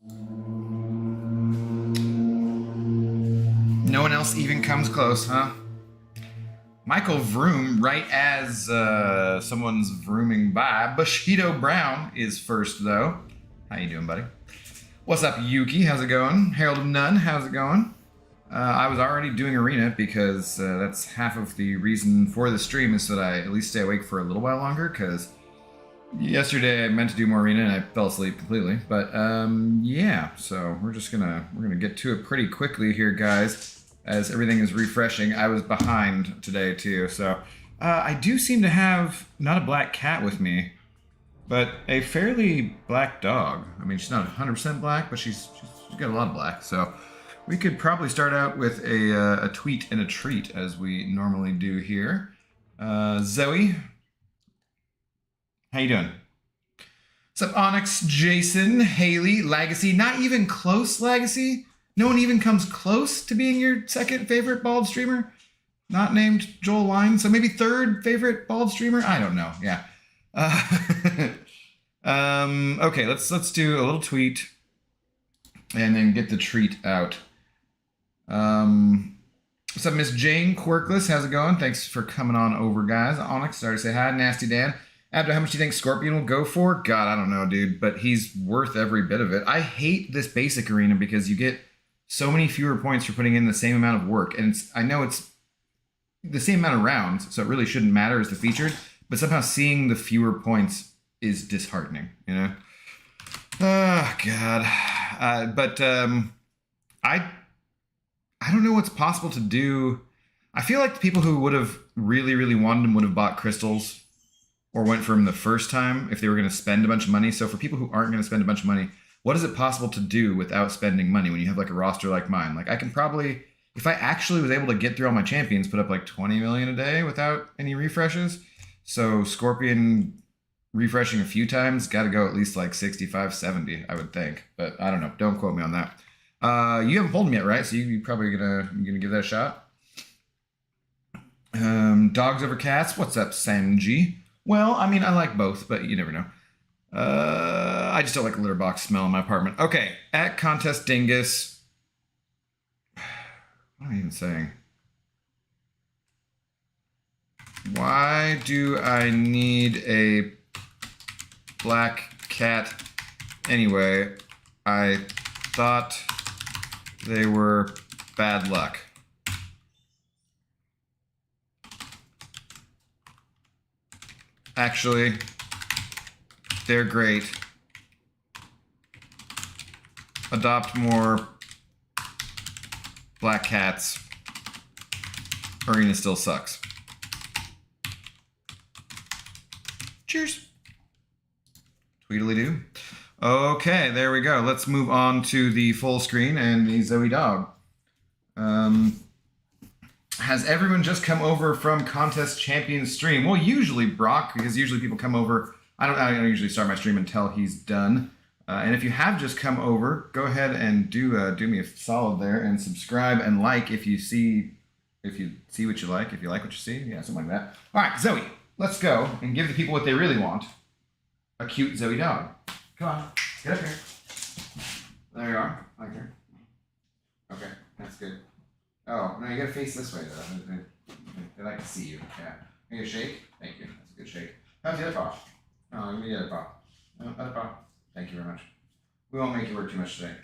No one else even comes close, huh? Michael Vroom, right as someone's vrooming by. Bushido Brown is first, though. How you doing, buddy? What's up, Yuki? How's it going? Harold of None, how's it going? I was already doing Arena because that's half of the reason for the stream is so that I at least stay awake for a little while longer, because yesterday I meant to do more Arena and I fell asleep completely. But yeah, so we're gonna get to it pretty quickly here, guys, as everything is refreshing. I was behind today too, so I do seem to have not a black cat with me, but a fairly black dog. I mean, she's not 100% black, but she's got a lot of black. So we could probably start out with a tweet and a treat, as we normally do here. Zoe, how you doing? What's up, Onyx, Jason, Haley, Legacy? Not even close, Legacy? No one even comes close to being your second favorite bald streamer? Not named Joel Wine, so maybe third favorite bald streamer? I don't know, yeah. Okay, let's do a little tweet and then get the treat out. What's up, Miss Jane Quirkless? How's it going? Thanks for coming on over, guys. Onyx, sorry to say hi. Nasty Dan. Abdo, how much do you think Scorpion will go for? God, I don't know, dude, but he's worth every bit of it. I hate this basic arena because you get so many fewer points for putting in the same amount of work, and I know it's the same amount of rounds, so it really shouldn't matter as the featured, but somehow seeing the fewer points is disheartening, you know? Oh, God. I don't know what's possible to do. I feel like the people who would have really, really wanted him would have bought crystals or went for him the first time if they were going to spend a bunch of money. So for people who aren't going to spend a bunch of money, what is it possible to do without spending money when you have like a roster like mine? Like I can probably, if I actually was able to get through all my champions, put up like 20 million a day without any refreshes. So Scorpion refreshing a few times, got to go at least like 65, 70, I would think. But I don't know. Don't quote me on that. You haven't pulled him yet, right? So you probably gonna give that a shot. Dogs over cats. What's up, Sanji? Well, I mean, I like both, but you never know. I just don't like a litter box smell in my apartment. Okay, at Contest Dingus. What am I even saying? Why do I need a black cat anyway? I thought they were bad luck. Actually, they're great. Adopt more black cats. Arena still sucks. Cheers. Tweedly-doo. Okay, there we go. Let's move on to the full screen and the Zoe dog. Has everyone just come over from Contest Champions stream? Well, usually Brock, because usually people come over. I don't usually start my stream until he's done. And if you have just come over, go ahead and do me a solid there and subscribe and like if you see what you like, if you like what you see, yeah, something like that. All right, Zoe, let's go and give the people what they really want: a cute Zoe dog. Come on, get up here. There you are, right there. Okay, that's good. Oh, no, you gotta face this way, though. They like to see you. Yeah. Can you shake? Thank you. That's a good shake. How's the other paw? Oh, give me the other paw. No, other paw. Thank you very much. We won't make you work too much today.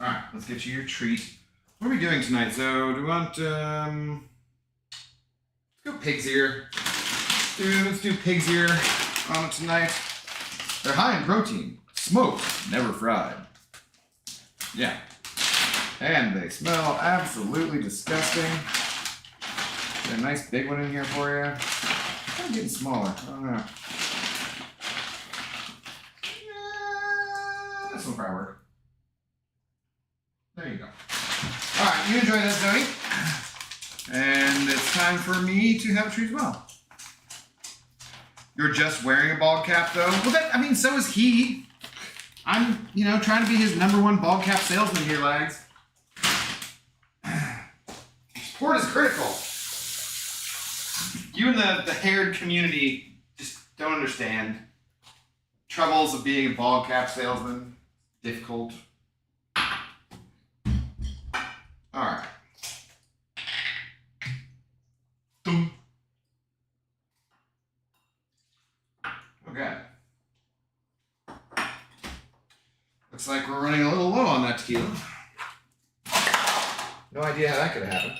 Alright, let's get you your treat. What are we doing tonight, Zoe? Do we want, let's go pig's ear. Let's do pig's ear on it tonight. They're high in protein. Smoked, never fried. Yeah. And they smell absolutely disgusting. Got a nice big one in here for you. Kind of getting smaller. I don't know. This will probably work. There you go. Alright, you enjoy that, Zoe. And it's time for me to have a treat as well. You're just wearing a bald cap, though? Well, so is he. I'm, trying to be his #1 bald cap salesman here, lads. Support is critical. You and the haired community just don't understand troubles of being a bald cap salesman. difficult. Alright. Okay. Looks like we're running a little low on that tequila. No idea how that could have happened.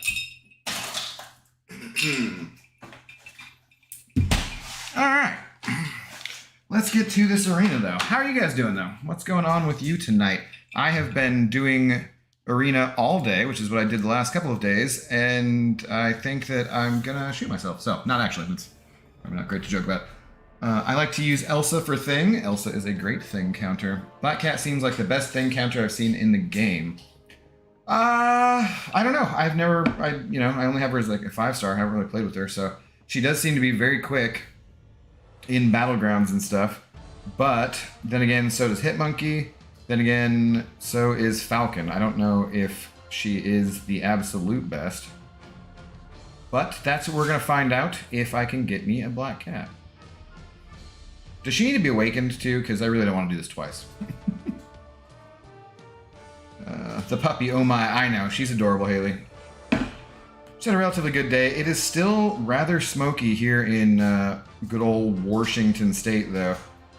Alright. Let's get to this arena, though. How are you guys doing, though? What's going on with you tonight? I have been doing arena all day, which is what I did the last couple of days, and I think that I'm gonna shoot myself. So, not actually. It's probably not great to joke about. I like to use Elsa for thing. Elsa is a great thing counter. Black Cat seems like the best thing counter I've seen in the game. I don't know. I only have her as like a 5-star. I haven't really played with her, so she does seem to be very quick in battlegrounds and stuff. But then again, so does Hitmonkey. Then again, so is Falcon. I don't know if she is the absolute best. But that's what we're going to find out if I can get me a Black Cat. Does she need to be awakened too? Because I really don't want to do this twice. The puppy, oh my, I know. She's adorable, Haley. She's had a relatively good day. It is still rather smoky here in good old Washington State, though.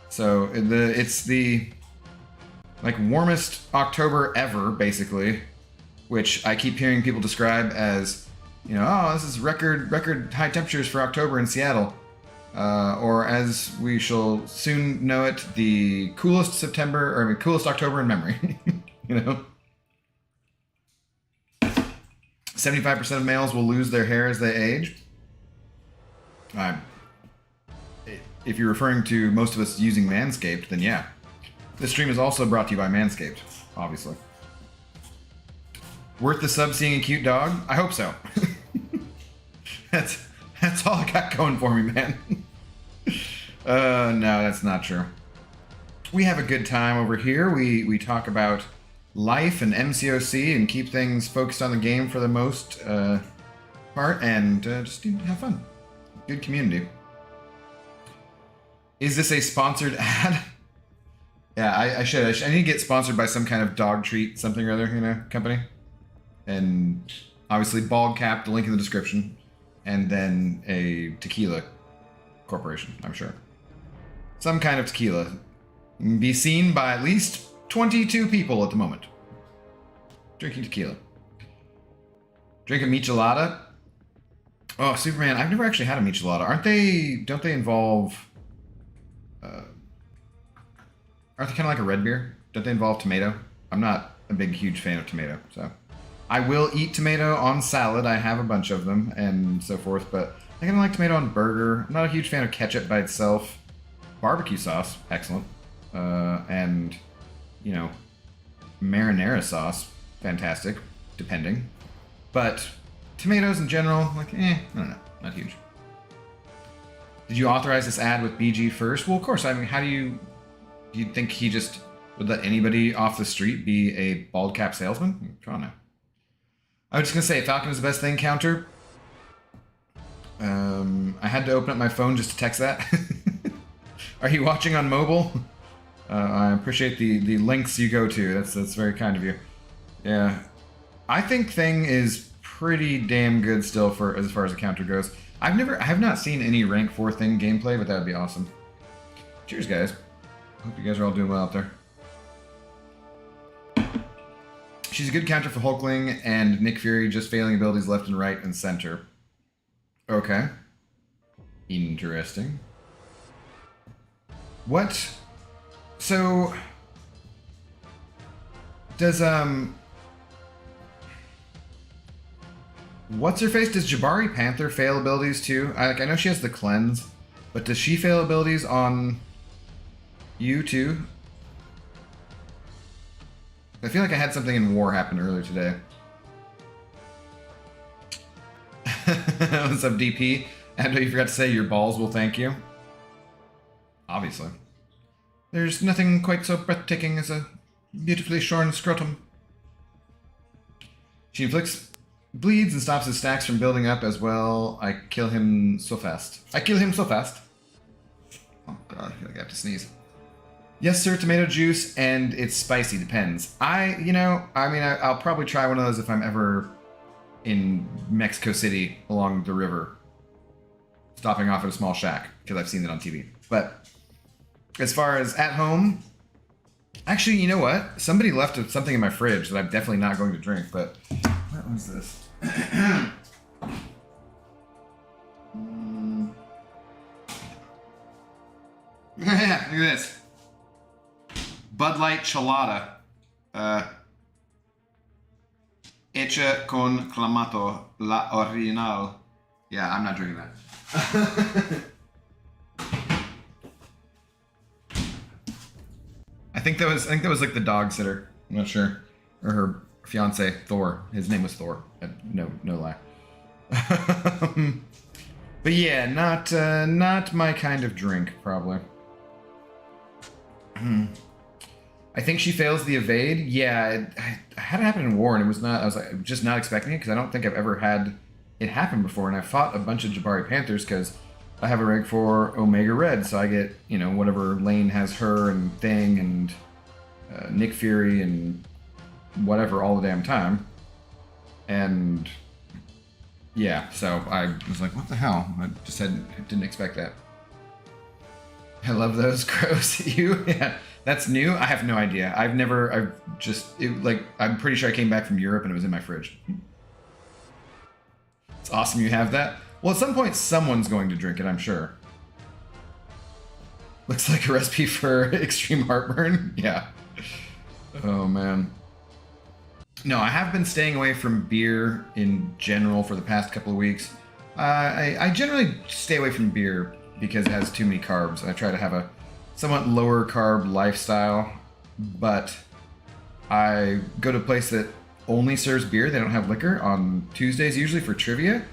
So it's the like warmest October ever, basically, which I keep hearing people describe as, you know, oh, this is record high temperatures for October in Seattle. Or as we shall soon know it, the coolest coolest October in memory. You know? 75% of males will lose their hair as they age. If you're referring to most of us using Manscaped, then yeah. This stream is also brought to you by Manscaped, obviously. Worth the sub seeing a cute dog? I hope so. That's all I got going for me, man. No, that's not true. We have a good time over here. We talk about life and MCOC and keep things focused on the game for the most part, and just have fun. Good community. Is this a sponsored ad? Yeah, I should. I need to get sponsored by some kind of dog treat, something or other, company. And obviously, Bald Cap, the link in the description. And then a tequila corporation, I'm sure. Some kind of tequila. Be seen by at least 22 people at the moment. Drinking tequila. Drink a michelada. Oh, Superman, I've never actually had a michelada. Don't they involve... aren't they kind of like a red beer? Don't they involve tomato? I'm not a huge fan of tomato, so... I will eat tomato on salad. I have a bunch of them and so forth, but I kind of like tomato on burger. I'm not a huge fan of ketchup by itself. Barbecue sauce, excellent. And, marinara sauce, fantastic, depending. But tomatoes in general, I don't know, not huge. Did you authorize this ad with BG first? Well, of course. I mean, how do you think he just would let anybody off the street be a bald cap salesman? Come on now. I was just gonna say, Falcon is the best thing counter. I had to open up my phone just to text that. Are you watching on mobile? I appreciate the links you go to. That's very kind of you. Yeah, I think Thing is pretty damn good still for as far as the counter goes. I have not seen any rank 4 Thing gameplay, but that would be awesome. Cheers, guys. Hope you guys are all doing well out there. She's a good counter for Hulkling and Nick Fury, just failing abilities left and right and center. Okay. Interesting. What? So... Does, What's-her-face? Does Jabari Panther fail abilities too? I know she has the cleanse, but does she fail abilities on you too? I feel like I had something in war happen earlier today. What's up, DP? I know you forgot to say your balls will thank you. Obviously. There's nothing quite so breathtaking as a beautifully shorn scrotum. She inflicts bleeds and stops his stacks from building up as well. I kill him so fast. Oh god, I feel like I have to sneeze. Yes, sir, tomato juice, and it's spicy, depends. I'll probably try one of those if I'm ever in Mexico City along the river, stopping off at a small shack, because I've seen it on TV. But as far as at home, actually, you know what? Somebody left something in my fridge that I'm definitely not going to drink, but what was this? Yeah, look at this. Bud Light Chelada. Hecha con clamato, la original. Yeah, I'm not drinking that. I think that was like the dog sitter. I'm not sure, or her fiance Thor. His name was Thor. No lie. But yeah, not my kind of drink, probably. I think she fails the evade. Yeah, I had it happen in war, and it was not. I was like, just not expecting it because I don't think I've ever had it happen before. And I fought a bunch of Jabari Panthers because I have a rank for Omega Red, so I get whatever lane has her and Thing and Nick Fury and whatever all the damn time. And yeah, so I was like, what the hell? I just didn't expect that. I love those. Gross. You? Yeah. That's new? I have no idea. I'm pretty sure I came back from Europe and it was in my fridge. It's awesome you have that. Well, at some point, someone's going to drink it, I'm sure. Looks like a recipe for extreme heartburn. Yeah. Oh, man. No, I have been staying away from beer in general for the past couple of weeks. I generally stay away from beer because it has too many carbs. I try to have a somewhat lower carb lifestyle, but I go to a place that only serves beer. They don't have liquor on Tuesdays usually for trivia,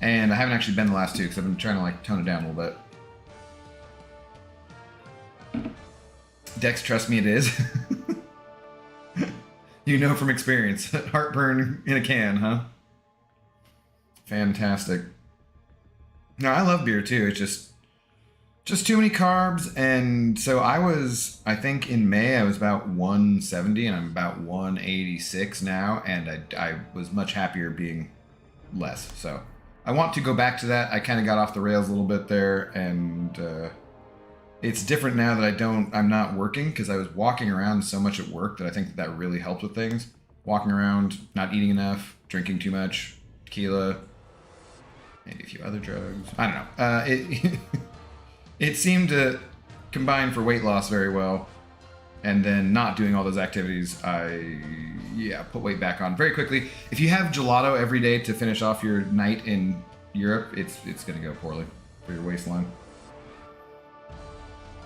and I haven't actually been the last two because I've been trying to tone it down a little bit. Dex, trust me, it is. You know from experience. Heartburn in a can, huh? Fantastic. No, I love beer too. It's just too many carbs, and so I think in May I was about 170 and I'm about 186 now, and I was much happier being less. So I want to go back to that. I kind of got off the rails a little bit there, and it's different now that I'm not working because I was walking around so much at work that I think that really helped with things. Walking around, not eating enough, drinking too much, tequila, maybe a few other drugs. I don't know. It seemed to combine for weight loss very well, and then not doing all those activities, I put weight back on very quickly. If you have gelato every day to finish off your night in Europe, it's going to go poorly for your waistline.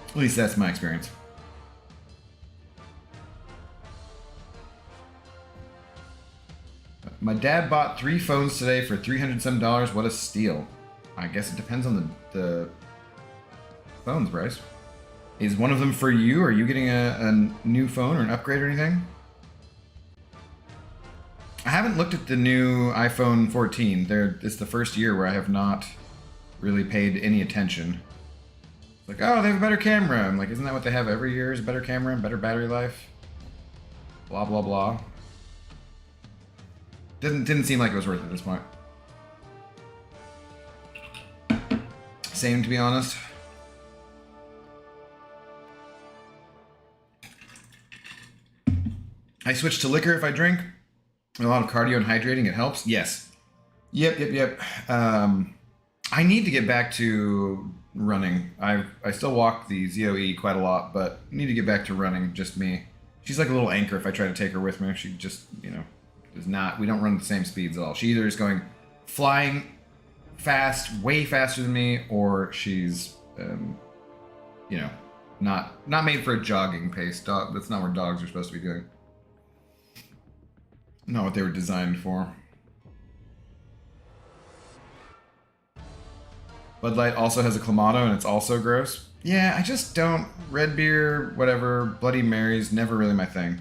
At least that's my experience. My dad bought 3 phones today for $300 some. What a steal! I guess it depends on the phones, Bryce. Is one of them for you? Are you getting a new phone or an upgrade or anything? I haven't looked at the new iPhone 14. It's the first year where I have not really paid any attention. It's like, oh, they have a better camera. I'm like, isn't that what they have every year? Is a better camera, better battery life? Blah, blah, blah. Didn't seem like it was worth it at this point. Same, to be honest. I switch to liquor if I drink. A lot of cardio and hydrating, it helps. Yes. Yep. I need to get back to running. I still walk the ZOE quite a lot, but need to get back to running, just me. She's like a little anchor if I try to take her with me. She just, is not, we don't run at the same speeds at all. She either is going flying fast, way faster than me, or she's, not made for a jogging pace. That's not what dogs are supposed to be doing. Not what they were designed for. Bud Light also has a Clamato, and it's also gross. Yeah, I just don't. Red beer, whatever, Bloody Marys, never really my thing.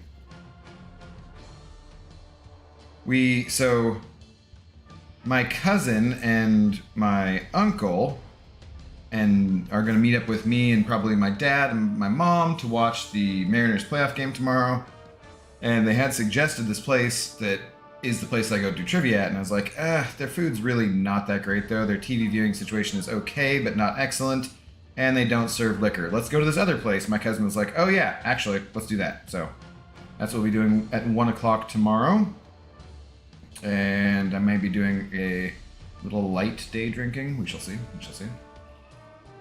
My cousin and my uncle and are going to meet up with me and probably my dad and my mom to watch the Mariners playoff game tomorrow. And they had suggested this place that is the place I go do trivia at, and I was like, their food's really not that great though. Their TV viewing situation is okay, but not excellent, and they don't serve liquor. Let's go to this other place. My cousin was like, oh yeah, actually, let's do that. So that's what we'll be doing at 1 o'clock tomorrow. And I may be doing a little light day drinking. We shall see. We shall see.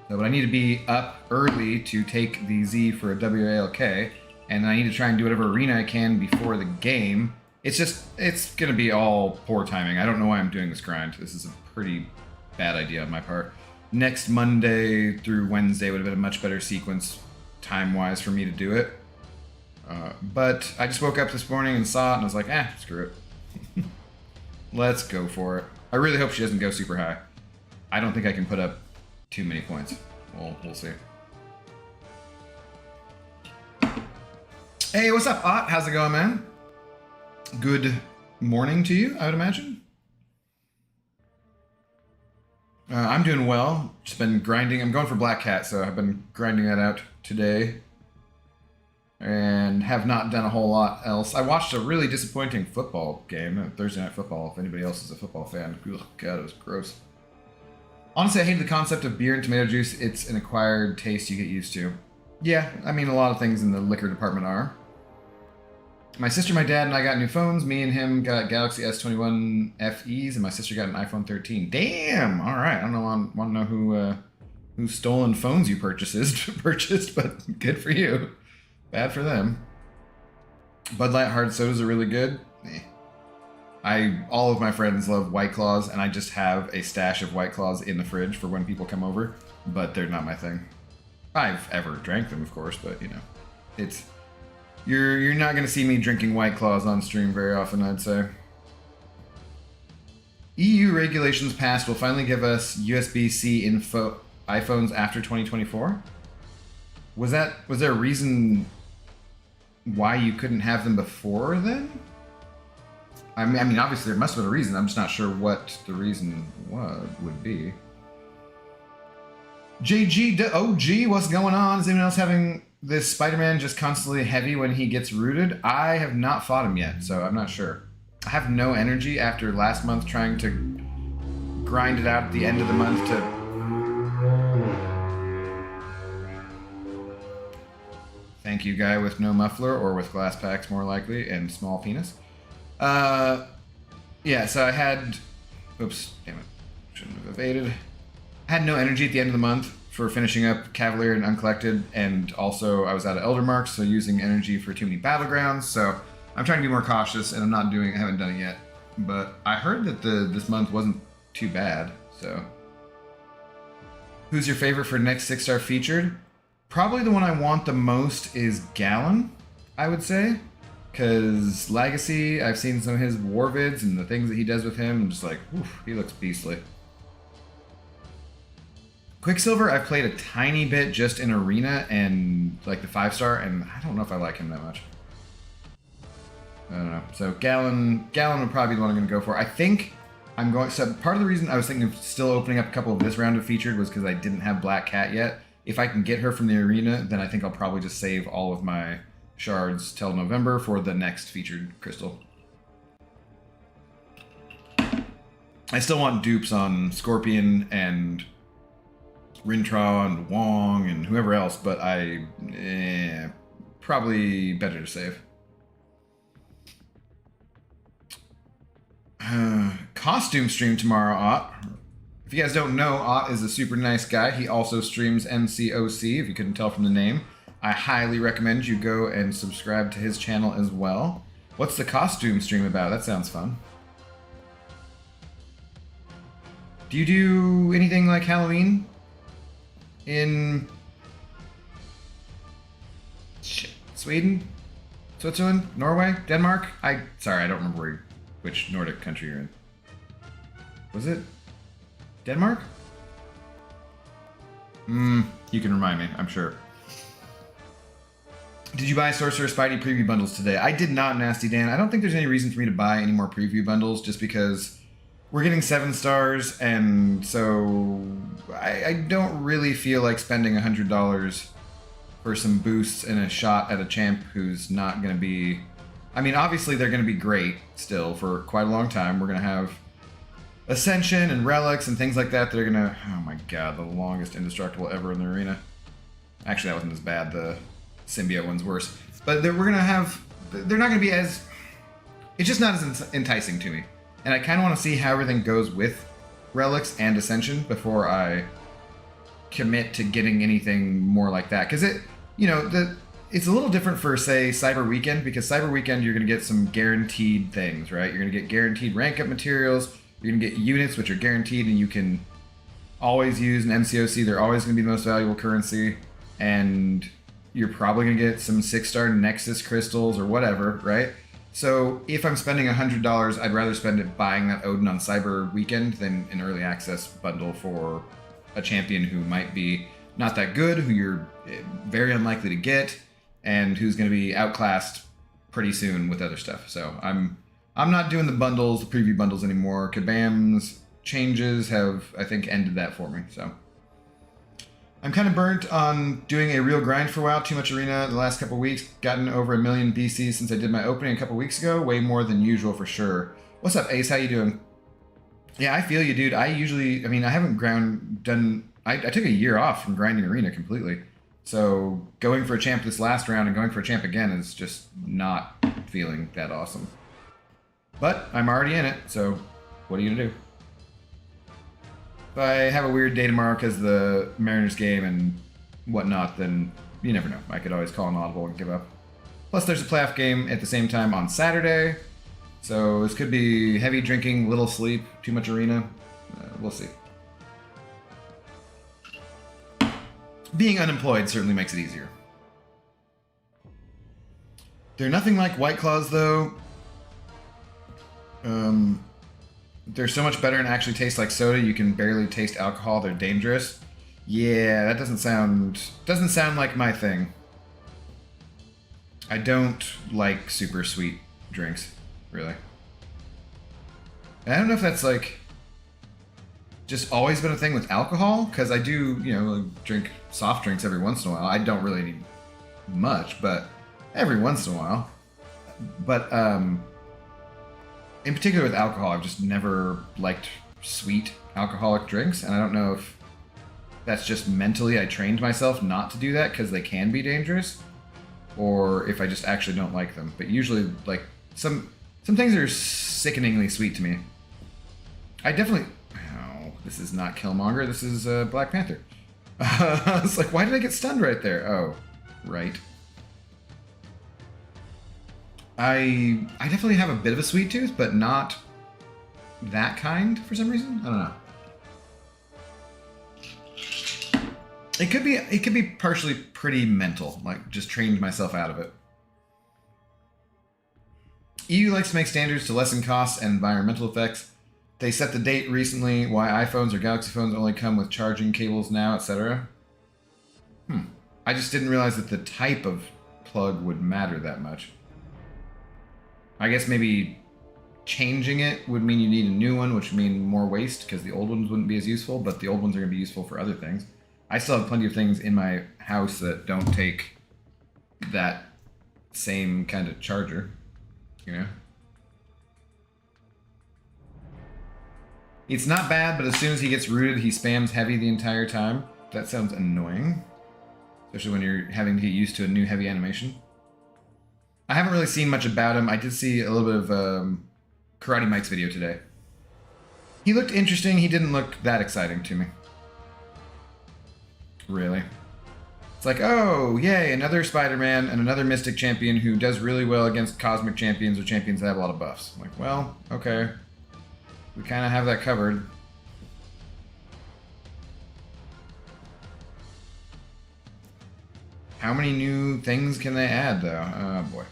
So, but I need to be up early to take the Z for a WALK, and I need to try and do whatever arena I can before the game. It's gonna be all poor timing. I don't know why I'm doing this grind. This is a pretty bad idea on my part. Next Monday through Wednesday would have been a much better sequence time-wise for me to do it. But I just woke up this morning and saw it, and I was like, screw it. Let's go for it. I really hope she doesn't go super high. I don't think I can put up too many points. We'll see. Hey, what's up, Ott? How's it going, man? Good morning to you, I would imagine. I'm doing well. Just been grinding. I'm going for Black Cat, so I've been grinding that out today. And have not done a whole lot else. I watched a really disappointing football game, Thursday Night Football, if anybody else is a football fan. Ugh, God, it was gross. Honestly, I hate the concept of beer and tomato juice. It's an acquired taste you get used to. Yeah, I mean, a lot of things in the liquor department are. My sister, my dad, and I got new phones. Me and him got Galaxy S21 FEs, and my sister got an iPhone 13. Damn! All right, I don't know. Want to know whose stolen phones you purchased, but good for you. Bad for them. Bud Light hard sodas are really good. All of my friends love White Claws, and I just have a stash of White Claws in the fridge for when people come over, but they're not my thing. I've ever drank them, of course, but you know, it's you're not gonna see me drinking White Claws on stream very often, I'd say. EU regulations passed will finally give us USB-C info iPhones after 2024. Was there a reason why you couldn't have them before then? I mean, obviously there must have been a reason. I'm just not sure what the reason would be. JG OG, what's going on? Is anyone else having this Spider-Man just constantly heavy when he gets rooted? I have not fought him yet, so I'm not sure. I have no energy after last month trying to grind it out at the end of the month to... Thank you, guy with no muffler, or with glass packs more likely, and small penis. Yeah, so I had... Oops, damn it. Shouldn't have evaded. I had no energy at the end of the month for finishing up Cavalier and Uncollected, and also I was out of Elder Marks, so using energy for too many Battlegrounds, so I'm trying to be more cautious, and I haven't done it yet. But I heard that this month wasn't too bad, so... Who's your favorite for next 6-star featured? Probably the one I want the most is Gallon, I would say. Because Legacy, I've seen some of his war vids and the things that he does with him, I'm just like, oof, he looks beastly. Quicksilver, I've played a tiny bit just in Arena and like the 5-star, and I don't know if I like him that much. I don't know. So Gallon would probably be the one I'm going to go for. I think I'm going... So part of the reason I was thinking of still opening up a couple of this round of featured was because I didn't have Black Cat yet. If I can get her from the arena, then I think I'll probably just save all of my shards till November for the next featured crystal. I still want dupes on Scorpion and Rintrah and Wong and whoever else, but probably better to save. Costume stream tomorrow, Ott. If you guys don't know, Ott is a super nice guy. He also streams MCOC, if you couldn't tell from the name. I highly recommend you go and subscribe to his channel as well. What's the costume stream about? That sounds fun. Do you do anything like Halloween in Sweden, Switzerland, Norway, Denmark? Sorry, I don't remember which Nordic country you're in. Was it Denmark? You can remind me, I'm sure. Did you buy Sorcerer Spidey preview bundles today? I did not, Nasty Dan. I don't think there's any reason for me to buy any more preview bundles just because we're getting 7 stars, and so I don't really feel like spending $100 for some boosts and a shot at a champ who's not going to be. I mean, obviously they're going to be great still for quite a long time. We're going to have Ascension and Relics and things like that that are going to. Oh my god, the longest indestructible ever in the arena. Actually, that wasn't as bad. The symbiote one's worse. But we're going to have. They're not going to be as. It's just not as enticing to me. And I kind of want to see how everything goes with Relics and Ascension before I commit to getting anything more like that. Because it's a little different for, say, Cyber Weekend, because Cyber Weekend you're going to get some guaranteed things, right? You're going to get guaranteed rank up materials, you're going to get units which are guaranteed and you can always use an MCOC, they're always going to be the most valuable currency, and you're probably going to get some 6-star Nexus crystals or whatever, right? So if I'm spending $100, I'd rather spend it buying that Odin on Cyber Weekend than an early access bundle for a champion who might be not that good, who you're very unlikely to get, and who's going to be outclassed pretty soon with other stuff. So I'm not doing the bundles, the preview bundles anymore. Kabam's changes have, I think, ended that for me. So I'm kind of burnt on doing a real grind for a while. Too much arena the last couple weeks. Gotten over 1 million BC since I did my opening a couple weeks ago. Way more than usual for sure. What's up, Ace? How you doing? Yeah, I feel you, dude. I haven't I took a year off from grinding arena completely. So going for a champ this last round and going for a champ again is just not feeling that awesome. But I'm already in it, so what are you gonna do? If I have a weird day tomorrow because the Mariners game and whatnot, then you never know. I could always call an audible and give up. Plus, there's a playoff game at the same time on Saturday. So this could be heavy drinking, little sleep, too much arena. We'll see. Being unemployed certainly makes it easier. They're nothing like White Claws, though. They're so much better and actually taste like soda. You can barely taste alcohol. They're dangerous. Yeah, that doesn't sound like my thing. I don't like super sweet drinks, really. And I don't know if that's like just always been a thing with alcohol, because I do, drink soft drinks every once in a while. I don't really need much, but every once in a while. But in particular with alcohol, I've just never liked sweet alcoholic drinks, and I don't know if that's just mentally I trained myself not to do that because they can be dangerous, or if I just actually don't like them. But usually, like, some things are sickeningly sweet to me. I definitely... Oh, this is not Killmonger, this is Black Panther. It's like, why did I get stunned right there? Oh, right. I definitely have a bit of a sweet tooth, but not that kind for some reason. I don't know. It could be partially pretty mental, like just trained myself out of it. EU likes to make standards to lessen costs and environmental effects. They set the date recently why iPhones or Galaxy phones only come with charging cables now, etc. I just didn't realize that the type of plug would matter that much. I guess maybe changing it would mean you need a new one, which would mean more waste because the old ones wouldn't be as useful, but the old ones are going to be useful for other things. I still have plenty of things in my house that don't take that same kind of charger, It's not bad, but as soon as he gets rooted, he spams heavy the entire time. That sounds annoying, especially when you're having to get used to a new heavy animation. I haven't really seen much about him. I did see a little bit of Karate Mike's video today. He looked interesting. He didn't look that exciting to me. Really. It's like, oh, yay, another Spider-Man and another Mystic champion who does really well against Cosmic champions or champions that have a lot of buffs. I'm like, well, okay. We kind of have that covered. How many new things can they add, though? Oh, boy.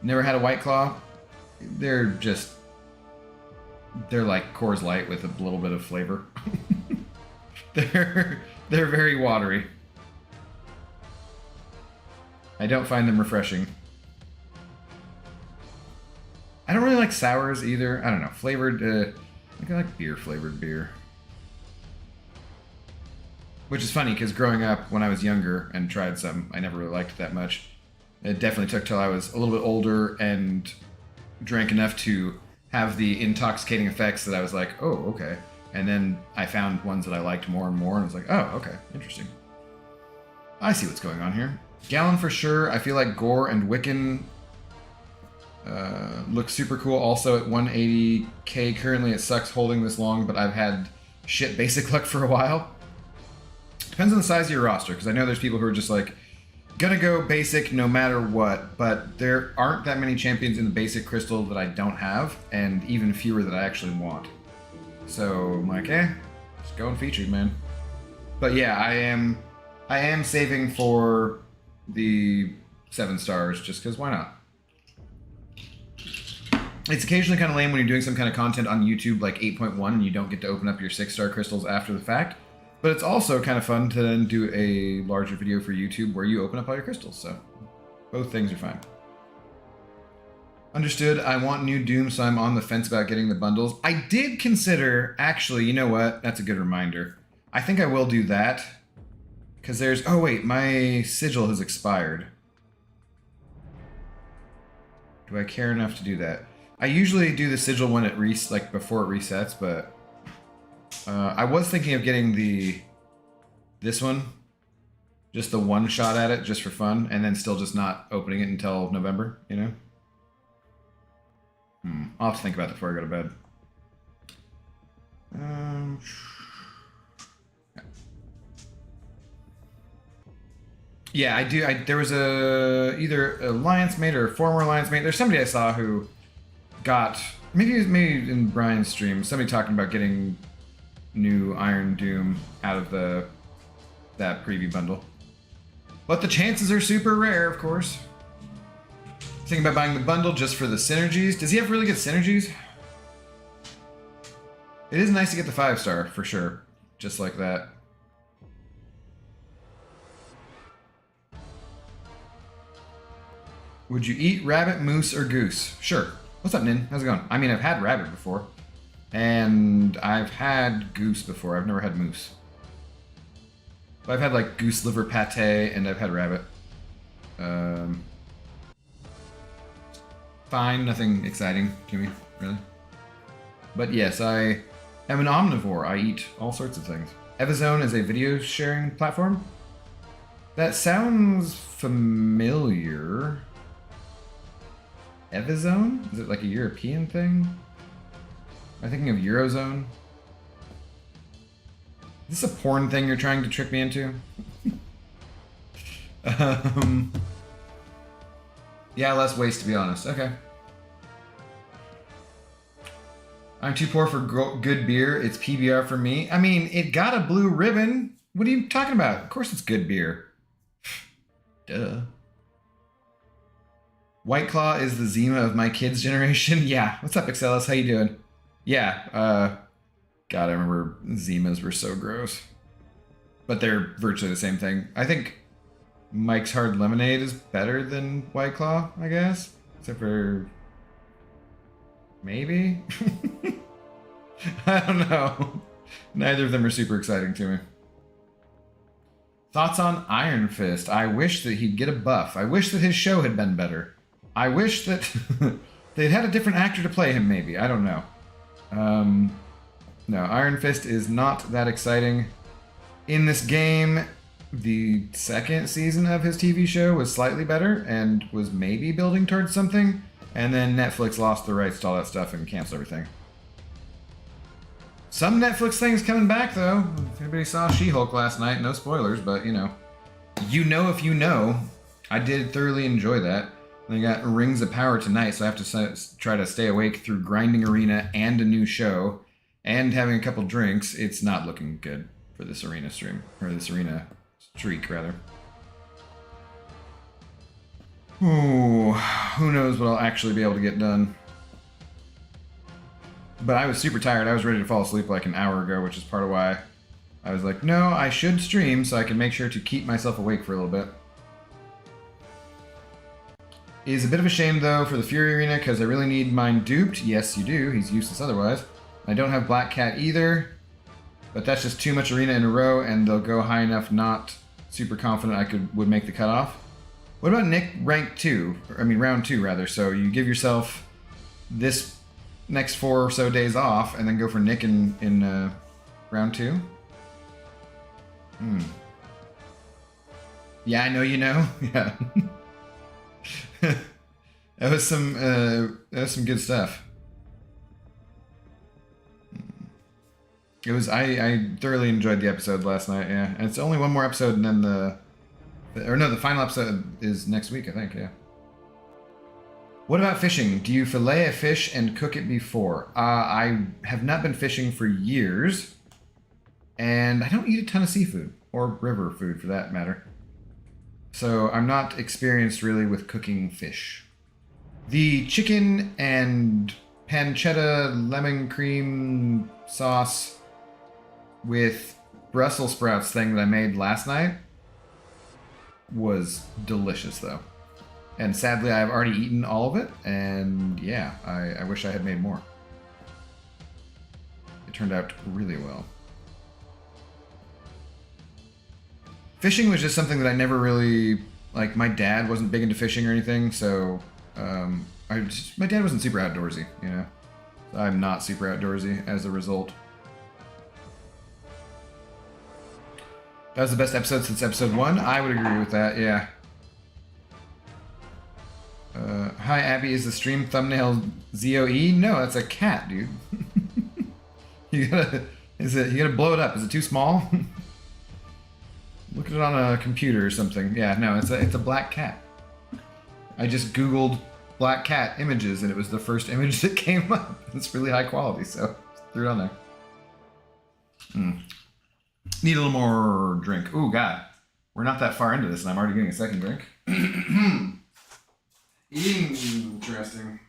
Never had a White Claw. They're like Coors Light with a little bit of flavor. They're very watery. I don't find them refreshing. sours either. I don't know. Flavored, I think I like beer flavored beer. Which is funny because growing up when I was younger and tried some, I never really liked it that much. It definitely took till I was a little bit older and drank enough to have the intoxicating effects that I was like, oh, okay. And then I found ones that I liked more and more, and I was like, oh, okay, interesting. I see what's going on here. Gallon for sure. I feel like Gore and Wiccan look super cool. Also at 180k currently, it sucks holding this long, but I've had shit basic luck for a while. Depends on the size of your roster, because I know there's people who are just like, gonna go basic no matter what, but there aren't that many champions in the basic crystal that I don't have, and even fewer that I actually want. So I'm like, just going featured, man. But yeah, I am saving for the 7 stars just because why not? It's occasionally kind of lame when you're doing some kind of content on YouTube like 8.1 and you don't get to open up your 6-star crystals after the fact. But it's also kind of fun to then do a larger video for YouTube where you open up all your crystals, so both things are fine. Understood. I want new Doom, so I'm on the fence about getting the bundles. I did consider, actually, you know what? That's a good reminder. I think I will do that. Because there's... Oh, wait. My sigil has expired. Do I care enough to do that? I usually do the sigil when it before it resets, but... I was thinking of getting this one. Just the one shot at it, just for fun. And then still just not opening it until November, you know? I'll have to think about that before I go to bed. Yeah, I do. There was either a Alliance mate or a former Alliance mate. There's somebody I saw who got maybe in Brian's stream. Somebody talking about getting new Iron Doom out of that preview bundle. But the chances are super rare, of course. Thinking about buying the bundle just for the synergies. Does he have really good synergies? It is nice to get the 5-star, for sure. Just like that. Would you eat rabbit, moose, or goose? Sure. What's up, Nin? How's it going? I mean, I've had rabbit before. And I've had goose before. I've never had moose. But I've had, like, goose liver pate, and I've had rabbit. Fine, nothing exciting to me, really. But yes, I am an omnivore. I eat all sorts of things. Evazone is a video sharing platform? That sounds familiar. Evazone? Is it like a European thing? Am I thinking of Eurozone? Is this a porn thing you're trying to trick me into? Yeah, less waste, to be honest. Okay. I'm too poor for good beer. It's PBR for me. I mean, it got a blue ribbon. What are you talking about? Of course it's good beer. Duh. White Claw is the Zima of my kids' generation. Yeah. What's up, Excellus? How you doing? Yeah. God, I remember Zimas were so gross. But they're virtually the same thing. I think Mike's Hard Lemonade is better than White Claw, I guess. Except for... maybe? I don't know. Neither of them are super exciting to me. Thoughts on Iron Fist? I wish that he'd get a buff. I wish that his show had been better. I wish that they'd had a different actor to play him, maybe. I don't know. No, Iron Fist is not that exciting. In this game, the second season of his TV show was slightly better and was maybe building towards something. And then Netflix lost the rights to all that stuff and canceled everything. Some Netflix things coming back, though. If anybody saw She-Hulk last night, no spoilers, but, you know. You know if you know. I did thoroughly enjoy that. And I got Rings of Power tonight, so I have to try to stay awake through grinding Arena and a new show and having a couple drinks. It's not looking good for this Arena stream. Or this Arena streak, rather. Ooh, who knows what I'll actually be able to get done. But I was super tired. I was ready to fall asleep like an hour ago, which is part of why I was like, no, I should stream so I can make sure to keep myself awake for a little bit. Is a bit of a shame, though, for the Fury Arena, because I really need mine duped. Yes, you do. He's useless otherwise. I don't have Black Cat either, but that's just too much arena in a row, and they'll go high enough, not super confident I would make the cutoff. What about Nick rank 2? I mean, round 2, rather. So you give yourself this next 4 or so days off, and then go for Nick in round 2? Yeah, I know you know. Yeah. that was some good stuff. It was I thoroughly enjoyed the episode last night. Yeah, and it's only one more episode, and then the final episode is next week, I think. Yeah. What about fishing? Do you fillet a fish and cook it before? I have not been fishing for years, and I don't eat a ton of seafood or river food for that matter. So I'm not experienced really with cooking fish. The chicken and pancetta lemon cream sauce with Brussels sprouts thing that I made last night was delicious, though. And sadly, I've already eaten all of it, and yeah, I wish I had made more. It turned out really well. Fishing was just something that I never really, like, my dad wasn't big into fishing or anything, so my dad wasn't super outdoorsy, you know? I'm not super outdoorsy as a result. That was the best episode since episode 1? I would agree with that, yeah. Hi, Abby, is the stream thumbnail ZOE? No, that's a cat, dude. you gotta blow it up. Is it too small? Look at it on a computer or something. Yeah, no, it's a black cat. I just Googled black cat images, and it was the first image that came up. It's really high quality, so threw it on there. Need a little more drink. Ooh, God. We're not that far into this, and I'm already getting a second drink. Interesting.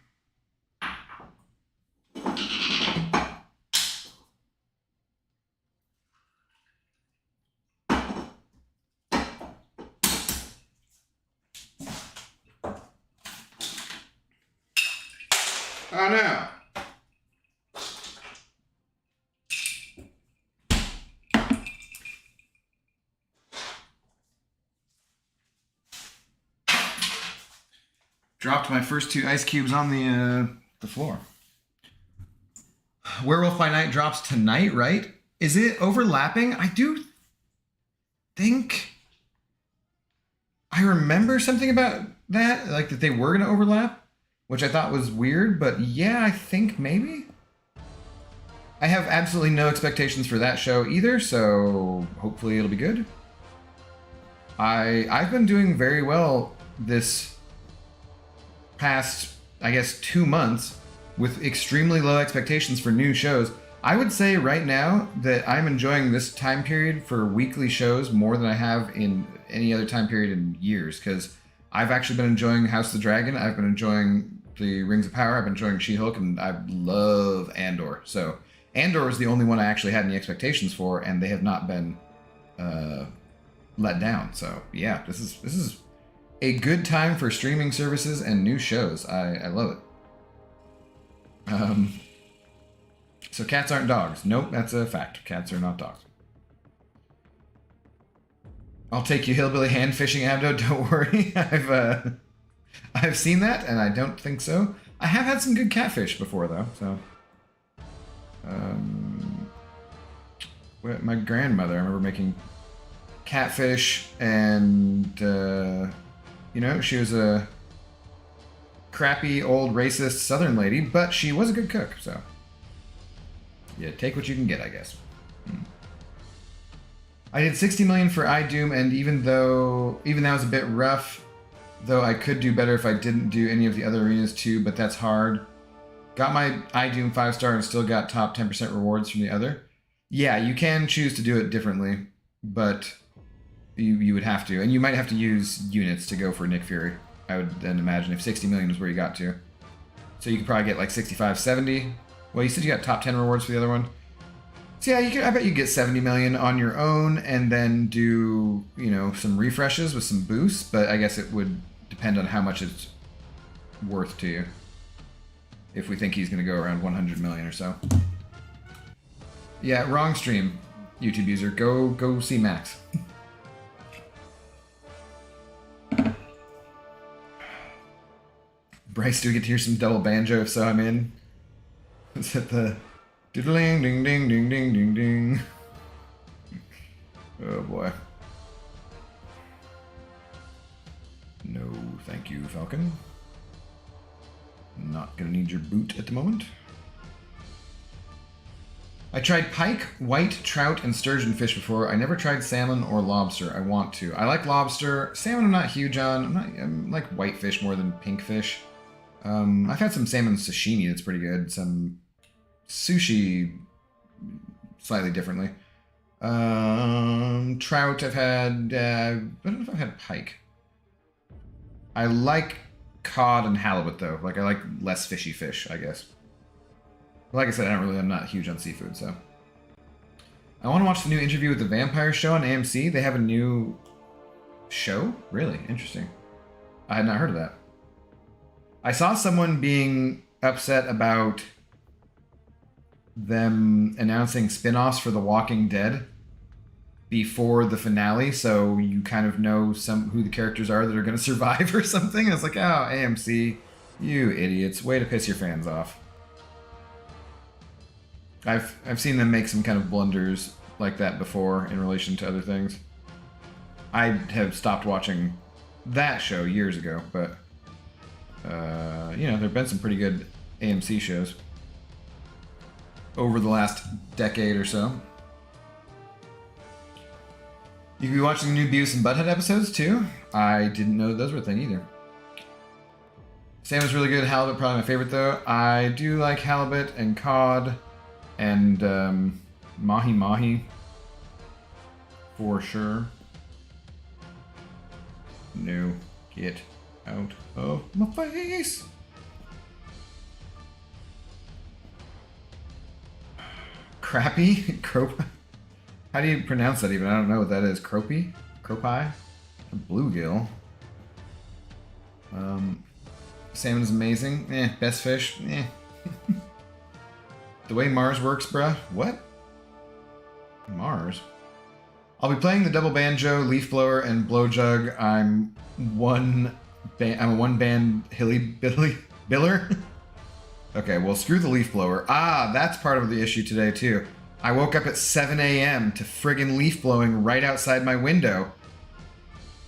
Oh, no. Dropped my first 2 ice cubes on the floor. Werewolf by Night drops tonight, right? Is it overlapping? I do think I remember something about that, like that they were going to overlap, which I thought was weird, but yeah, I think maybe. I have absolutely no expectations for that show either, so hopefully it'll be good. I've been doing very well this past, I guess, 2 months with extremely low expectations for new shows. I would say right now that I'm enjoying this time period for weekly shows more than I have in any other time period in years, because I've actually been enjoying House of the Dragon, I've been enjoying the Rings of Power, I've been enjoying She-Hulk, and I love Andor. So Andor is the only one I actually had any expectations for, and they have not been let down. So yeah, this is a good time for streaming services and new shows. I love it. So cats aren't dogs. Nope, that's a fact. Cats are not dogs. I'll take you hillbilly hand fishing, Abdo. Don't worry. I've seen that, and I don't think so. I have had some good catfish before, though. So, my grandmother, I remember making catfish, and you know, she was a crappy old racist Southern lady, but she was a good cook. So, yeah, take what you can get, I guess. I did 60 million for iDoom, and even that was a bit rough, though I could do better if I didn't do any of the other arenas too, but that's hard. Got my iDoom 5-star and still got top 10% rewards from the other. Yeah, you can choose to do it differently, but you would have to, and you might have to use units to go for Nick Fury. I would then imagine if 60 million was where you got to. So you could probably get like 65, 70. Well, you said you got top 10 rewards for the other one. So yeah, I bet you get 70 million on your own and then do, you know, some refreshes with some boosts, but I guess it would depend on how much it's worth to you. If we think he's going to go around 100 million or so. Yeah, wrong stream, YouTube user. Go see Max. Bryce, do we get to hear some double banjo? If so, I'm in. Is it the diddling ding ding ding ding ding ding? Oh boy. No, thank you, Falcon. Not gonna need your boot at the moment. I tried pike, white, trout, and sturgeon fish before. I never tried salmon or lobster. I want to. I like lobster. Salmon I'm not huge on. I'm like white fish more than pink fish. I've had some salmon sashimi that's pretty good. Some sushi slightly differently. Trout I've had, I don't know if I've had pike. I like cod and halibut though. Like I like less fishy fish, I guess. Like I said, I'm not huge on seafood, so. I want to watch the new Interview with the Vampire show on AMC. They have a new show? Really? Interesting. I had not heard of that. I saw someone being upset about them announcing spin-offs for The Walking Dead before the finale, so you kind of know who the characters are that are going to survive or something. I was like, oh, AMC, you idiots. Way to piss your fans off. I've seen them make some kind of blunders like that before in relation to other things. I have stopped watching that show years ago, but you know, there have been some pretty good AMC shows over the last decade or so. You can be watching the new Beavis and Butthead episodes too. I didn't know those were a thing either. Salmon's really good. Halibut probably my favorite though. I do like halibut and cod and mahi mahi for sure. No, get out of my face. Crappy? Cropa? How do you pronounce that even? I don't know what that is. Cropy? Cropi? A bluegill. Salmon's amazing. Best fish. The way Mars works, bruh. What? Mars? I'll be playing the double banjo, leaf blower, and blow jug. I'm a one-band hilly biller. Okay, well, screw the leaf blower. Ah, that's part of the issue today, too. I woke up at 7 a.m. to friggin' leaf blowing right outside my window.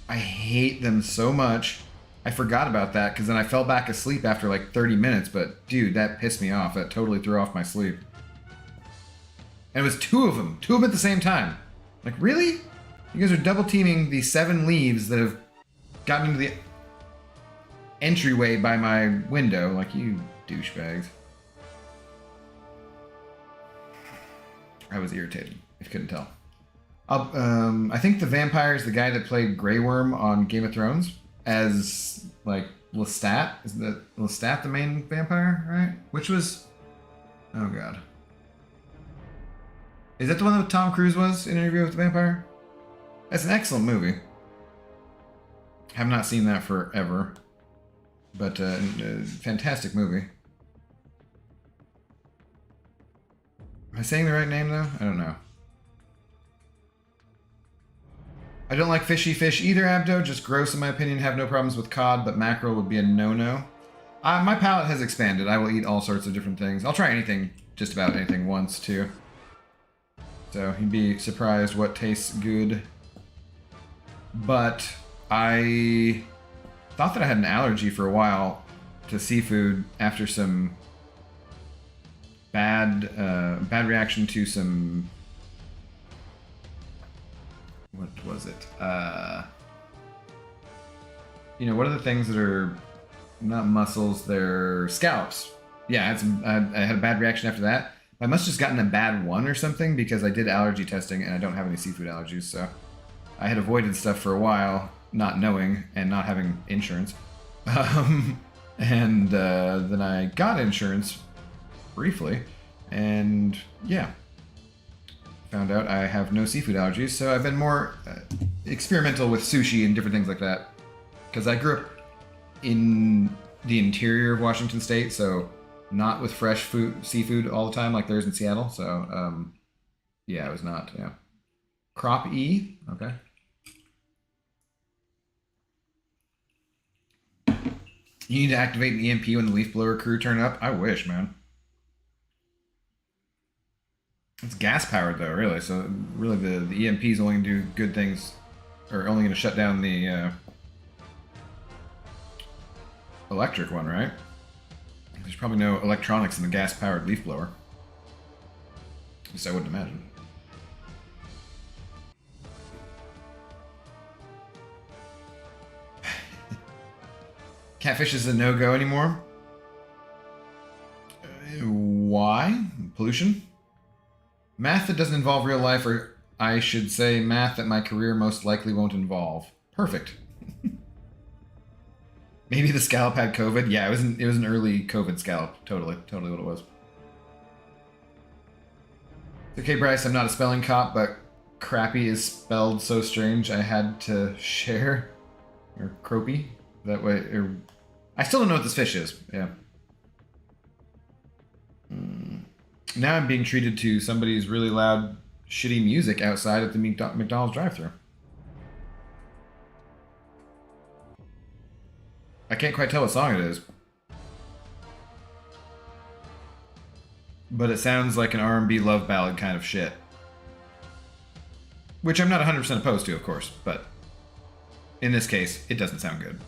I hate them so much. I forgot about that, because then I fell back asleep after like 30 minutes, but dude, that pissed me off. That totally threw off my sleep. And it was two of them at the same time. Like, really? You guys are double teaming the 7 leaves that have gotten into the entryway by my window. Like, you douchebags. I was irritated, if you couldn't tell. I think the vampire is the guy that played Grey Worm on Game of Thrones as, like, Lestat. Isn't that Lestat the main vampire, right? Which was... Oh, God. Is that the one that Tom Cruise was in Interview with the Vampire? That's an excellent movie. Have not seen that forever. But, fantastic movie. Am I saying the right name, though? I don't know. I don't like fishy fish either, Abdo. Just gross, in my opinion. Have no problems with cod, but mackerel would be a no-no. My palate has expanded. I will eat all sorts of different things. I'll try anything, just about anything once, too. So, you'd be surprised what tastes good. But I thought that I had an allergy for a while to seafood after some bad reaction to some... What was it? You know, what are the things that are not mussels? They're scallops. Yeah, I had a bad reaction after that. I must have just gotten a bad one or something because I did allergy testing and I don't have any seafood allergies. So I had avoided stuff for a while, not knowing and not having insurance. Then I got insurance briefly, and yeah. Found out I have no seafood allergies, so I've been more experimental with sushi and different things like that. Because I grew up in the interior of Washington State, so not with fresh food, seafood all the time like there is in Seattle. So yeah, it was not. Yeah, crop E. Okay. You need to activate an EMP when the leaf blower crew turn up. I wish, man. It's gas powered though, really. So really, the EMP is only going to do good things, or only going to shut down the electric one, right? There's probably no electronics in the gas powered leaf blower. At least I wouldn't imagine. Catfish is a no-go anymore. Why? Pollution? Math that doesn't involve real life, or I should say math that my career most likely won't involve. Perfect. Maybe the scallop had COVID. Yeah, it was an early COVID scallop. Totally what it was. Okay, Bryce, I'm not a spelling cop, but crappy is spelled so strange I had to share. Or croppy. That way, or... I still don't know what this fish is. Yeah. Now I'm being treated to somebody's really loud, shitty music outside at the McDonald's drive-thru. I can't quite tell what song it is. But it sounds like an R&B love ballad kind of shit. Which I'm not 100% opposed to, of course, but in this case, it doesn't sound good.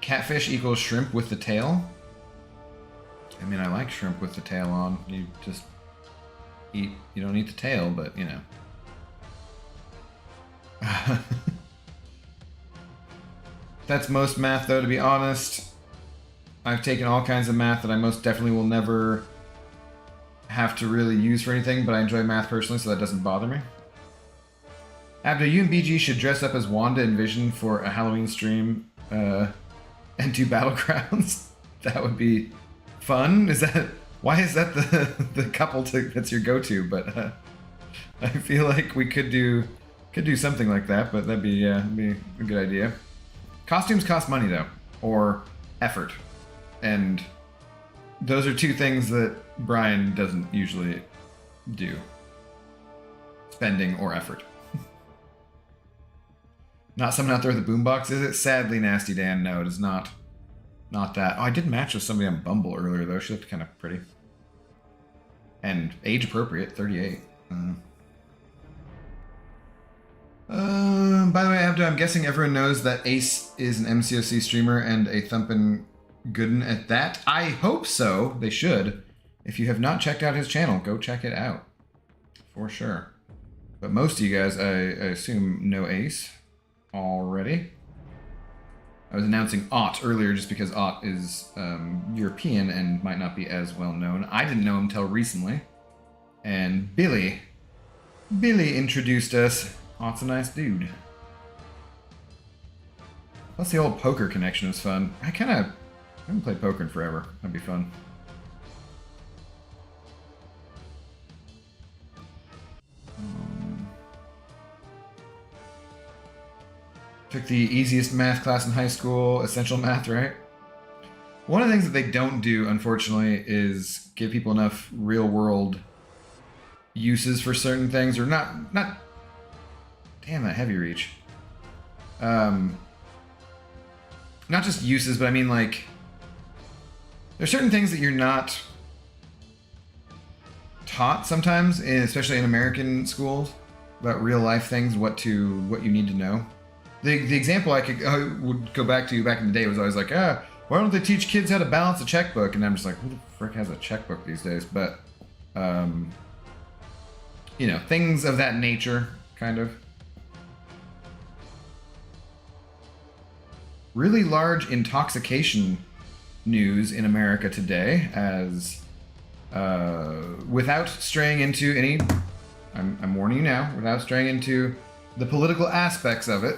Catfish equals shrimp with the tail? I mean, I like shrimp with the tail on. You just eat, you don't eat the tail, but you know. That's most math, though, to be honest. I've taken all kinds of math that I most definitely will never have to really use for anything, but I enjoy math personally, so that doesn't bother me. Abdo, you and BG should dress up as Wanda and Vision for a Halloween stream and do Battlegrounds. That would be fun. Why is that the couple that's your go-to? But I feel like we could do something like that, but that'd be a good idea. Costumes cost money though, or effort, and those are two things that Brian doesn't usually do. Spending or effort. Not someone out there with a boombox, is it? Sadly, Nasty Dan, no, it is not. Not that. Oh, I did match with somebody on Bumble earlier, though. She looked kind of pretty. And age appropriate, 38. By the way, Abdo, I'm guessing everyone knows that Ace is an MCOC streamer and a thumpin' goodin' at that. I hope so. They should. If you have not checked out his channel, go check it out. For sure. But most of you guys, I assume, know Ace already. I was announcing Ott earlier just because Ott is European and might not be as well known. I didn't know him till recently. And Billy introduced us. Ott's a nice dude. Plus the old poker connection is fun. I haven't played poker in forever. That'd be fun. Took the easiest math class in high school, essential math, right? One of the things that they don't do, unfortunately, is give people enough real-world uses for certain things, or not. Damn, that heavy reach. Not just uses, but I mean, like, there's certain things that you're not taught sometimes, especially in American schools, about real-life things, what you need to know. The example I would go back to back in the day was always like, why don't they teach kids how to balance a checkbook? And I'm just like, who the frick has a checkbook these days? But, you know, things of that nature, kind of. Really large intoxication news in America today, as without straying into any, I'm warning you now, without straying into the political aspects of it,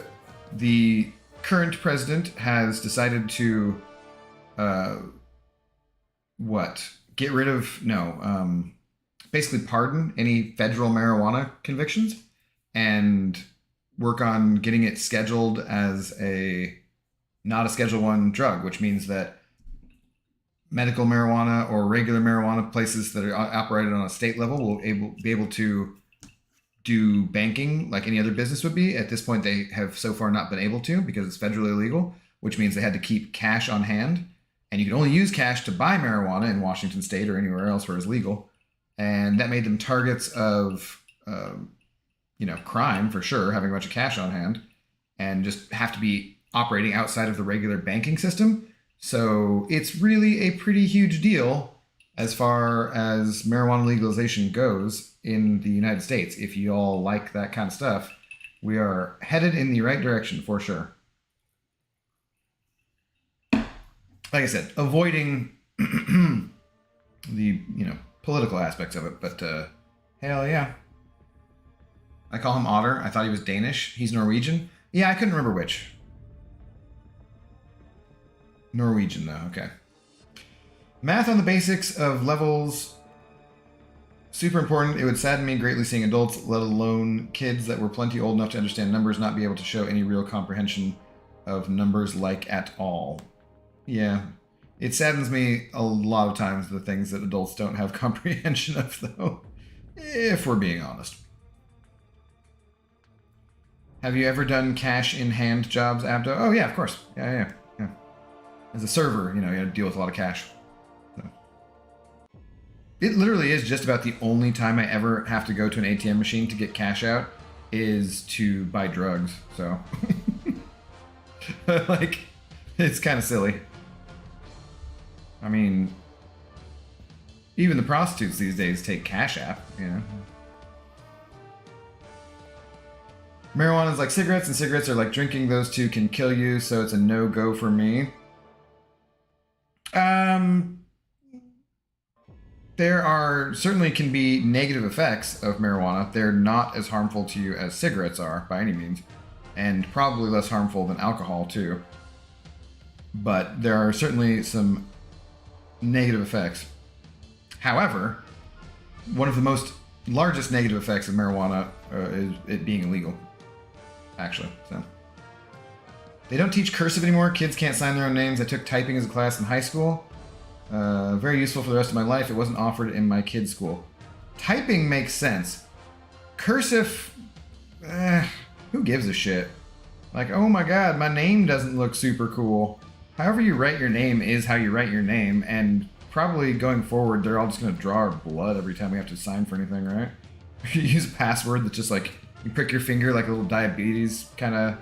the current president has decided to, get rid of, basically pardon any federal marijuana convictions and work on getting it scheduled as a not a Schedule 1 drug, which means that medical marijuana or regular marijuana places that are operated on a state level will be able to do banking like any other business would be. At this point, they have so far not been able to because it's federally illegal, which means they had to keep cash on hand. And you can only use cash to buy marijuana in Washington State or anywhere else where it's legal. And that made them targets of, crime for sure, having a bunch of cash on hand, and just have to be operating outside of the regular banking system. So it's really a pretty huge deal as far as marijuana legalization goes in the United States. If you all like that kind of stuff, we are headed in the right direction for sure. Like I said, avoiding the, political aspects of it, but hell yeah. I call him Otter. I thought he was Danish. He's Norwegian. Yeah, I couldn't remember which. Norwegian, though. Okay. Math on the basics of levels. Super important. It would sadden me greatly seeing adults, let alone kids that were plenty old enough to understand numbers, not be able to show any real comprehension of numbers like at all. Yeah. It saddens me a lot of times, the things that adults don't have comprehension of, though. If we're being honest. Have you ever done cash in hand jobs, Abdo? Oh, yeah, of course. Yeah. As a server, you have to deal with a lot of cash. So. It literally is just about the only time I ever have to go to an ATM machine to get cash out is to buy drugs. So, it's kind of silly. I mean, even the prostitutes these days take Cash App, Marijuana is like cigarettes, and cigarettes are like drinking. Those two can kill you, so it's a no-go for me. There are certainly can be negative effects of marijuana. They're not as harmful to you as cigarettes are, by any means, and probably less harmful than alcohol, too. But there are certainly some negative effects. However, one of the most largest negative effects of marijuana is it being illegal, actually. So they don't teach cursive anymore. Kids can't sign their own names. I took typing as a class in high school. Very useful for the rest of my life. It wasn't offered in my kids' school. Typing makes sense. Cursive, who gives a shit? Like, oh my god, my name doesn't look super cool. However you write your name is how you write your name, and probably going forward, they're all just going to draw our blood every time we have to sign for anything, right? You use a password that's just like, you prick your finger like a little diabetes kind of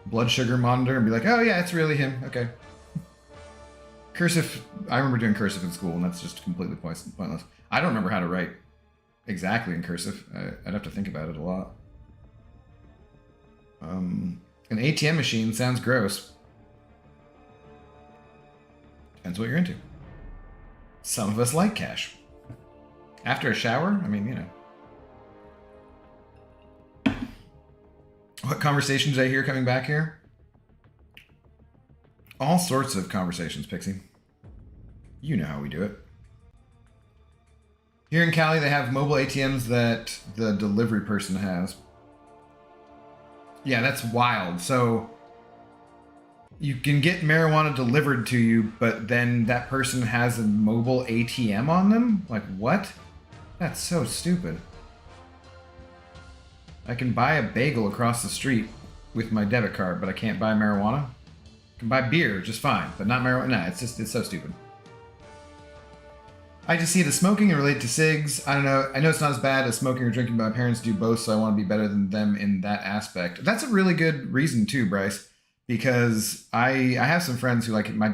blood sugar monitor and be like, oh yeah, it's really him. Okay. Cursive, I remember doing cursive in school, and that's just completely pointless. I don't remember how to write exactly in cursive. I'd have to think about it a lot. An ATM machine sounds gross. Depends what you're into. Some of us like cash. After a shower? I mean, What conversation did I hear coming back here? All sorts of conversations, Pixie. You know how we do it. Here in Cali, they have mobile ATMs that the delivery person has. Yeah, that's wild. So you can get marijuana delivered to you, but then that person has a mobile ATM on them? Like, what? That's so stupid. I can buy a bagel across the street with my debit card, but I can't buy marijuana? I can buy beer just fine, but not marijuana. Nah, it's so stupid. I just see it as smoking and relate to cigs. I don't know. I know it's not as bad as smoking or drinking, but my parents do both, so I want to be better than them in that aspect. That's a really good reason too, Bryce, because I have some friends who, like, my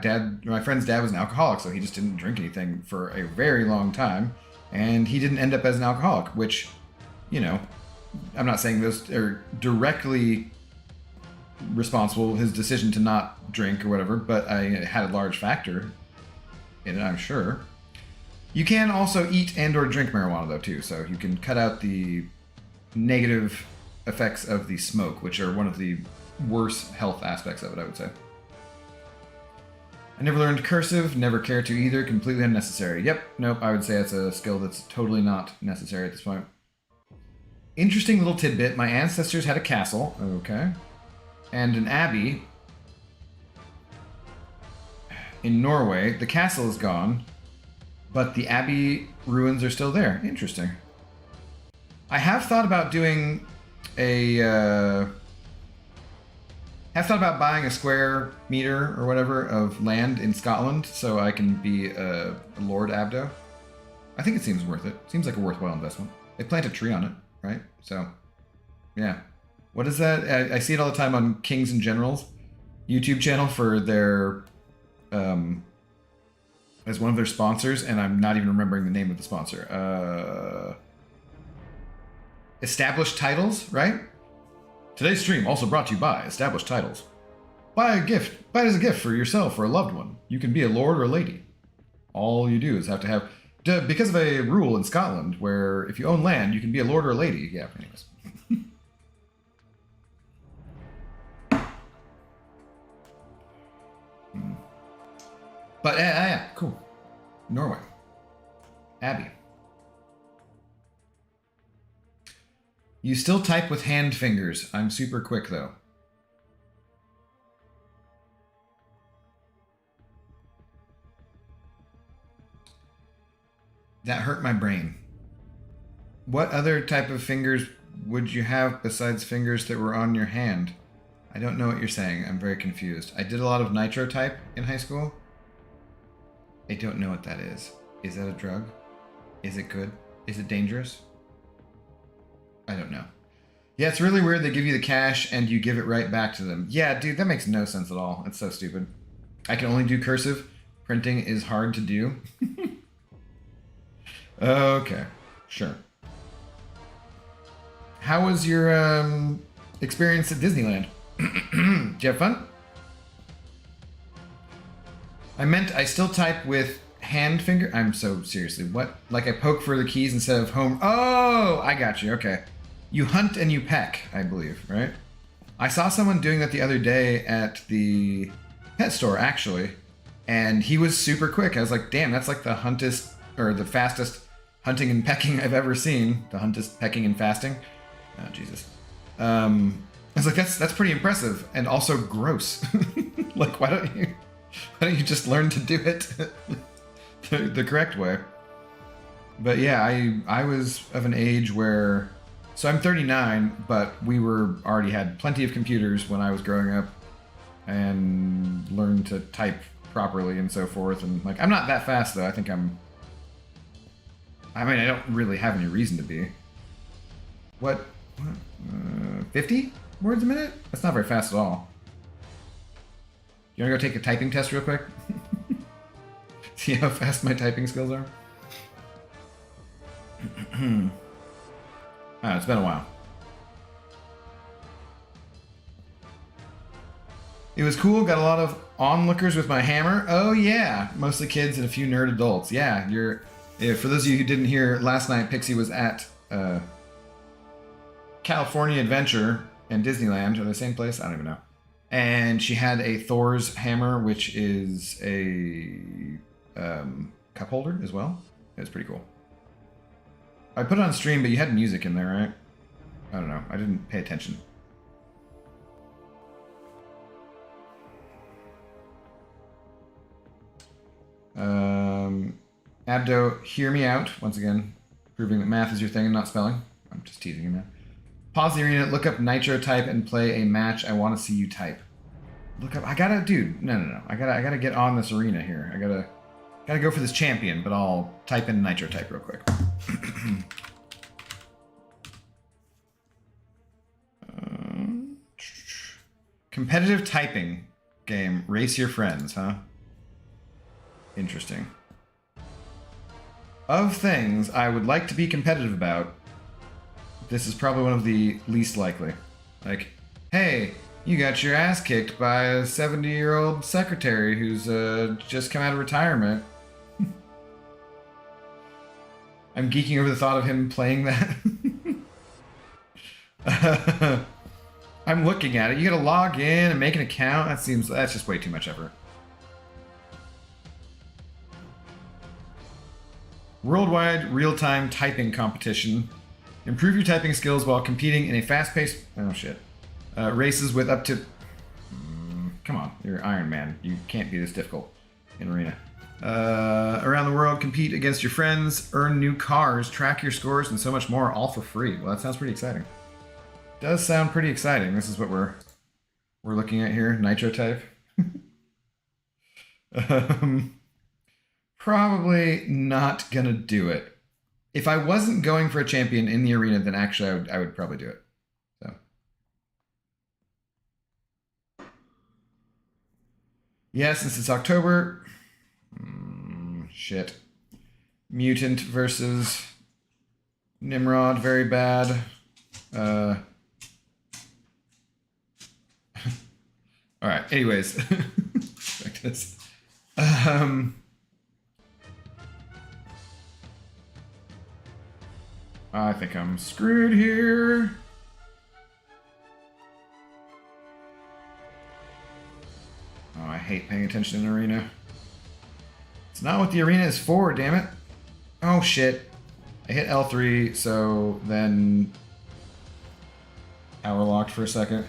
friend's dad was an alcoholic, so he just didn't drink anything for a very long time, and he didn't end up as an alcoholic, which, I'm not saying those are directly responsible, his decision to not drink or whatever, but I had a large factor in it, I'm sure. You can also eat and or drink marijuana, though, too, so you can cut out the negative effects of the smoke, which are one of the worst health aspects of it, I would say. I never learned cursive, never cared to either, completely unnecessary. Yep, nope, I would say that's a skill that's totally not necessary at this point. Interesting little tidbit. My ancestors had a castle. Okay. And an abbey in Norway. The castle is gone, but the abbey ruins are still there. Interesting. I have thought about doing a... have thought about buying a square meter or whatever of land in Scotland so I can be a Lord Abdo. I think it seems worth it. Seems like a worthwhile investment. They plant a tree on it, right? So, yeah. What is that? I see it all the time on Kings and Generals YouTube channel for their... as one of their sponsors, and I'm not even remembering the name of the sponsor. Established Titles, right? Today's stream also brought to you by Established Titles. Buy a gift. Buy it as a gift for yourself or a loved one. You can be a lord or a lady. All you do is have to have... because of a rule in Scotland where if you own land, you can be a lord or a lady. Yeah, anyways. But, yeah, cool. Norway. Abbey. You still type with hand fingers. I'm super quick, though. That hurt my brain. What other type of fingers would you have besides fingers that were on your hand? I don't know what you're saying. I'm very confused. I did a lot of nitro type in high school. I don't know what that is. Is that a drug? Is it good? Is it dangerous? I don't know. Yeah, it's really weird. They give you the cash and you give it right back to them. Yeah, dude, that makes no sense at all. It's so stupid. I can only do cursive. Printing is hard to do. Okay, sure. How was your experience at Disneyland? Did you have fun? I meant I still type with hand finger. I'm so seriously. What? Like I poke for the keys instead of home. Oh, I got you. Okay. You hunt and you peck, I believe, right? I saw someone doing that the other day at the pet store, actually, and he was super quick. I was like, damn, that's like the fastest hunting and pecking I've ever seen. The huntest pecking and fasting. Oh, Jesus. I was like, that's pretty impressive and also gross. Like, why don't you just learn to do it the correct way? But yeah, I was of an age where... So I'm 39, but we already had plenty of computers when I was growing up and learned to type properly and so forth. And like, I'm not that fast though. I don't really have any reason to be. What 50 words a minute? That's not very fast at all. You wanna go take a typing test real quick? See how fast my typing skills are? Oh, it's been a while. It was cool. Got a lot of onlookers with my hammer. Oh yeah, mostly kids and a few nerd adults. Yeah, for those of you who didn't hear, last night Pixie was at California Adventure and Disneyland. Are they the same place? I don't even know. And she had a Thor's hammer, which is a cup holder as well. It's pretty cool. I put it on stream, but you had music in there, right? I don't know. I didn't pay attention. Abdo, hear me out. Once again, proving that math is your thing and not spelling. I'm just teasing you, man. Pause the arena, look up nitro type, and play a match. I want to see you type. Look up. Dude. No. I gotta get on this arena here. I gotta go for this champion, but I'll type in nitro type real quick. Competitive typing game. Race your friends, huh? Interesting. Of things I would like to be competitive about, this is probably one of the least likely. Like, hey, you got your ass kicked by a 70-year-old secretary who's just come out of retirement. I'm geeking over the thought of him playing that. I'm looking at it. You gotta log in and make an account. That's just way too much effort. Worldwide real-time typing competition. Improve your typing skills while competing in a fast-paced... Oh, shit. Races with up to... come on, you're Iron Man. You can't be this difficult in Arena. Around the world, compete against your friends, earn new cars, track your scores, and so much more, all for free. Well, that sounds pretty exciting. Does sound pretty exciting. This is what we're looking at here. Nitro type. Probably not gonna do it. If I wasn't going for a champion in the arena, then actually I would probably do it. So. Yeah, since it's October. Shit. Mutant versus Nimrod, very bad. Alright, anyways. Back to this. I think I'm screwed here. Oh, I hate paying attention in Arena. It's not what the Arena is for, damn it. Oh, shit. I hit L3, so then... Hour locked for a second.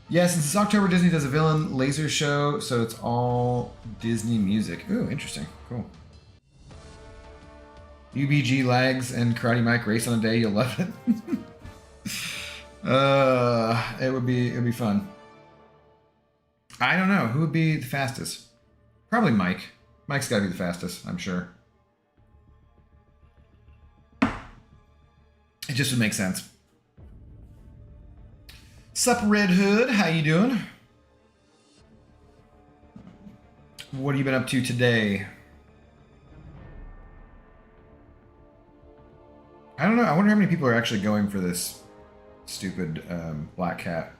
Yeah, since it's October, Disney does a villain laser show, so it's all Disney music. Ooh, interesting. Cool. UBG lags and Karate Mike race on a day, you'll love it. It would be fun. I don't know, who would be the fastest? Probably Mike. Mike's gotta be the fastest, I'm sure. It just would make sense. Sup, Red Hood, how you doing? What have you been up to today? I don't know. I wonder how many people are actually going for this stupid Black Cat.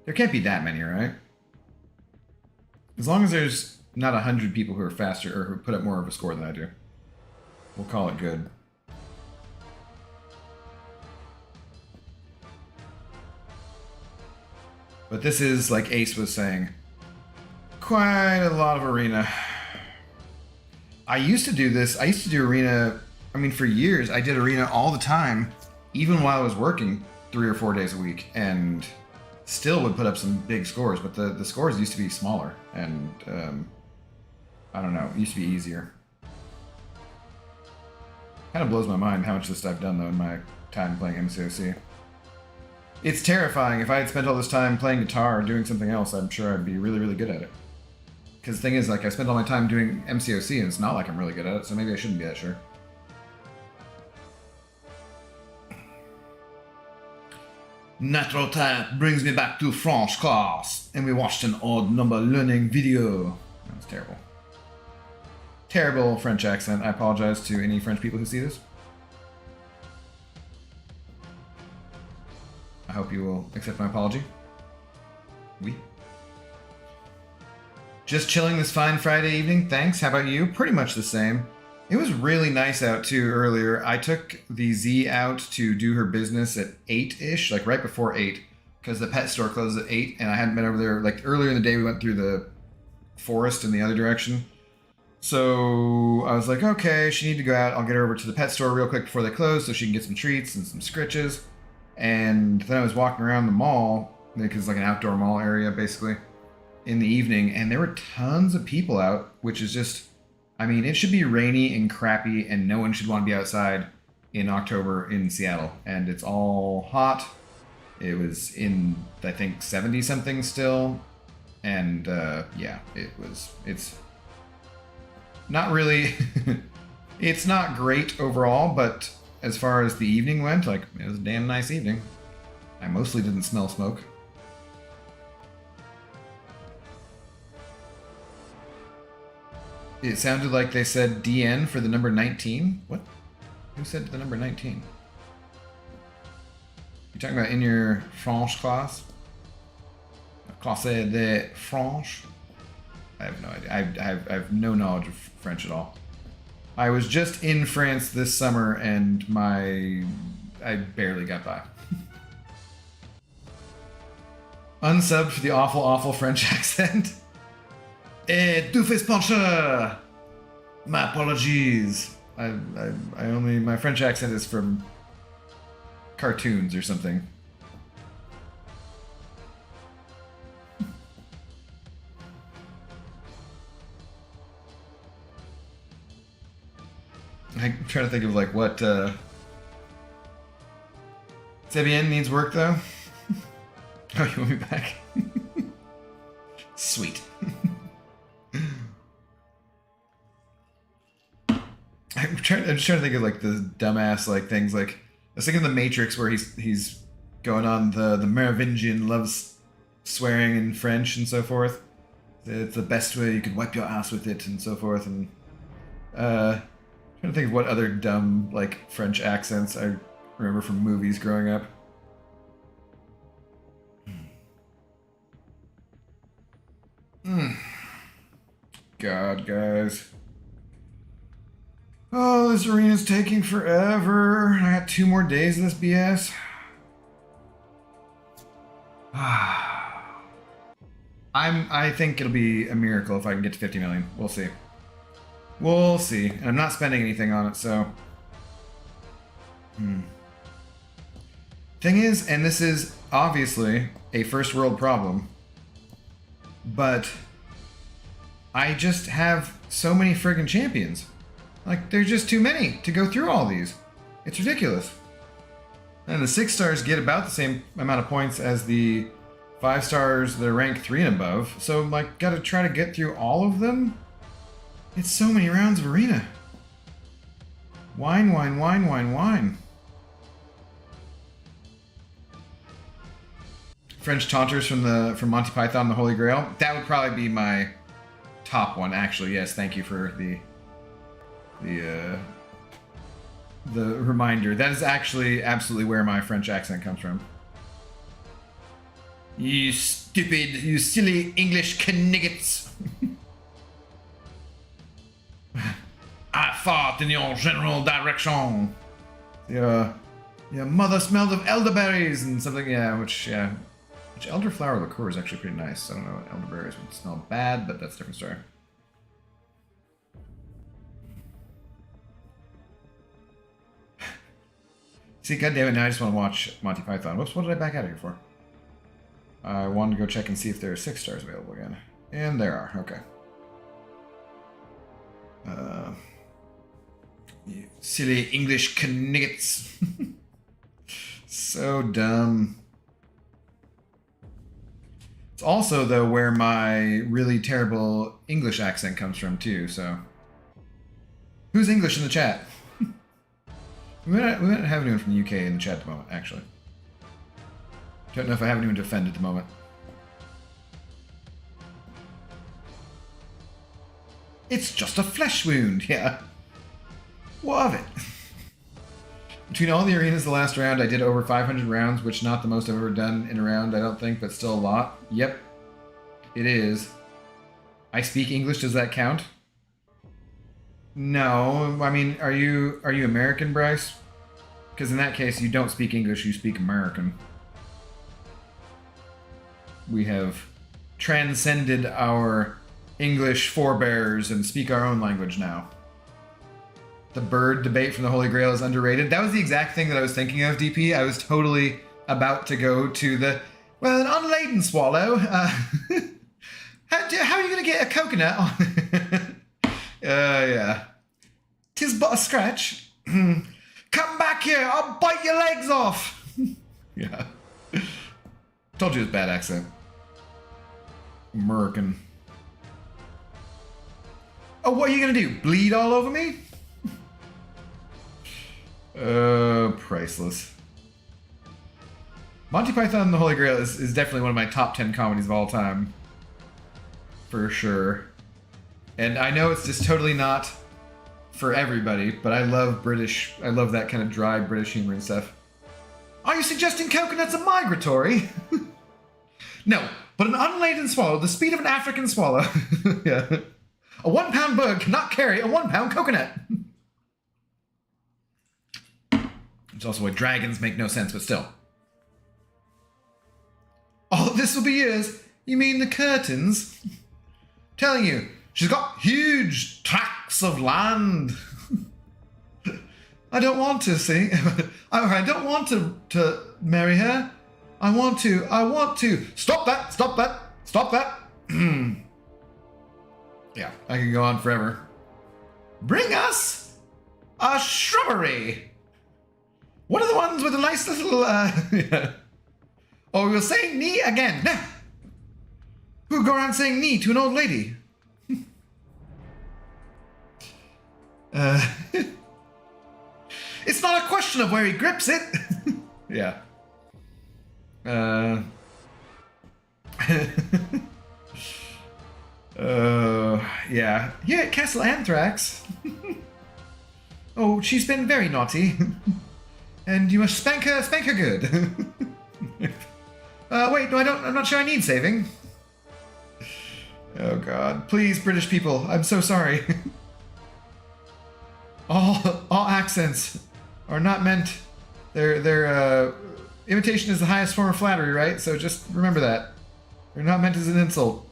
There can't be that many, right? As long as there's not 100 people who are faster or who put up more of a score than I do. We'll call it good. But this is, like Ace was saying, quite a lot of Arena. I used to do this. I used to do Arena... I mean, for years, I did Arena all the time, even while I was working 3 or 4 days a week, and still would put up some big scores, but the scores used to be smaller, and I don't know, it used to be easier. Kind of blows my mind how much of this I've done, though, in my time playing MCOC. It's terrifying. If I had spent all this time playing guitar or doing something else, I'm sure I'd be really, really good at it. Because the thing is, like, I spent all my time doing MCOC, and it's not like I'm really good at it, so maybe I shouldn't be that sure. Natural Type brings me back to French class, and we watched an odd number learning video. That was terrible. Terrible French accent. I apologize to any French people who see this. I hope you will accept my apology. Oui. Just chilling this fine Friday evening, thanks. How about you? Pretty much the same. It was really nice out too earlier. I took the Z out to do her business at 8-ish, like right before 8, because the pet store closes at 8, and I hadn't been over there. Like earlier in the day, we went through the forest in the other direction. So I was like, okay, she needs to go out. I'll get her over to the pet store real quick before they close so she can get some treats and some scritches. And then I was walking around the mall, because it's like an outdoor mall area, basically, in the evening, and there were tons of people out, which is just... I mean, it should be rainy and crappy, and no one should want to be outside in October in Seattle. And it's all hot. It was in, I think, 70-something still. And, yeah, it's not really... it's not great overall, but as far as the evening went, like, it was a damn nice evening. I mostly didn't smell smoke. It sounded like they said DN for the number 19. What? Who said the number 19? You talking about in your French class? Classe de French? I have no idea. I have no knowledge of French at all. I was just in France this summer and I barely got by. Unsubbed for the awful, awful French accent. Et tu fais pencher. My apologies. My French accent is from cartoons or something. I'm trying to think of like what Sebien needs work though. Oh, you want me back? Sweet. I'm just trying to think of like the dumbass like things like I was thinking of the Matrix where he's going on the Merovingian loves swearing in French and so forth. It's the best way you could wipe your ass with it and so forth and trying to think of what other dumb, like, French accents I remember from movies growing up. God, guys. Oh, this arena's taking forever. I got 2 more days of this BS. I think it'll be a miracle if I can get to 50 million. We'll see. We'll see. And I'm not spending anything on it, so... Thing is, and this is obviously a first world problem, but I just have so many friggin' champions. Like, there's just too many to go through all these. It's ridiculous. And the 6 stars get about the same amount of points as the 5 stars that are rank 3 and above, so like, gotta try to get through all of them? It's so many rounds of arena. Wine, wine, wine, wine, wine. French taunters from Monty Python, The Holy Grail. That would probably be my top one, actually. Yes, thank you for the reminder. That is actually absolutely where my French accent comes from. You stupid, you silly English kniggets. I fought in your general direction. Your mother smelled of elderberries and something, which elderflower liqueur is actually pretty nice. I don't know, elderberries would smell bad, but that's a different story. See, goddammit, now I just want to watch Monty Python. Whoops, what did I back out of here for? I wanted to go check and see if there are 6 stars available again. And there are, okay. You silly English kniggets. So dumb. It's also, though, where my really terrible English accent comes from, too, so... Who's English in the chat? we might have anyone from the UK in the chat at the moment, actually. Don't know if I have anyone to offend at the moment. It's just a flesh wound, yeah. What of it? Between all the arenas the last round, I did over 500 rounds, which not the most I've ever done in a round, I don't think, but still a lot. Yep, it is. I speak English, does that count? No, I mean, are you American, Bryce? Because in that case, you don't speak English, you speak American. We have transcended our English forebears and speak our own language now. The bird debate from the Holy Grail is underrated. That was the exact thing that I was thinking of, DP. I was totally about to go to the, well, an unladen swallow. How are you going to get a coconut on? Yeah. 'Tis but a scratch. Come back here, I'll bite your legs off. Yeah. Told you it was bad accent. American. Oh, what are you going to do? Bleed all over me? Priceless. Monty Python and the Holy Grail is definitely one of my top 10 comedies of all time. For sure. And I know it's just totally not for everybody, but I love that kind of dry British humor and stuff. Are you suggesting coconuts are migratory? No, but an unladen swallow, the speed of an African swallow. Yeah. A 1-pound bird cannot carry a 1-pound coconut. It's also why dragons make no sense, but still. All of this will be yours. You mean the curtains? Telling you, she's got huge tracts of land. I don't want to sing. I don't want to marry her. I want to. Stop that. Yeah, I can go on forever. Bring us a shrubbery. What are the ones with a nice little, yeah. Oh, you're saying knee again. Who go around saying knee to an old lady? It's not a question of where he grips it. Yeah. Yeah. Yeah, Castle Anthrax. Oh, she's been very naughty. And you must spank her good. Wait, no, I'm not sure I need saving. Oh god. Please, British people, I'm so sorry. All accents are not meant. Their imitation is the highest form of flattery, right? So just remember that. They're not meant as an insult.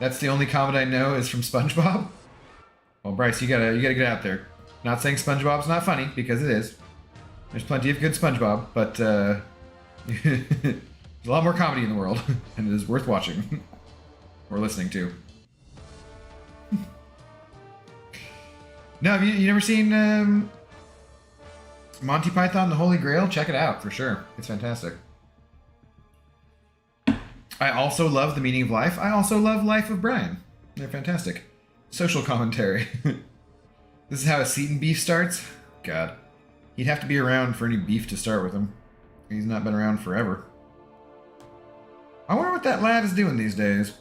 That's the only comment I know is from SpongeBob. Well, Bryce, you gotta get out there. Not saying SpongeBob's not funny, because it is. There's plenty of good SpongeBob, but there's a lot more comedy in the world, and it is worth watching or listening to. No, have you never seen Monty Python: The Holy Grail? Check it out for sure. It's fantastic. I also love The Meaning of Life. I also love Life of Brian. They're fantastic. Social commentary. This is how a Seton beef starts? God. He'd have to be around for any beef to start with him. He's not been around forever. I wonder what that lad is doing these days.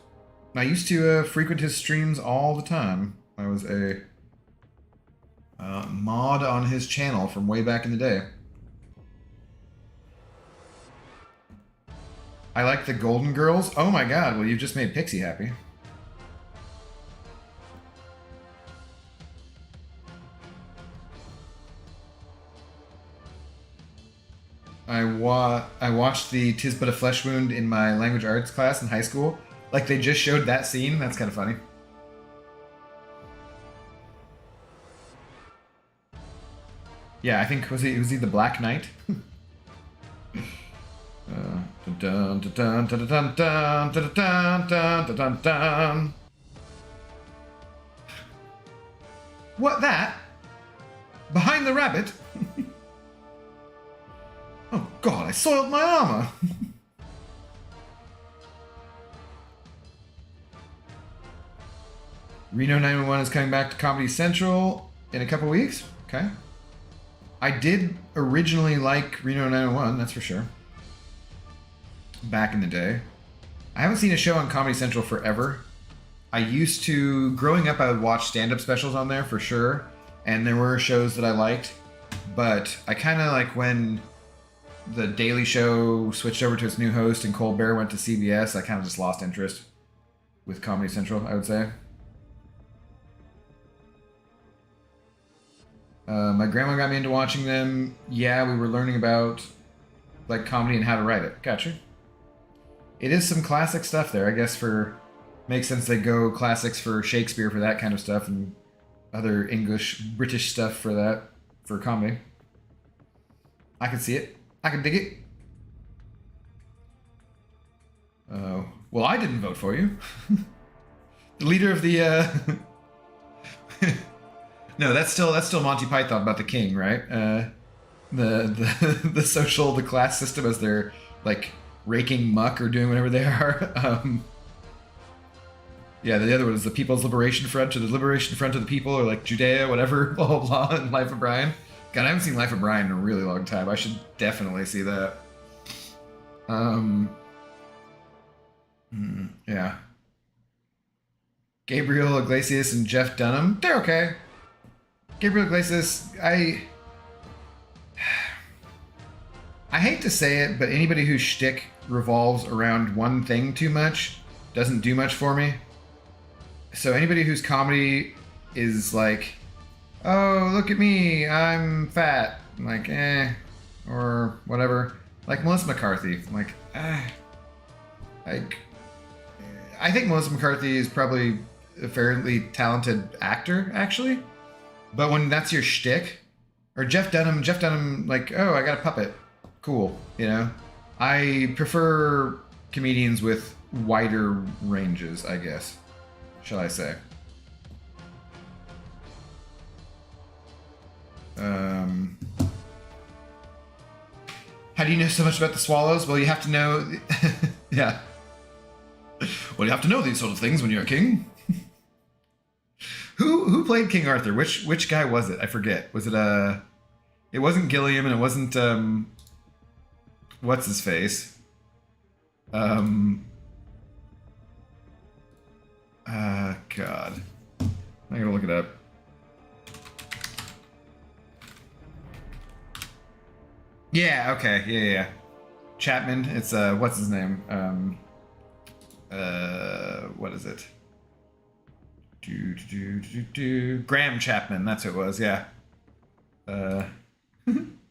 I used to frequent his streams all the time. I was a mod on his channel from way back in the day. I like the Golden Girls. Oh my god, well you've just made Pixie happy. I watched the 'Tis But a Flesh Wound in my language arts class in high school. Like they just showed that scene. That's kind of funny. Yeah, I think was he the Black Knight? What that? Behind the rabbit? Oh god, I soiled my armor! Reno 911 is coming back to Comedy Central in a couple weeks. Okay. I did originally like Reno 911, that's for sure. Back in the day. I haven't seen a show on Comedy Central forever. I used to, growing up, I would watch stand-up specials on there for sure, and there were shows that I liked, but I kind of like when The Daily Show switched over to its new host and Colbert went to CBS, I kind of just lost interest with Comedy Central, I would say. My grandma got me into watching them. Yeah, we were learning about like comedy and how to write it. Gotcha. It is some classic stuff there, I guess. Makes sense they go classics for Shakespeare for that kind of stuff, and other English, British stuff for that, for comedy. I can see it. I can dig it. Well, I didn't vote for you. The leader of the No, that's still Monty Python about the king, right? The social, the class system as they're like raking muck or doing whatever they are. Yeah, the other one is the People's Liberation Front, or the Liberation Front of the People, or like Judea, whatever, blah blah blah, and Life of Brian. God, I haven't seen Life of Brian in a really long time. I should definitely see that. Yeah. Gabriel Iglesias and Jeff Dunham, they're okay. Gabriel Iglesias, I hate to say it, but anybody whose shtick revolves around one thing too much doesn't do much for me. So anybody whose comedy is like, oh, look at me, I'm fat, I'm like, or whatever. Like Melissa McCarthy, I'm like, Like, I think Melissa McCarthy is probably a fairly talented actor, actually. But when that's your shtick, or Jeff Dunham, like, oh, I got a puppet, cool, you know. I prefer comedians with wider ranges, I guess, shall I say. How do you know so much about the Swallows? Well, you have to know. Yeah. Well, you have to know these sort of things when you're a king. Who played King Arthur? Which guy was it? I forget. Was it It wasn't Gilliam, and it wasn't what's his face? God. I gotta look it up. Yeah, okay, yeah. Chapman, it's what's his name? What is it? Graham Chapman, that's who it was, yeah.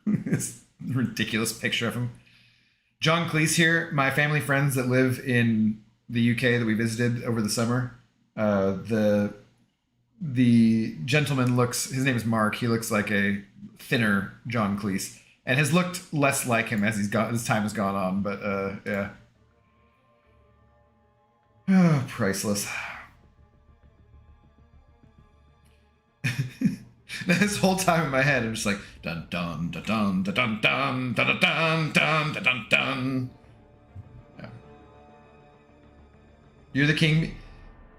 This ridiculous picture of him. John Cleese here, my family friends that live in the UK that we visited over the summer. The gentleman looks, his name is Mark, he looks like a thinner John Cleese. And has looked less like him as his time has gone on, but yeah. Oh, priceless. This whole time in my head, I'm just like dun dun dun dun dun dun dun dun dun dun dun dun dun. Yeah. You're the king.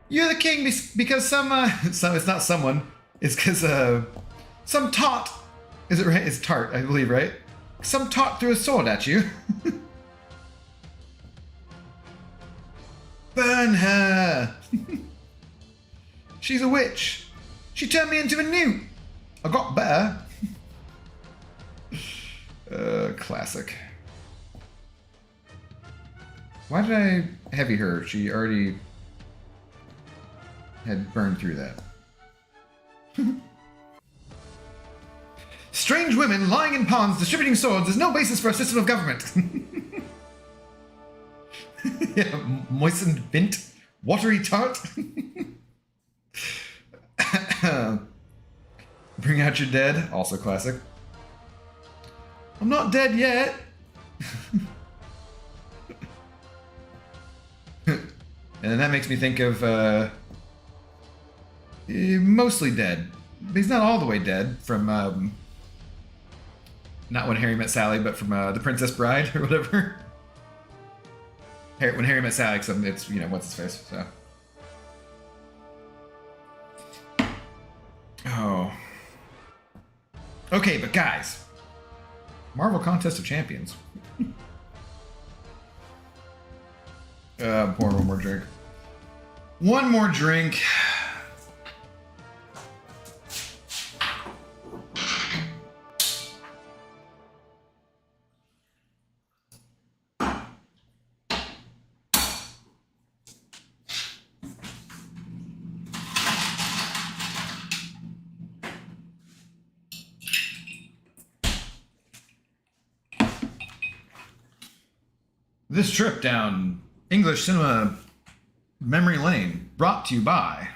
You're the king because some it's not someone. It's because some tot. Is it right? It's tart, I believe, right? Some tot threw a sword at you. Burn her! She's a witch. She turned me into a newt. I got better. Classic. Why did I heavy her? She already had burned through that. Strange women lying in ponds distributing swords is no basis for a system of government. Yeah, moistened bint, watery tart. Bring out your dead, also classic. I'm not dead yet. And then that makes me think of mostly dead. But he's not all the way dead from not When Harry Met Sally, but from The Princess Bride or whatever. When Harry Met Sally, it's, you know, what's his face, so. Oh. Okay, but guys. Marvel Contest of Champions. Pour one more drink. One more drink. This trip down English cinema memory lane brought to you by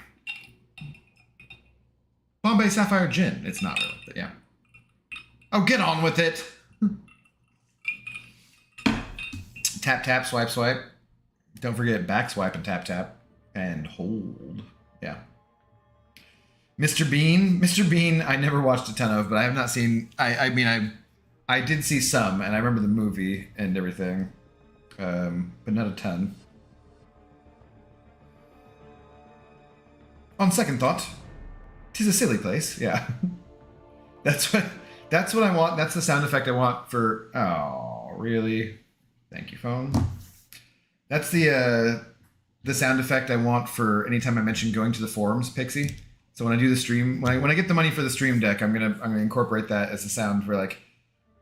Bombay Sapphire Gin. It's not really, but yeah. Oh, get on with it. Tap, tap, swipe, swipe. Don't forget back swipe and tap, tap. And hold. Yeah. Mr. Bean. Mr. Bean, I never watched a ton of, but I have not seen... I mean, I did see some, and I remember the movie and everything. But not a ton. On second thought, 'tis a silly place. Yeah, that's what I want. That's the sound effect I want for. Oh, really? Thank you, phone. That's the sound effect I want for anytime I mention going to the forums, Pixie. So when I do the stream, when I get the money for the stream deck, I'm gonna incorporate that as a sound for like.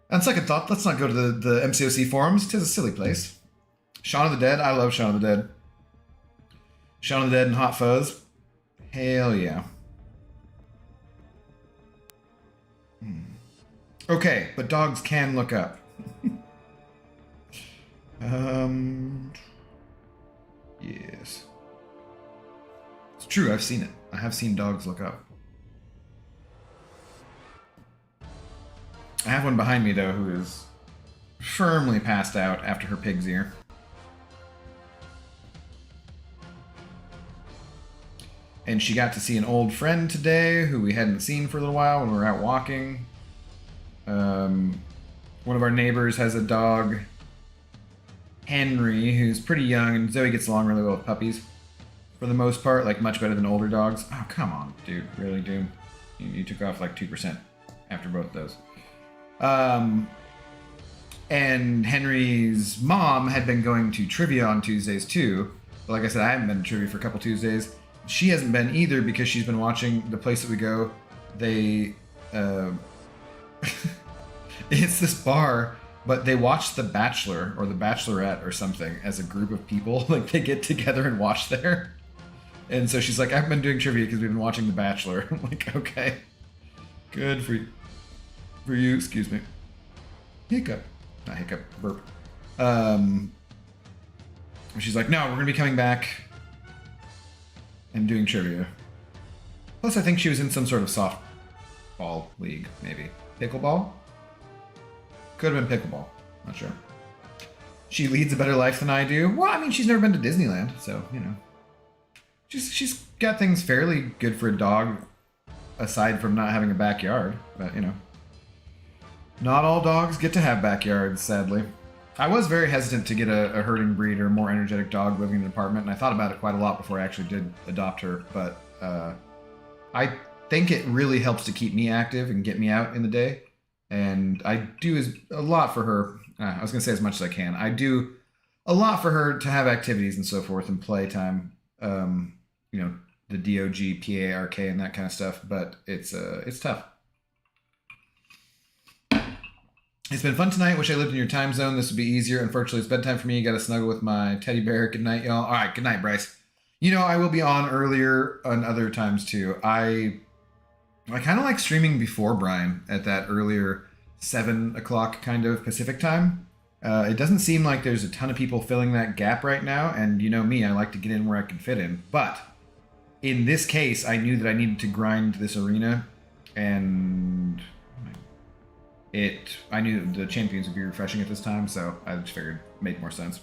On second thought, let's not go to the MCOC forums. 'Tis a silly place. Shaun of the Dead. I love Shaun of the Dead. Shaun of the Dead and Hot Fuzz. Hell yeah. Okay, but dogs can look up. Yes. It's true, I've seen it. I have seen dogs look up. I have one behind me, though, who is firmly passed out after her pig's ear. And she got to see an old friend today who we hadn't seen for a little while when we were out walking. One of our neighbors has a dog, Henry, who's pretty young, and Zoe gets along really well with puppies. For the most part, like much better than older dogs. Oh, come on, dude. Really, dude? You took off like 2% after both of those. And Henry's mom had been going to trivia on Tuesdays too. But like I said, I haven't been to trivia for a couple Tuesdays. She hasn't been either because she's been watching the place that we go. They, it's this bar, but they watch The Bachelor or The Bachelorette or something as a group of people. Like they get together and watch there. And so she's like, I've been doing trivia because we've been watching The Bachelor. I'm like, okay, good for you. For you, excuse me. Hiccup. Not hiccup, burp. She's like, no, we're going to be coming back and doing trivia. Plus, I think she was in some sort of softball league, maybe. Pickleball? Could have been pickleball. Not sure. She leads a better life than I do. Well, I mean, she's never been to Disneyland, so, you know. She's got things fairly good for a dog, aside from not having a backyard, but, you know. Not all dogs get to have backyards, sadly. I was very hesitant to get a herding breed or a more energetic dog living in an apartment, and I thought about it quite a lot before I actually did adopt her, but I think it really helps to keep me active and get me out in the day, and I do a lot for her. I was going to say as much as I can. I do a lot for her to have activities and so forth and playtime, you know, the DOG, PARK, and that kind of stuff, but it's tough. It's been fun tonight. Wish I lived in your time zone. This would be easier. Unfortunately, it's bedtime for me. Got to snuggle with my teddy bear. Good night, y'all. All right, good night, Bryce. You know, I will be on earlier on other times too. I kind of like streaming before Brian at that earlier 7 o'clock kind of Pacific time. It doesn't seem like there's a ton of people filling that gap right now. And you know me, I like to get in where I can fit in. But in this case, I knew that I needed to grind this arena, and I knew the champions would be refreshing at this time, so I just figured it made more sense.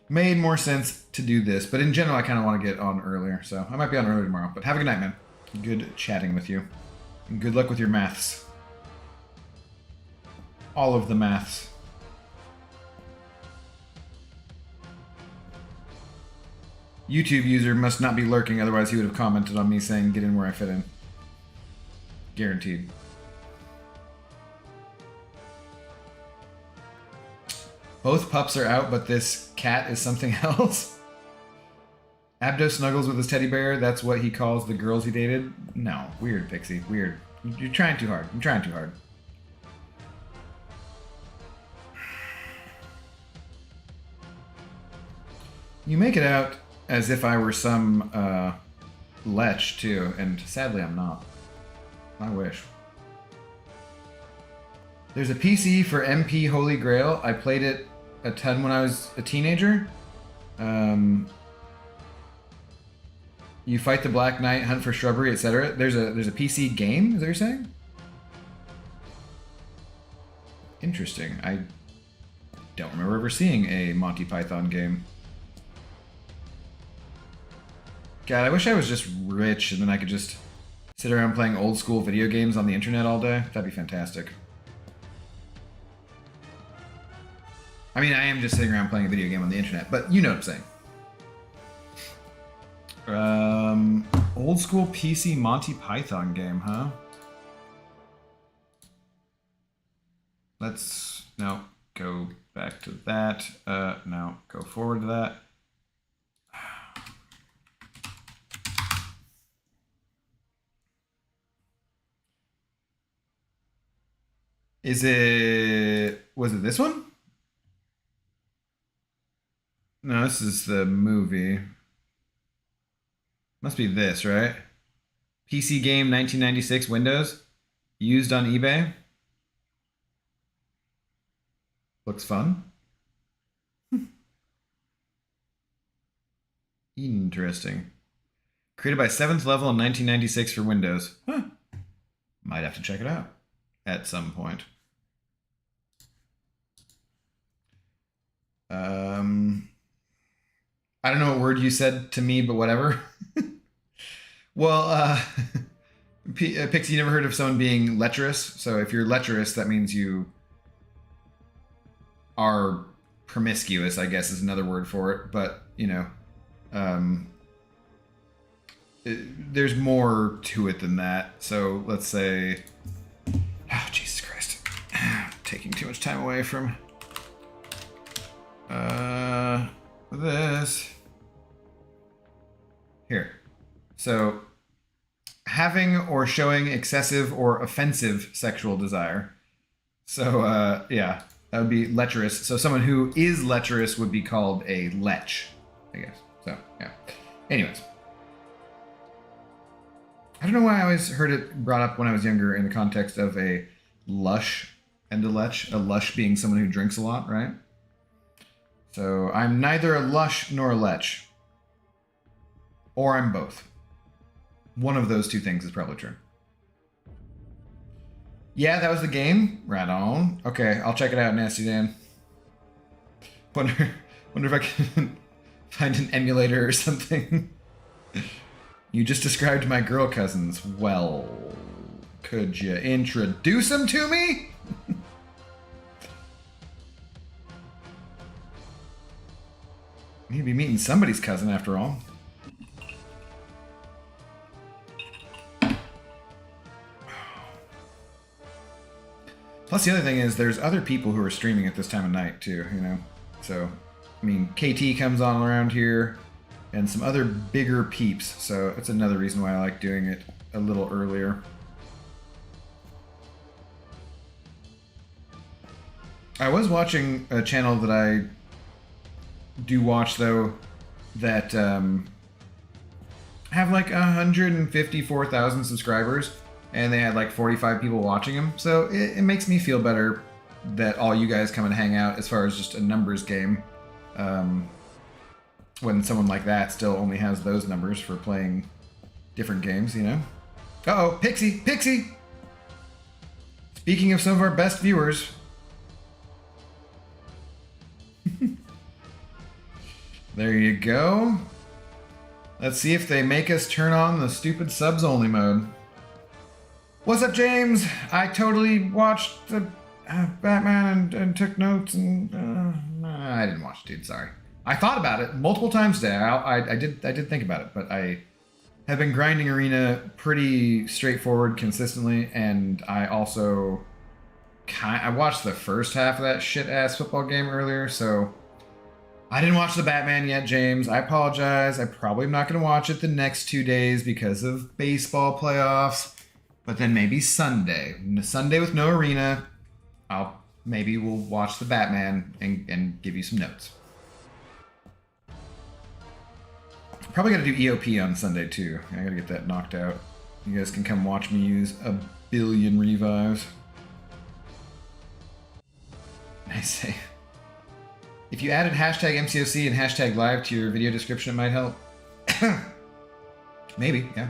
Made more sense to do this, but in general, I kind of want to get on earlier, so I might be on early tomorrow. But have a good night, man. Good chatting with you. And good luck with your maths. All of the maths. YouTube user must not be lurking, otherwise he would have commented on me saying, get in where I fit in. Guaranteed. Both pups are out, but this cat is something else. Abdo snuggles with his teddy bear. That's what he calls the girls he dated. No, weird, Pixie. Weird. You're trying too hard. You're trying too hard. You make it out as if I were some lech, too, and sadly I'm not. I wish. There's a PC for MP Holy Grail. I played it a ton when I was a teenager. You fight the Black Knight, hunt for shrubbery, etc. There's a PC game, is that what you're saying? Interesting. I don't remember ever seeing a Monty Python game. God, I wish I was just rich and then I could just sit around playing old school video games on the internet all day. That'd be fantastic. I mean, I am just sitting around playing a video game on the internet, but you know what I'm saying. Old school PC Monty Python game, huh? Let's now go back to that. Now go forward to that. Was it this one? No, this is the movie. Must be this, right? PC game 1996 Windows. Used on eBay. Looks fun. Interesting. Created by 7th Level in 1996 for Windows. Huh. Might have to check it out at some point. I don't know what word you said to me, but whatever. Well, Pixie, you never heard of someone being lecherous? So if you're lecherous, that means you are promiscuous, I guess is another word for it. But, you know, there's more to it than that. So let's say, oh, Jesus Christ. Taking too much time away from this. Here. So, having or showing excessive or offensive sexual desire. So, yeah, that would be lecherous. So someone who is lecherous would be called a lech, I guess. So, yeah. Anyways. I don't know why I always heard it brought up when I was younger in the context of a lush and a lech. A lush being someone who drinks a lot, right? So I'm neither a lush nor a lech. Or I'm both. One of those two things is probably true. Yeah, that was the game? Right on. Okay, I'll check it out, Nasty Dan. Wonder if I can find an emulator or something. You just described my girl cousins. Well, could you introduce them to me? Need to be meeting somebody's cousin after all. Plus, the other thing is there's other people who are streaming at this time of night too, you know? So, I mean, KT comes on around here and some other bigger peeps. So that's another reason why I like doing it a little earlier. I was watching a channel that I do watch, though, that have like 154,000 subscribers, and they had like 45 people watching them. So it makes me feel better that all you guys come and hang out as far as just a numbers game. When someone like that still only has those numbers for playing different games, you know? Uh-oh, Pixie! Pixie! Speaking of some of our best viewers. There you go. Let's see if they make us turn on the stupid subs only mode. What's up, James? I totally watched the Batman and took notes and I didn't watch it, dude. Sorry. I thought about it multiple times today. I did think about it, but I have been grinding Arena pretty straightforward consistently, and I also I watched the first half of that shit ass football game earlier, so I didn't watch the Batman yet, James. I apologize. I probably am not going to watch it the next 2 days because of baseball playoffs. But then maybe Sunday with no Arena, maybe we'll watch the Batman and give you some notes. Probably got to do EOP on Sunday too. I got to get that knocked out. You guys can come watch me use a billion revives. Nice save. If you added hashtag MCOC and hashtag live to your video description, it might help. Maybe, yeah.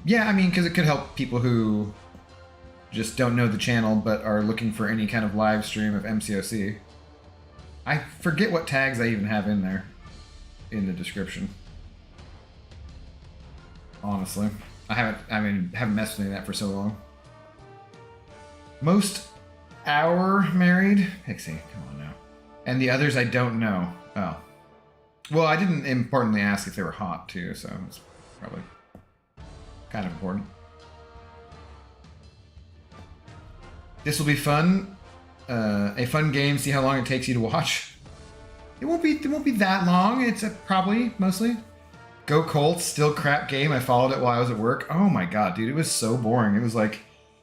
Yeah, I mean, because it could help people who just don't know the channel but are looking for any kind of live stream of MCOC. I forget what tags I even have in there in the description. Honestly, I haven't messed with any of that for so long. Most hour married? Pixie, come on now. And the others I don't know. Oh. Well, I didn't importantly ask if they were hot too, so it's probably kind of important. This will be fun. A fun game. See how long it takes you to watch. It won't be that long. It's probably mostly. Go Colts. Still crap game. I followed it while I was at work. Oh my god, dude, it was so boring. It was like,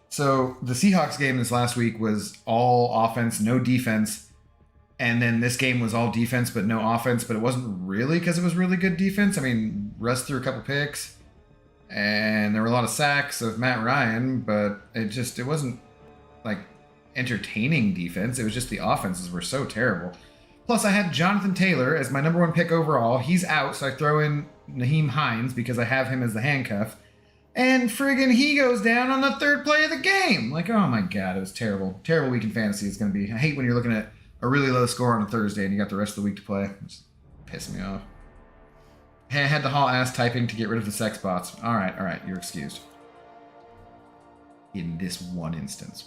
so the Seahawks game this last week was all offense, no defense, and then this game was all defense but no offense. But it wasn't really because it was really good defense. I mean, Russ threw a couple picks, and there were a lot of sacks of Matt Ryan, but it wasn't like entertaining defense. It was just the offenses were so terrible. Plus, I had Jonathan Taylor as my number 1 pick overall. He's out, so I throw in Nyheim Hines because I have him as the handcuff. And friggin' he goes down on the 3rd play of the game. Like, oh my god, it was terrible. Terrible week in fantasy it's going to be. I hate when you're looking at a really low score on a Thursday and you got the rest of the week to play. It just pisses me off. Hey, I had to haul ass typing to get rid of the sex bots. Alright, you're excused. In this one instance.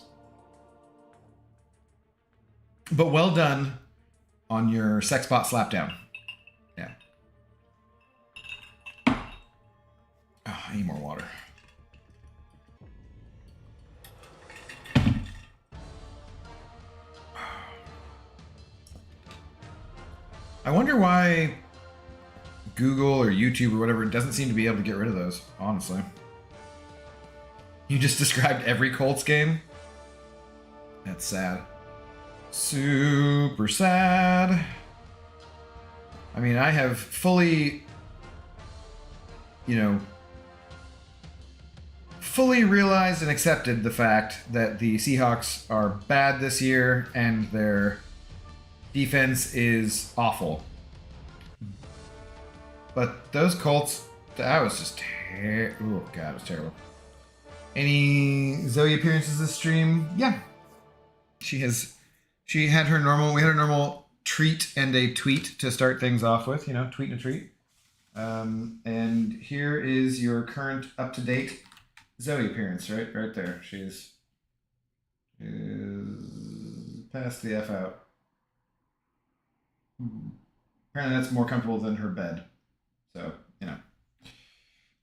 But well done on your sex bot slapdown. Yeah. Oh, I need more water. I wonder why Google or YouTube or whatever doesn't seem to be able to get rid of those, honestly. You just described every Colts game? That's sad. Super sad. I mean, I have fully, fully realized and accepted the fact that the Seahawks are bad this year and their defense is awful. But those Colts, that was just oh god, it was terrible. Any Zoe appearances this stream? Yeah. We had her normal treat and a tweet to start things off with, tweet and a treat. And here is your current up-to-date Zoe appearance, right there. She's passed the F out. Apparently that's more comfortable than her bed. So,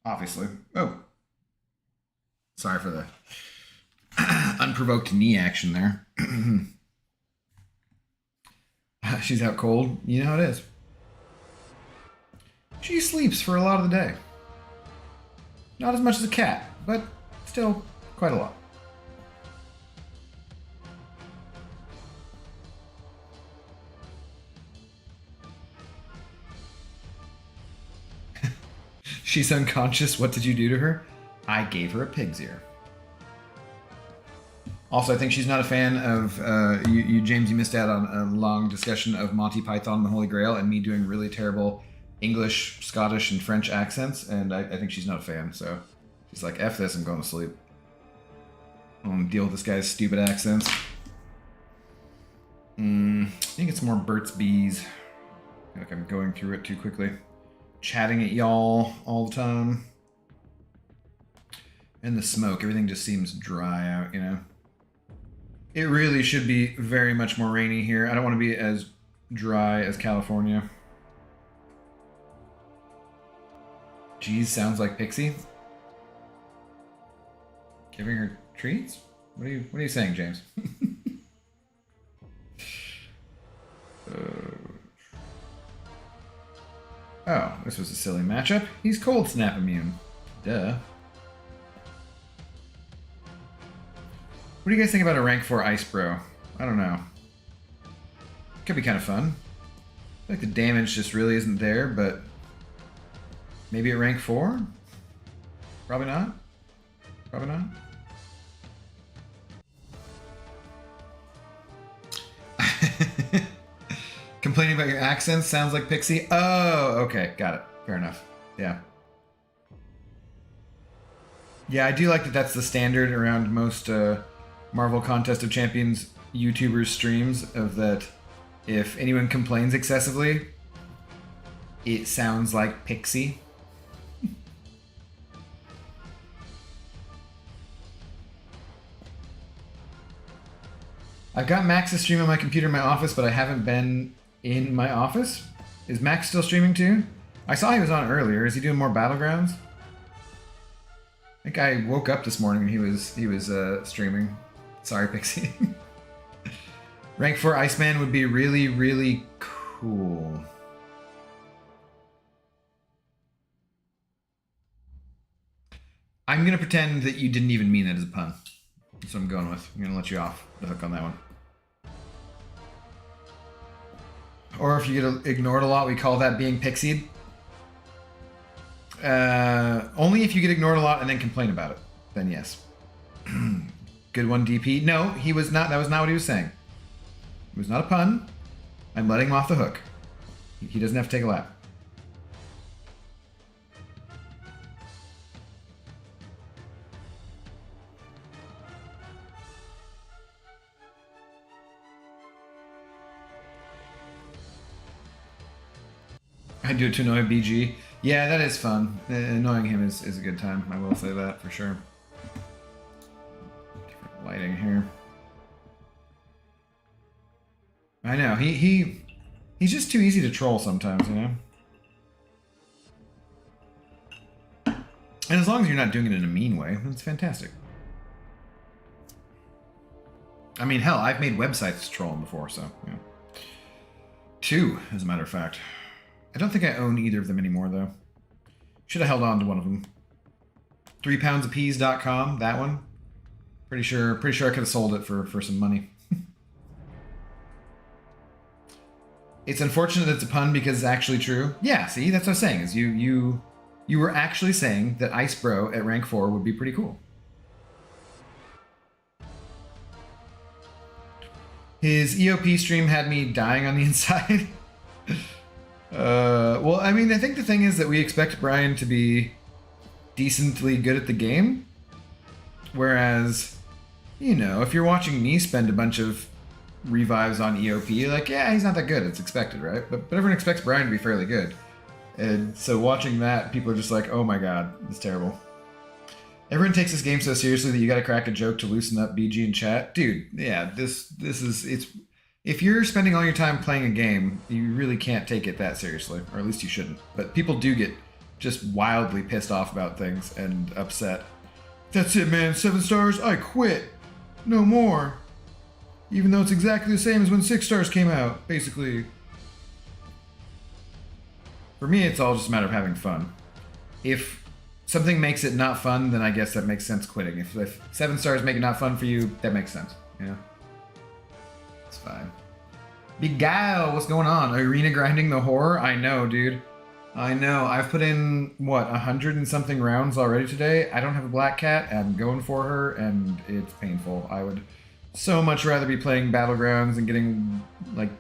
obviously. Oh. Sorry for the unprovoked knee action there. She's out cold. You know how it is. She sleeps for a lot of the day. Not as much as a cat, but still quite a lot. She's unconscious. What did you do to her? I gave her a pig's ear. Also, I think she's not a fan of James. You missed out on a long discussion of Monty Python and the Holy Grail and me doing really terrible English, Scottish, and French accents, and I think she's not a fan. So she's like, "F this, I'm going to sleep. I don't want to deal with this guy's stupid accents." I think it's more Burt's Bees. I feel like I'm going through it too quickly. Chatting at y'all all the time. And the smoke, everything just seems dry out, It really should be very much more rainy here. I don't want to be as dry as California. Geez, sounds like Pixie. Giving her treats? What are you saying, James? Oh, this was a silly matchup. He's cold snap immune. Duh. What do you guys think about a rank 4 Ice Bro? I don't know. Could be kind of fun. I feel like the damage just really isn't there, but maybe at rank 4? Probably not. Probably not. Complaining about your accents sounds like Pixie. Oh, okay. Got it. Fair enough. Yeah. Yeah, I do like that that's the standard around most Marvel Contest of Champions YouTubers streams, of that if anyone complains excessively, it sounds like Pixie. I've got Max's stream on my computer in my office, but I haven't been in my office. Is Max still streaming too? I saw he was on earlier. Is he doing more Battlegrounds? I think I woke up this morning and he was streaming. Sorry, Pixie. Rank 4 Iceman would be really, really cool. I'm gonna pretend that you didn't even mean that as a pun. That's what I'm going with. I'm gonna let you off the hook on that one. Or if you get ignored a lot, we call that being pixied. Only if you get ignored a lot and then complain about it. Then yes. Good Good one, DP. No, he was not. That was not what he was saying. It was not a pun. I'm letting him off the hook. He doesn't have to take a lap. I do it to annoy BG. Yeah, that is fun. Annoying him is a good time. I will say that for sure. Different lighting here. I know he's just too easy to troll sometimes, you know. And as long as you're not doing it in a mean way, it's fantastic. I mean, hell, I've made websites to troll him before, so yeah. 2, as a matter of fact. I don't think I own either of them anymore, though. Should have held on to one of them. 3poundsofpeas.com, that one. Pretty sure I could have sold it for some money. It's unfortunate that it's a pun because it's actually true. Yeah, see, that's what I was saying. Is you were actually saying that Ice Bro at rank 4 would be pretty cool. His EOP stream had me dying on the inside. Well, I mean, I think the thing is that we expect Brian to be decently good at the game. Whereas, you know, if you're watching me spend a bunch of revives on EOP, you're like, yeah, he's not that good. It's expected, right? But everyone expects Brian to be fairly good. And so watching that, people are just like, oh my god, it's terrible. Everyone takes this game so seriously that you gotta crack a joke to loosen up BG in chat. Dude, yeah, this is, it's... If you're spending all your time playing a game, you really can't take it that seriously, or at least you shouldn't. But people do get just wildly pissed off about things and upset. That's it, man. 7 stars, I quit. No more. Even though it's exactly the same as when 6 stars came out, basically. For me, it's all just a matter of having fun. If something makes it not fun, then I guess that makes sense quitting. If 7 stars make it not fun for you, that makes sense, you know? It's fine. Big Guile, what's going on? Arena grinding the horror? I know, dude. I know. I've put in, what, 100 and something rounds already today. I don't have a black cat. I'm going for her, and it's painful. I would so much rather be playing Battlegrounds and getting, like,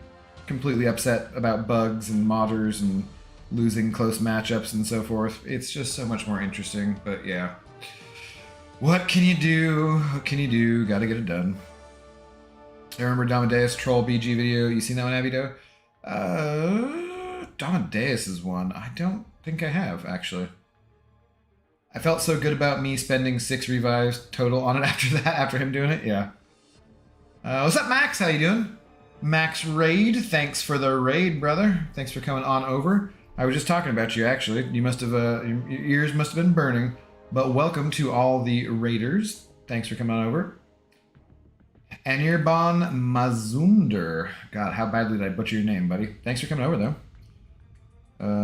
completely upset about bugs and modders and losing close matchups and so forth. It's just so much more interesting, but yeah. What can you do? What can you do? Gotta get it done. I remember Damadeus troll BG video. You seen that one, Abido? Damadeus' one. I don't think I have, actually. I felt so good about me spending 6 revives total on it after that, after him doing it. Yeah. What's up, Max? How you doing? Max Raid. Thanks for the raid, brother. Thanks for coming on over. I was just talking about you, actually. You must have, your ears must have been burning. But welcome to all the raiders. Thanks for coming on over. Anirban Mazunder. God, how badly did I butcher your name, buddy? Thanks for coming over, though.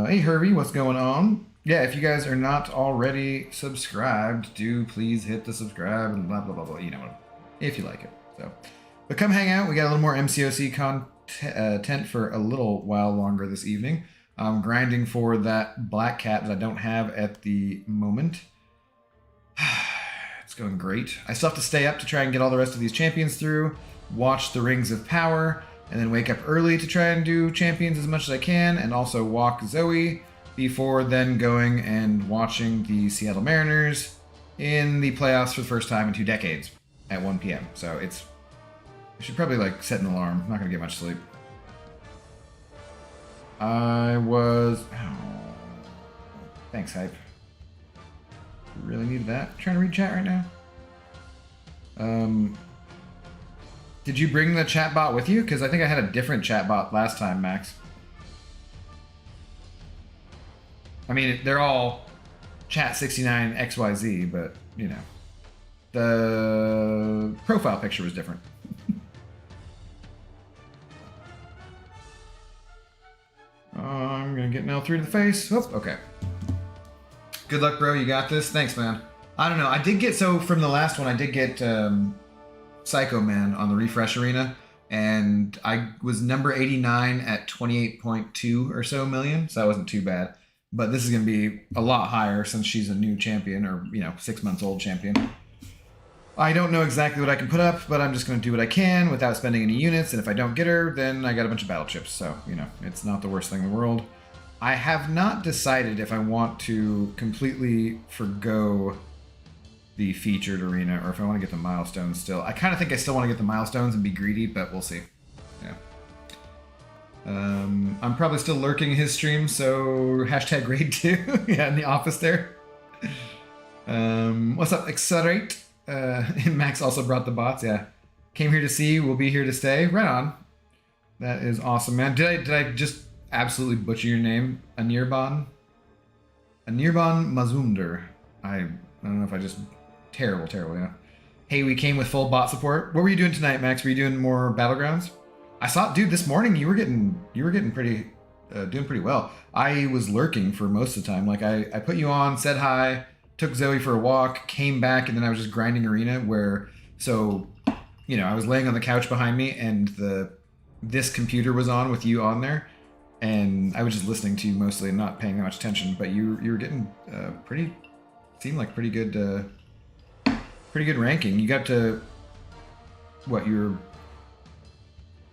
Hey, Hervey, what's going on? Yeah, if you guys are not already subscribed, do please hit the subscribe and blah, blah, blah, blah. You know, if you like it. So, but come hang out. We got a little more MCOC content for a little while longer this evening. I'm grinding for that black cat that I don't have at the moment. It's going great. I still have to stay up to try and get all the rest of these champions through, watch the Rings of Power, and then wake up early to try and do champions as much as I can, and also walk Zoe before then going and watching the Seattle Mariners in the playoffs for the first time in 2 decades at 1 p.m. So it's... I should probably, like, set an alarm. I'm not going to get much sleep. I was... Oh. Thanks, Hype. Really needed that. I'm trying to read chat right now. Did you bring the chat bot with you? Because I think I had a different chat bot last time, Max. I mean, they're all chat69XYZ, but, you know. The profile picture was different. I'm going to get an L3 to the face. Oh, okay. Good luck, bro. You got this. Thanks, man. I don't know. I did get, so from the last one, I did get Psycho Man on the Refresh Arena, and I was number 89 at 28.2 or so million, so that wasn't too bad. But this is going to be a lot higher since she's a new champion, or, you know, 6 months old champion. I don't know exactly what I can put up, but I'm just going to do what I can without spending any units, and if I don't get her, then I got a bunch of battle chips, so, you know, it's not the worst thing in the world. I have not decided if I want to completely forgo the featured arena or if I want to get the milestones still. I kind of think I still want to get the milestones and be greedy, but we'll see. Yeah. I'm probably still lurking his stream, so hashtag raid 2. Yeah, in the office there. What's up, Accelerate? Max also brought the bots, yeah. Came here to see, will be here to stay. Right on. That is awesome, man. Did I just absolutely butcher your name? Anirban? Anirban Mazumder. I don't know if I just... Terrible, yeah. Hey, we came with full bot support. What were you doing tonight, Max? Were you doing more Battlegrounds? I saw, dude, this morning you were getting pretty, doing pretty well. I was lurking for most of the time. Like, I put you on, said hi, took Zoe for a walk, came back, and then I was just grinding arena where, so, you know, I was laying on the couch behind me and this computer was on with you on there, and I was just listening to you mostly and not paying that much attention, but you were getting seemed like pretty good ranking. You got to, what, you were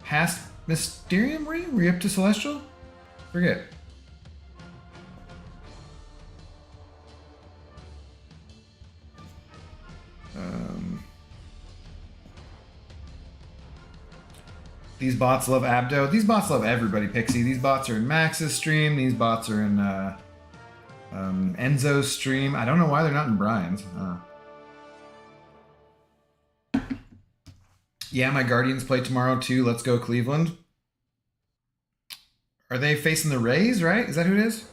past Mysterium, were you? Were you up to Celestial? Forget. These bots love Abdo. These bots love everybody, Pixie. These bots are in Max's stream. These bots are in Enzo's stream. I don't know why they're not in Brian's. Yeah, my Guardians play tomorrow too. Let's go Cleveland. Are they facing the Rays, right? Is that who it is?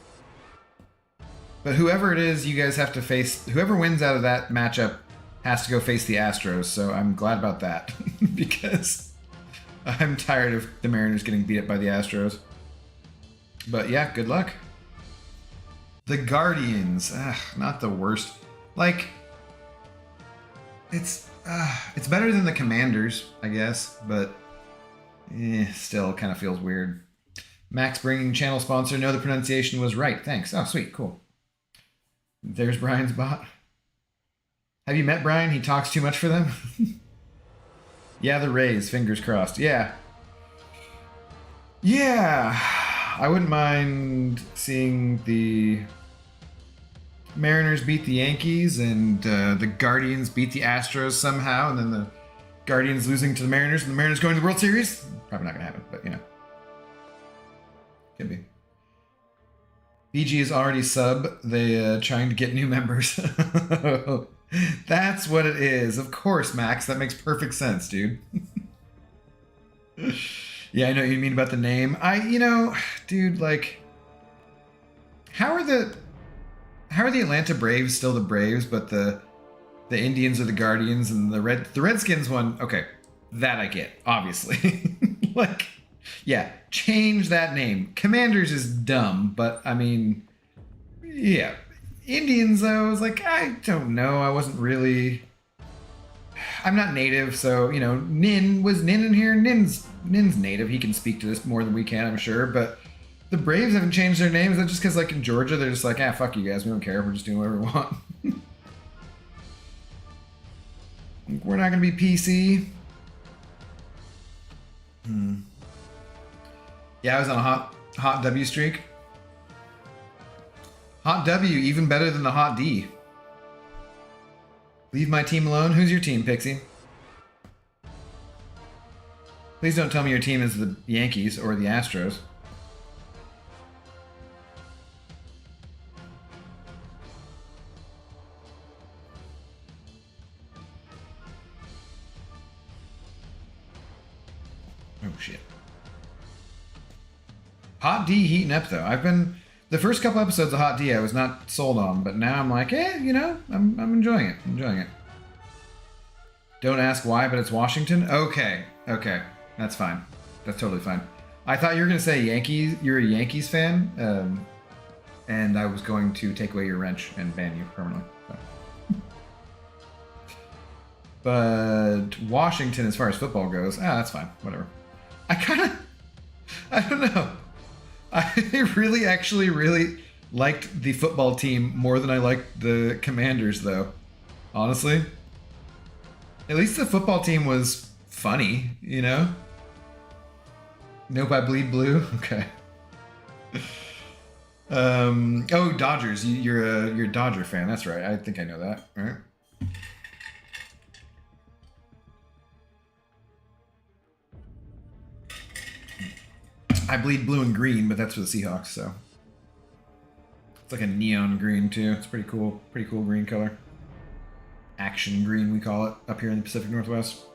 But whoever it is, you guys have to face... Whoever wins out of that matchup has to go face the Astros, so I'm glad about that. Because I'm tired of the Mariners getting beat up by the Astros. But yeah, good luck. The Guardians. Not the worst. Like, it's better than the Commanders, I guess, but still kind of feels weird. Max bringing channel sponsor. No, the pronunciation was right. Thanks. Oh, sweet. Cool. There's Brian's bot. Have you met Brian? He talks too much for them? Yeah, the Rays. Fingers crossed. Yeah. Yeah. I wouldn't mind seeing the Mariners beat the Yankees and the Guardians beat the Astros somehow, and then the Guardians losing to the Mariners and the Mariners going to the World Series. Probably not going to happen, but you know. Could be. BG is already sub. They trying to get new members. That's what it is. Of course, Max. That makes perfect sense, dude. Yeah, I know what you mean about the name. Dude, like, how are the Atlanta Braves still the Braves, but the Indians are the Guardians, and the Redskins one? Okay, that I get, obviously. Like, yeah, change that name. Commanders is dumb, but I mean, yeah. Indians, though, I was like, I don't know. I wasn't really... I'm not native, so, you know, was Nin in here? Nin's native. He can speak to this more than we can, I'm sure, but the Braves haven't changed their names. That's just because, like, in Georgia, they're just like, fuck you guys. We don't care. We're just doing whatever we want. We're not going to be PC. Yeah, I was on a hot W streak. Hot W, even better than the hot D. Leave my team alone. Who's your team, Pixie? Please don't tell me your team is the Yankees or the Astros. Oh, shit. Hot D heating up, though. The first couple episodes of Hot D I was not sold on, but now I'm like, you know, I'm enjoying it. Don't ask why, but it's Washington? Okay. That's fine. That's totally fine. I thought you were going to say Yankees. You're a Yankees fan, and I was going to take away your wrench and ban you permanently. So. But Washington, as far as football goes, that's fine. Whatever. I don't know. I really liked the football team more than I liked the Commanders, though. Honestly. At least the football team was funny, you know? Nope, I bleed blue. Okay. Oh, Dodgers. You're a Dodger fan. That's right. I think I know that. All right. I bleed blue and green, but that's for the Seahawks, so. It's like a neon green, too. It's pretty cool. Pretty cool green color. Action green, we call it, up here in the Pacific Northwest.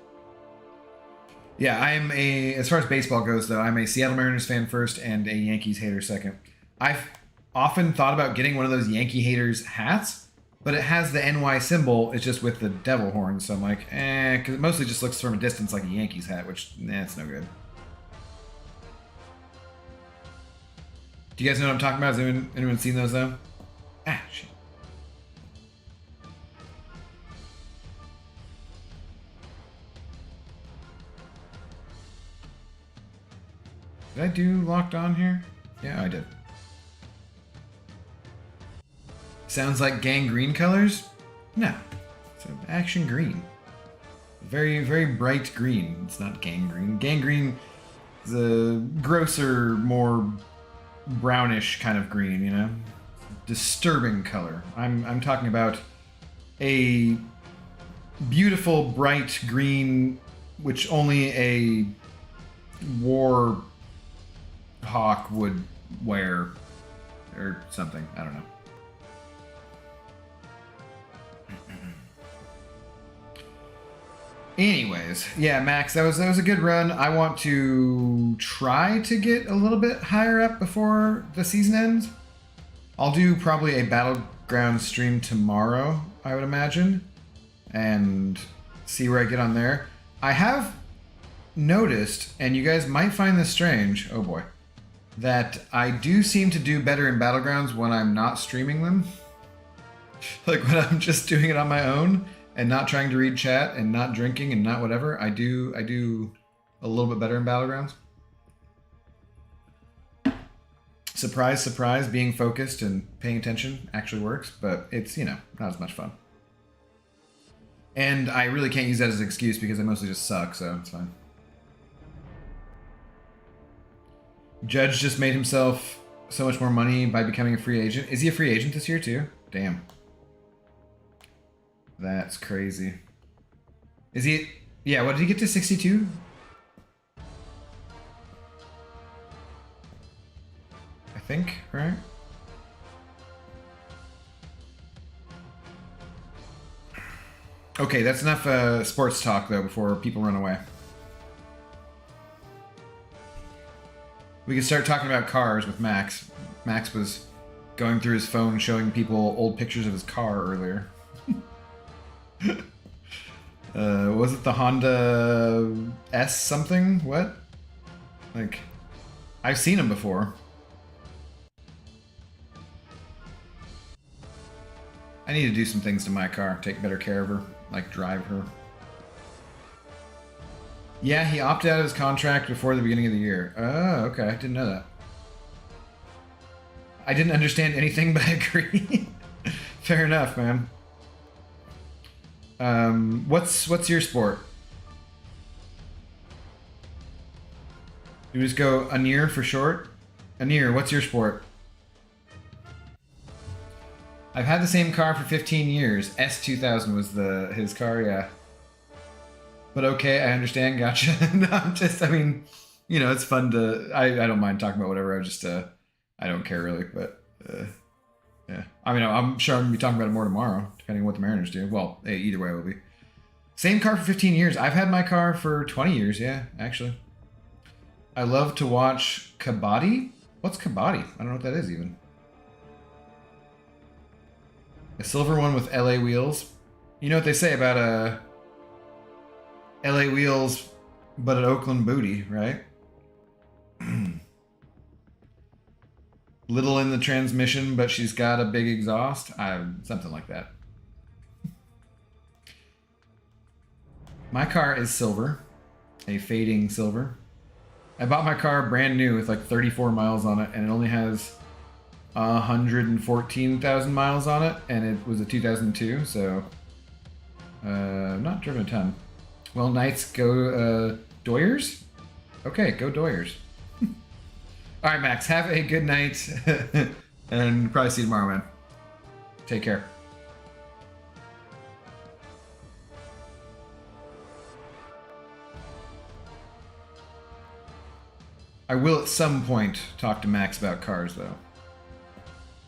Yeah, as far as baseball goes, though, I'm a Seattle Mariners fan first and a Yankees hater second. I've often thought about getting one of those Yankee haters hats, but it has the NY symbol. It's just with the devil horns, so I'm like, because it mostly just looks from a distance like a Yankees hat, which, it's no good. Do you guys know what I'm talking about? Has anyone seen those, though? Ah, shit. Did I do locked on here? Yeah, I did. Sounds like gangrene colors? No. It's an action green. Very, very bright green. It's not gangrene. Gangrene is a grosser, more brownish kind of green, you know? Disturbing color. I'm talking about a beautiful, bright green, which only a war hawk would wear or something. I don't know. Anyways, yeah, Max, that was a good run. I want to try to get a little bit higher up before the season ends. I'll do probably a Battleground stream tomorrow, I would imagine, and see where I get on there. I have noticed, and you guys might find this strange, oh boy, that I do seem to do better in Battlegrounds when I'm not streaming them. Like when I'm just doing it on my own and not trying to read chat and not drinking and not whatever, I do a little bit better in Battlegrounds. Surprise, surprise, being focused and paying attention actually works, but it's, not as much fun. And I really can't use that as an excuse because I mostly just suck, so it's fine. Judge just made himself so much more money by becoming a free agent. Is he a free agent this year too? Damn. That's crazy. Is he... Yeah, what did he get to, 62? I think, right? Okay, that's enough sports talk, though, before people run away. We can start talking about cars with Max. Max was going through his phone showing people old pictures of his car earlier. Was it the Honda S something? What? Like, I've seen him before. I need to do some things to my car, take better care of her, like drive her. Yeah, he opted out of his contract before the beginning of the year. Oh, okay, I didn't know that. I didn't understand anything, but I agree. Fair enough, man. What's your sport? You just go Anir for short? Anir, what's your sport? I've had the same car for 15 years. S2000 was his car, yeah. But okay, I understand, gotcha. No, it's fun to... I don't mind talking about whatever, I don't care really, but... yeah. I'm sure I'm going to be talking about it more tomorrow, depending on what the Mariners do. Well, hey, either way I will be. Same car for 15 years. I've had my car for 20 years, yeah, actually. I love to watch Kabaddi. What's Kabaddi? I don't know what that is, even. A silver one with LA wheels. You know what they say about LA wheels, but an Oakland booty, right? Little in the transmission, but she's got a big exhaust. Something like that. My car is silver. A fading silver. I bought my car brand new with like 34 miles on it, and it only has 114,000 miles on it, and it was a 2002, so not driven a ton. Well, Knights go Doyers? Okay, go Doyers. All right, Max, have a good night. And probably see you tomorrow, man. Take care. I will at some point talk to Max about cars, though.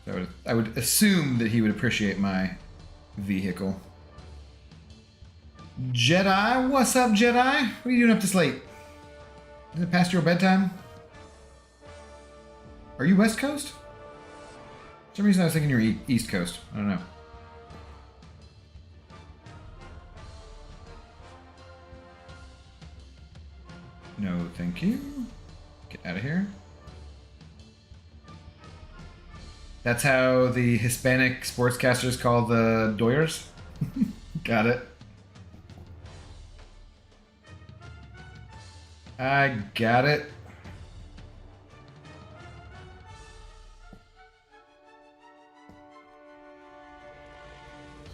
So I would assume that he would appreciate my vehicle. Jedi? What's up, Jedi? What are you doing up this late? Is it past your bedtime? Are you West Coast? For some reason I was thinking you're East Coast. I don't know. No, thank you. Get out of here. That's how the Hispanic sportscasters call the Doyers? Got it. I got it.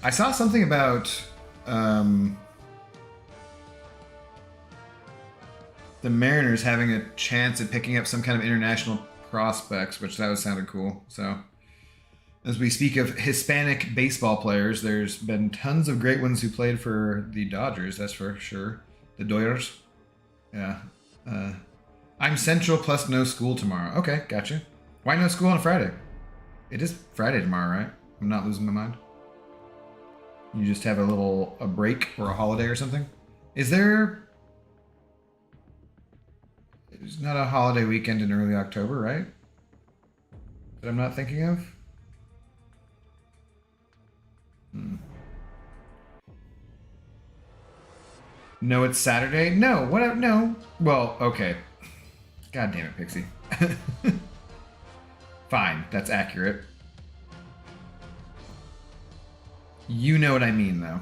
I saw something about the Mariners having a chance at picking up some kind of international prospects, which that sounded cool. So, as we speak of Hispanic baseball players, there's been tons of great ones who played for the Dodgers, that's for sure. The Doyers. Yeah. I'm Central plus no school tomorrow. Okay, gotcha. Why no school on Friday? It is Friday tomorrow, right? I'm not losing my mind. You just have a break or a holiday or something? Is there... There's not a holiday weekend in early October, right? That I'm not thinking of? No, it's Saturday? No, what? No. Well, okay. God damn it, Pixie. Fine, that's accurate. You know what I mean, though.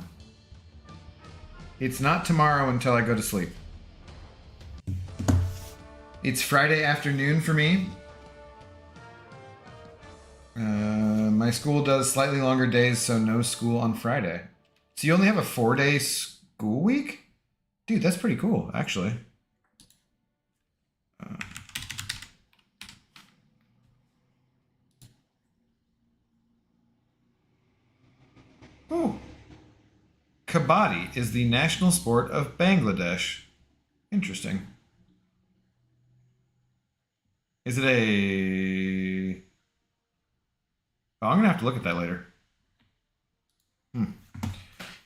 It's not tomorrow until I go to sleep. It's Friday afternoon for me. My school does slightly longer days, so no school on Friday. So you only have a 4-day school week? Dude, that's pretty cool, actually. Oh. Kabaddi is the national sport of Bangladesh. Interesting. Is it a... Oh, I'm going to have to look at that later.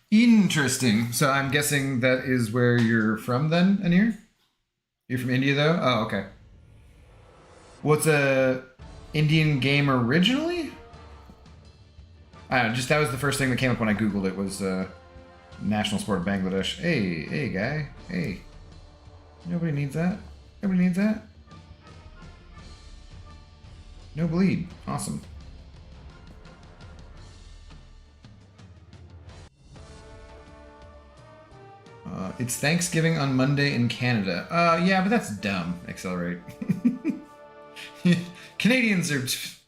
Interesting. So I'm guessing that is where you're from then, Anir? You're from India, though? Oh, okay. What's a Indian game originally? I don't know, just that was the first thing that came up when I Googled it was national sport of Bangladesh. Hey, guy. Hey. Nobody needs that. Nobody needs that. No bleed. Awesome. It's Thanksgiving on Monday in Canada. Yeah, but that's dumb. Accelerate. Canadians are... It's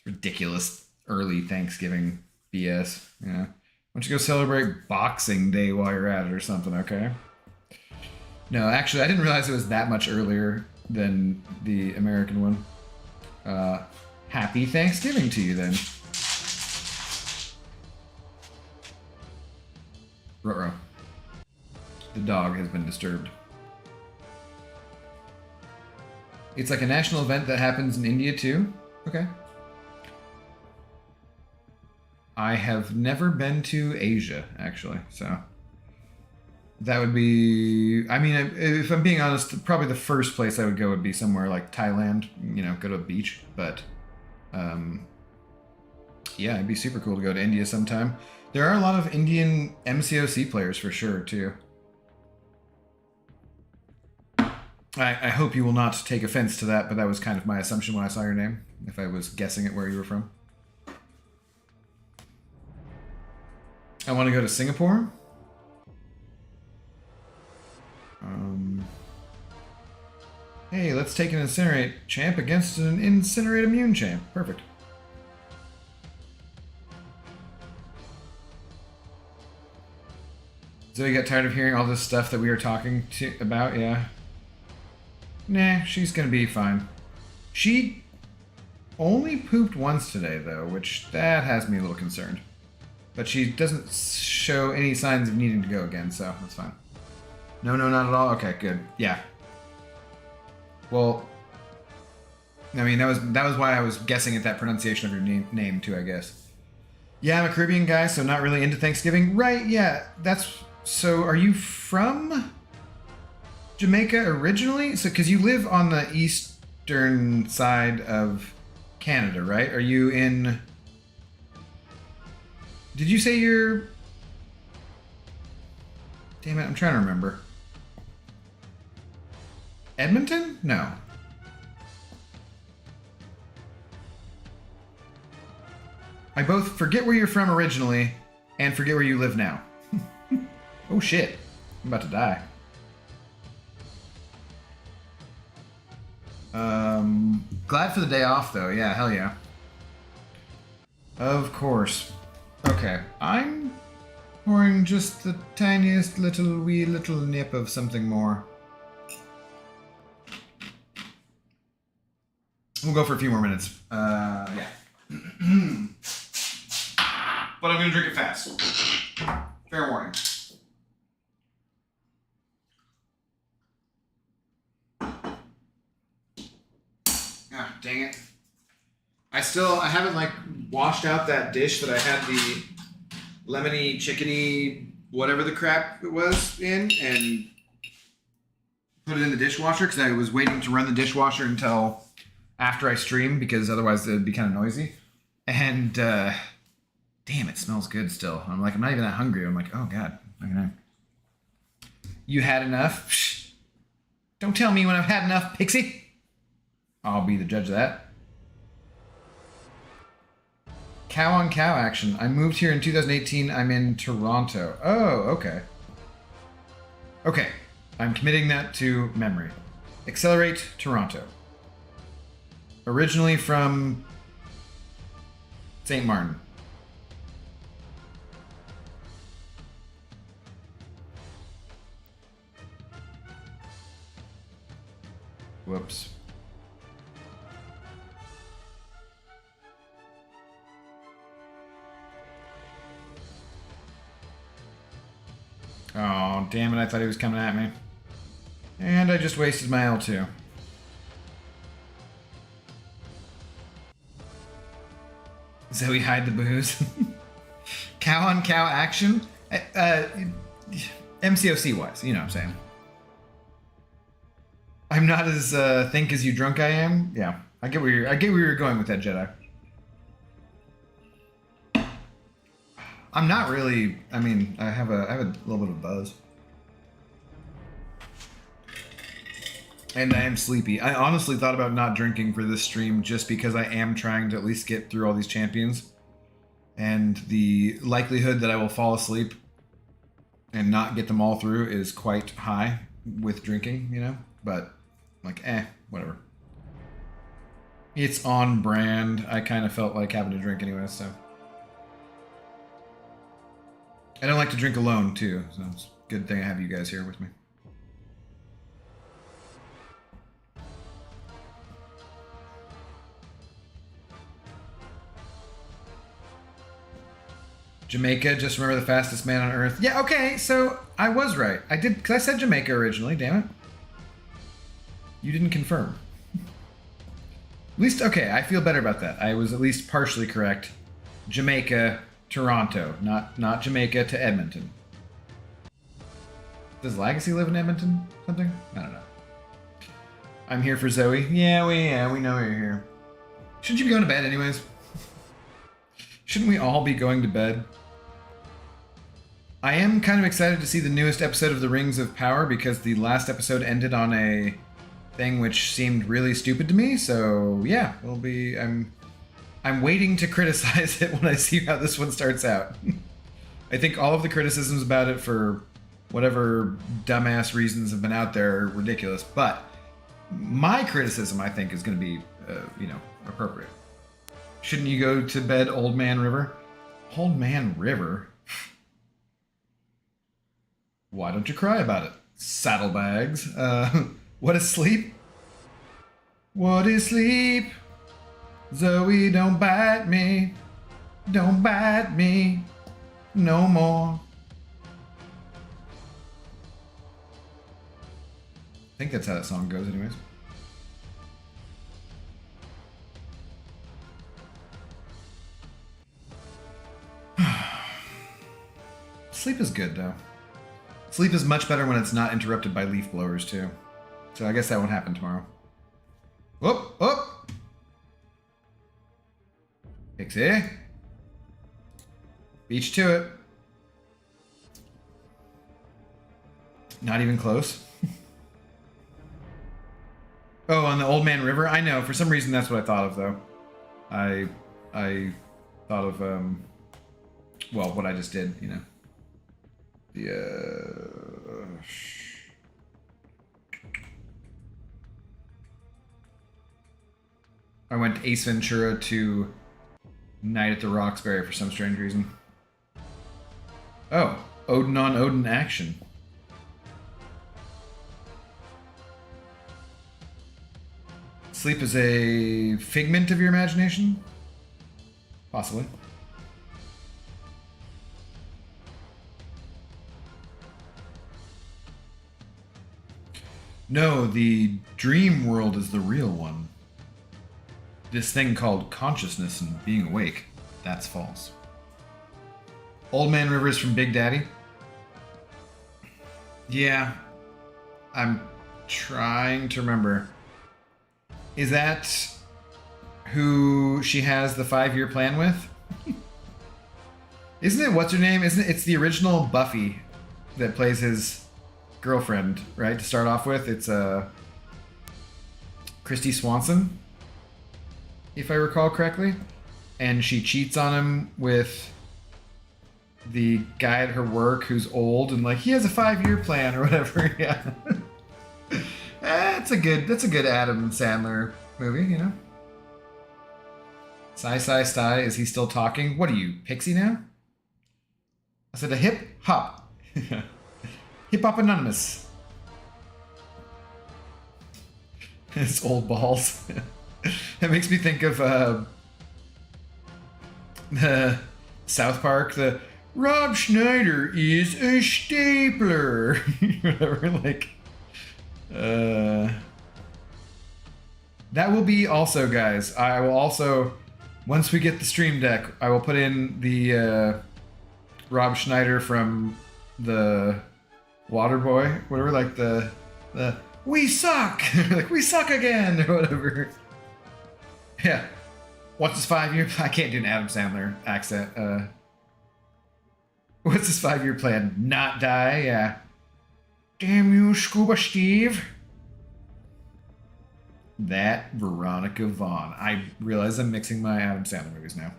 ridiculous. Early Thanksgiving BS. Yeah. Why don't you go celebrate Boxing Day while you're at it or something, okay? No, actually, I didn't realize it was that much earlier than the American one. Happy Thanksgiving to you, then. Ruh-roh. The dog has been disturbed. It's like a national event that happens in India, too? Okay. I have never been to Asia, actually, so... That would be... I mean, if I'm being honest, probably the first place I would go would be somewhere like Thailand, you know, go to a beach, but... yeah, it'd be super cool to go to India sometime. There are a lot of Indian MCOC players for sure, too. I hope you will not take offense to that, but that was kind of my assumption when I saw your name, if I was guessing at where you were from. I want to go to Singapore. Hey, let's take an Incinerate champ against an Incinerate immune champ. Perfect. Zoe got tired of hearing all this stuff that we were talking about, yeah. Nah, she's gonna be fine. She only pooped once today, though, which that has me a little concerned. But she doesn't show any signs of needing to go again, so that's fine. No, not at all? Okay, good. Yeah. Well, I mean, that was why I was guessing at that pronunciation of your name too, I guess. Yeah, I'm a Caribbean guy, so not really into Thanksgiving. Right, yeah, that's... So, are you from Jamaica originally? So, because you live on the eastern side of Canada, right? Are you in... Did you say you're... Damn it, I'm trying to remember. Edmonton? No. I both forget where you're from originally and forget where you live now. Oh shit. I'm about to die. Glad for the day off though. Yeah, hell yeah. Of course. Okay, I'm pouring just the tiniest wee little nip of something more. We'll go for a few more minutes. Yeah. But I'm gonna drink it fast. Fair warning. Ah, dang it. I haven't like washed out that dish that I had the lemony, chickeny, whatever the crap it was in, and put it in the dishwasher because I was waiting to run the dishwasher until after I stream because otherwise it'd be kind of noisy. And damn, it smells good still. I'm like, I'm not even that hungry. I'm like, oh god. Okay. You had enough? Psh. Don't tell me when I've had enough, Pixie. I'll be the judge of that. Cow on cow action. I moved here in 2018. I'm in Toronto. Oh, okay. Okay. I'm committing that to memory. Accelerate Toronto. Originally from St. Martin. Whoops. Oh, damn it, I thought he was coming at me. And I just wasted my L2. Zoe, hide the booze. Cow on cow action? MCOC wise, you know what I'm saying. I'm not as think as you drunk I am. Yeah, I get where you're going with that, Jedi. I'm not really. I mean, I have a little bit of buzz, and I am sleepy. I honestly thought about not drinking for this stream just because I am trying to at least get through all these champions, and the likelihood that I will fall asleep and not get them all through is quite high with drinking, you know. But like, whatever. It's on brand. I kind of felt like having to drink anyway, so. I don't like to drink alone, too, so it's a good thing I have you guys here with me. Jamaica, just remember the fastest man on Earth. Yeah, okay, so I was right. I did, because I said Jamaica originally, damn it. You didn't confirm. At least, okay, I feel better about that. I was at least partially correct. Jamaica, Toronto, not Jamaica to Edmonton. Does Legacy live in Edmonton? Something? I don't know. I'm here for Zoe. Yeah, we know you're here. Shouldn't you be going to bed anyways? Shouldn't we all be going to bed? I am kind of excited to see the newest episode of The Rings of Power because the last episode ended on a thing which seemed really stupid to me. So yeah, I'm waiting to criticize it when I see how this one starts out. I think all of the criticisms about it for whatever dumbass reasons have been out there are ridiculous, but my criticism I think is going to be, appropriate. Shouldn't you go to bed, Old Man River? Old Man River? Why don't you cry about it? Saddlebags. What is sleep? What is sleep? Zoe, don't bite me. Don't bite me no more. I think that's how that song goes, anyways. Sleep is good, though. Sleep is much better when it's not interrupted by leaf blowers, too. So I guess that won't happen tomorrow. Whoop, whoop! Pixie. Beach to it. Not even close. Oh, on the Old Man River? I know. For some reason, that's what I thought of, though. I thought of, well, what I just did, you know. I went Ace Ventura to Night at the Roxbury for some strange reason. Oh, Odin on Odin action. Sleep is a figment of your imagination? Possibly. No, the dream world is the real one. This thing called consciousness and being awake, that's false. Old Man River is from Big Daddy? Yeah. I'm trying to remember. Is that who she has the 5-year plan with? Isn't it, what's her name? Isn't it, it's the original Buffy that plays his girlfriend, right? To start off with, it's Christy Swanson, if I recall correctly. And she cheats on him with the guy at her work who's old and like, he has a 5-year plan or whatever. Yeah. That's a good Adam Sandler movie, you know? Sigh, sigh, sigh. Is he still talking? What are you, Pixie now? I said a hip hop. Hip Hop Anonymous. His old balls. That makes me think of the South Park, the Rob Schneider is a stapler. Whatever, like. That will be also, guys. I will also, once we get the stream deck, I will put in the Rob Schneider from the Waterboy, whatever, like the we suck, like we suck again or whatever. Yeah. What's his 5-year? I can't do an Adam Sandler accent. What's his 5-year plan? Not die. Yeah. Damn you, Scuba Steve. That Veronica Vaughn. I realize I'm mixing my Adam Sandler movies now.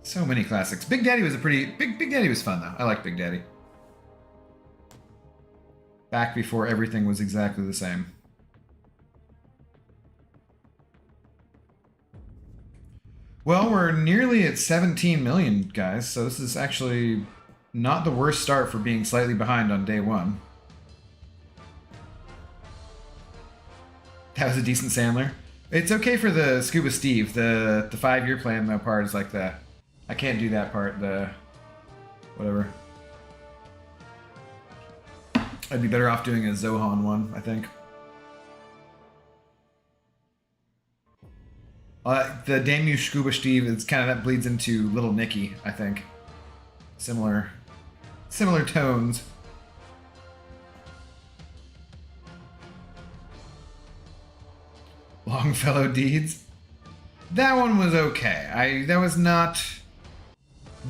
So many classics. Big Daddy was Big Daddy was fun though. I like Big Daddy. Back before everything was exactly the same. Well, we're nearly at 17 million, guys, so this is actually not the worst start for being slightly behind on day one. That was a decent Sandler. It's okay for the Scuba Steve. The 5-year plan, though, part is like that. I can't do that part, the whatever. I'd be better off doing a Zohan one, I think. The Damn You Scuba Steve is kind of, that bleeds into Little Nicky, I think. Similar tones. Longfellow Deeds. That one was okay. That was not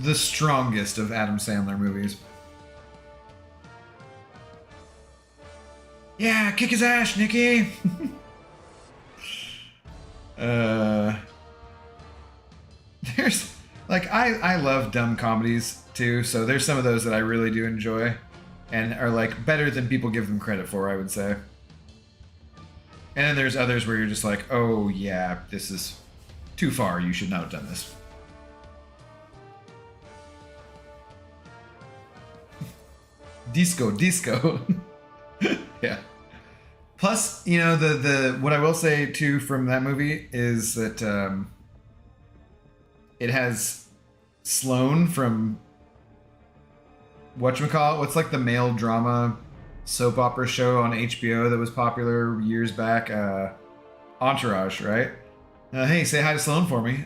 the strongest of Adam Sandler movies. Yeah, kick his ass, Nicky. There's like I love dumb comedies too, so there's some of those that I really do enjoy and are like better than people give them credit for, I would say. And then there's others where you're just like, oh yeah, this is too far, you should not have done this. Disco. Yeah. Plus, you know, the what I will say too from that movie is that it has Sloane from whatchamacallit, what's like the male drama soap opera show on HBO that was popular years back? Entourage, right? Hey, say hi to Sloane for me.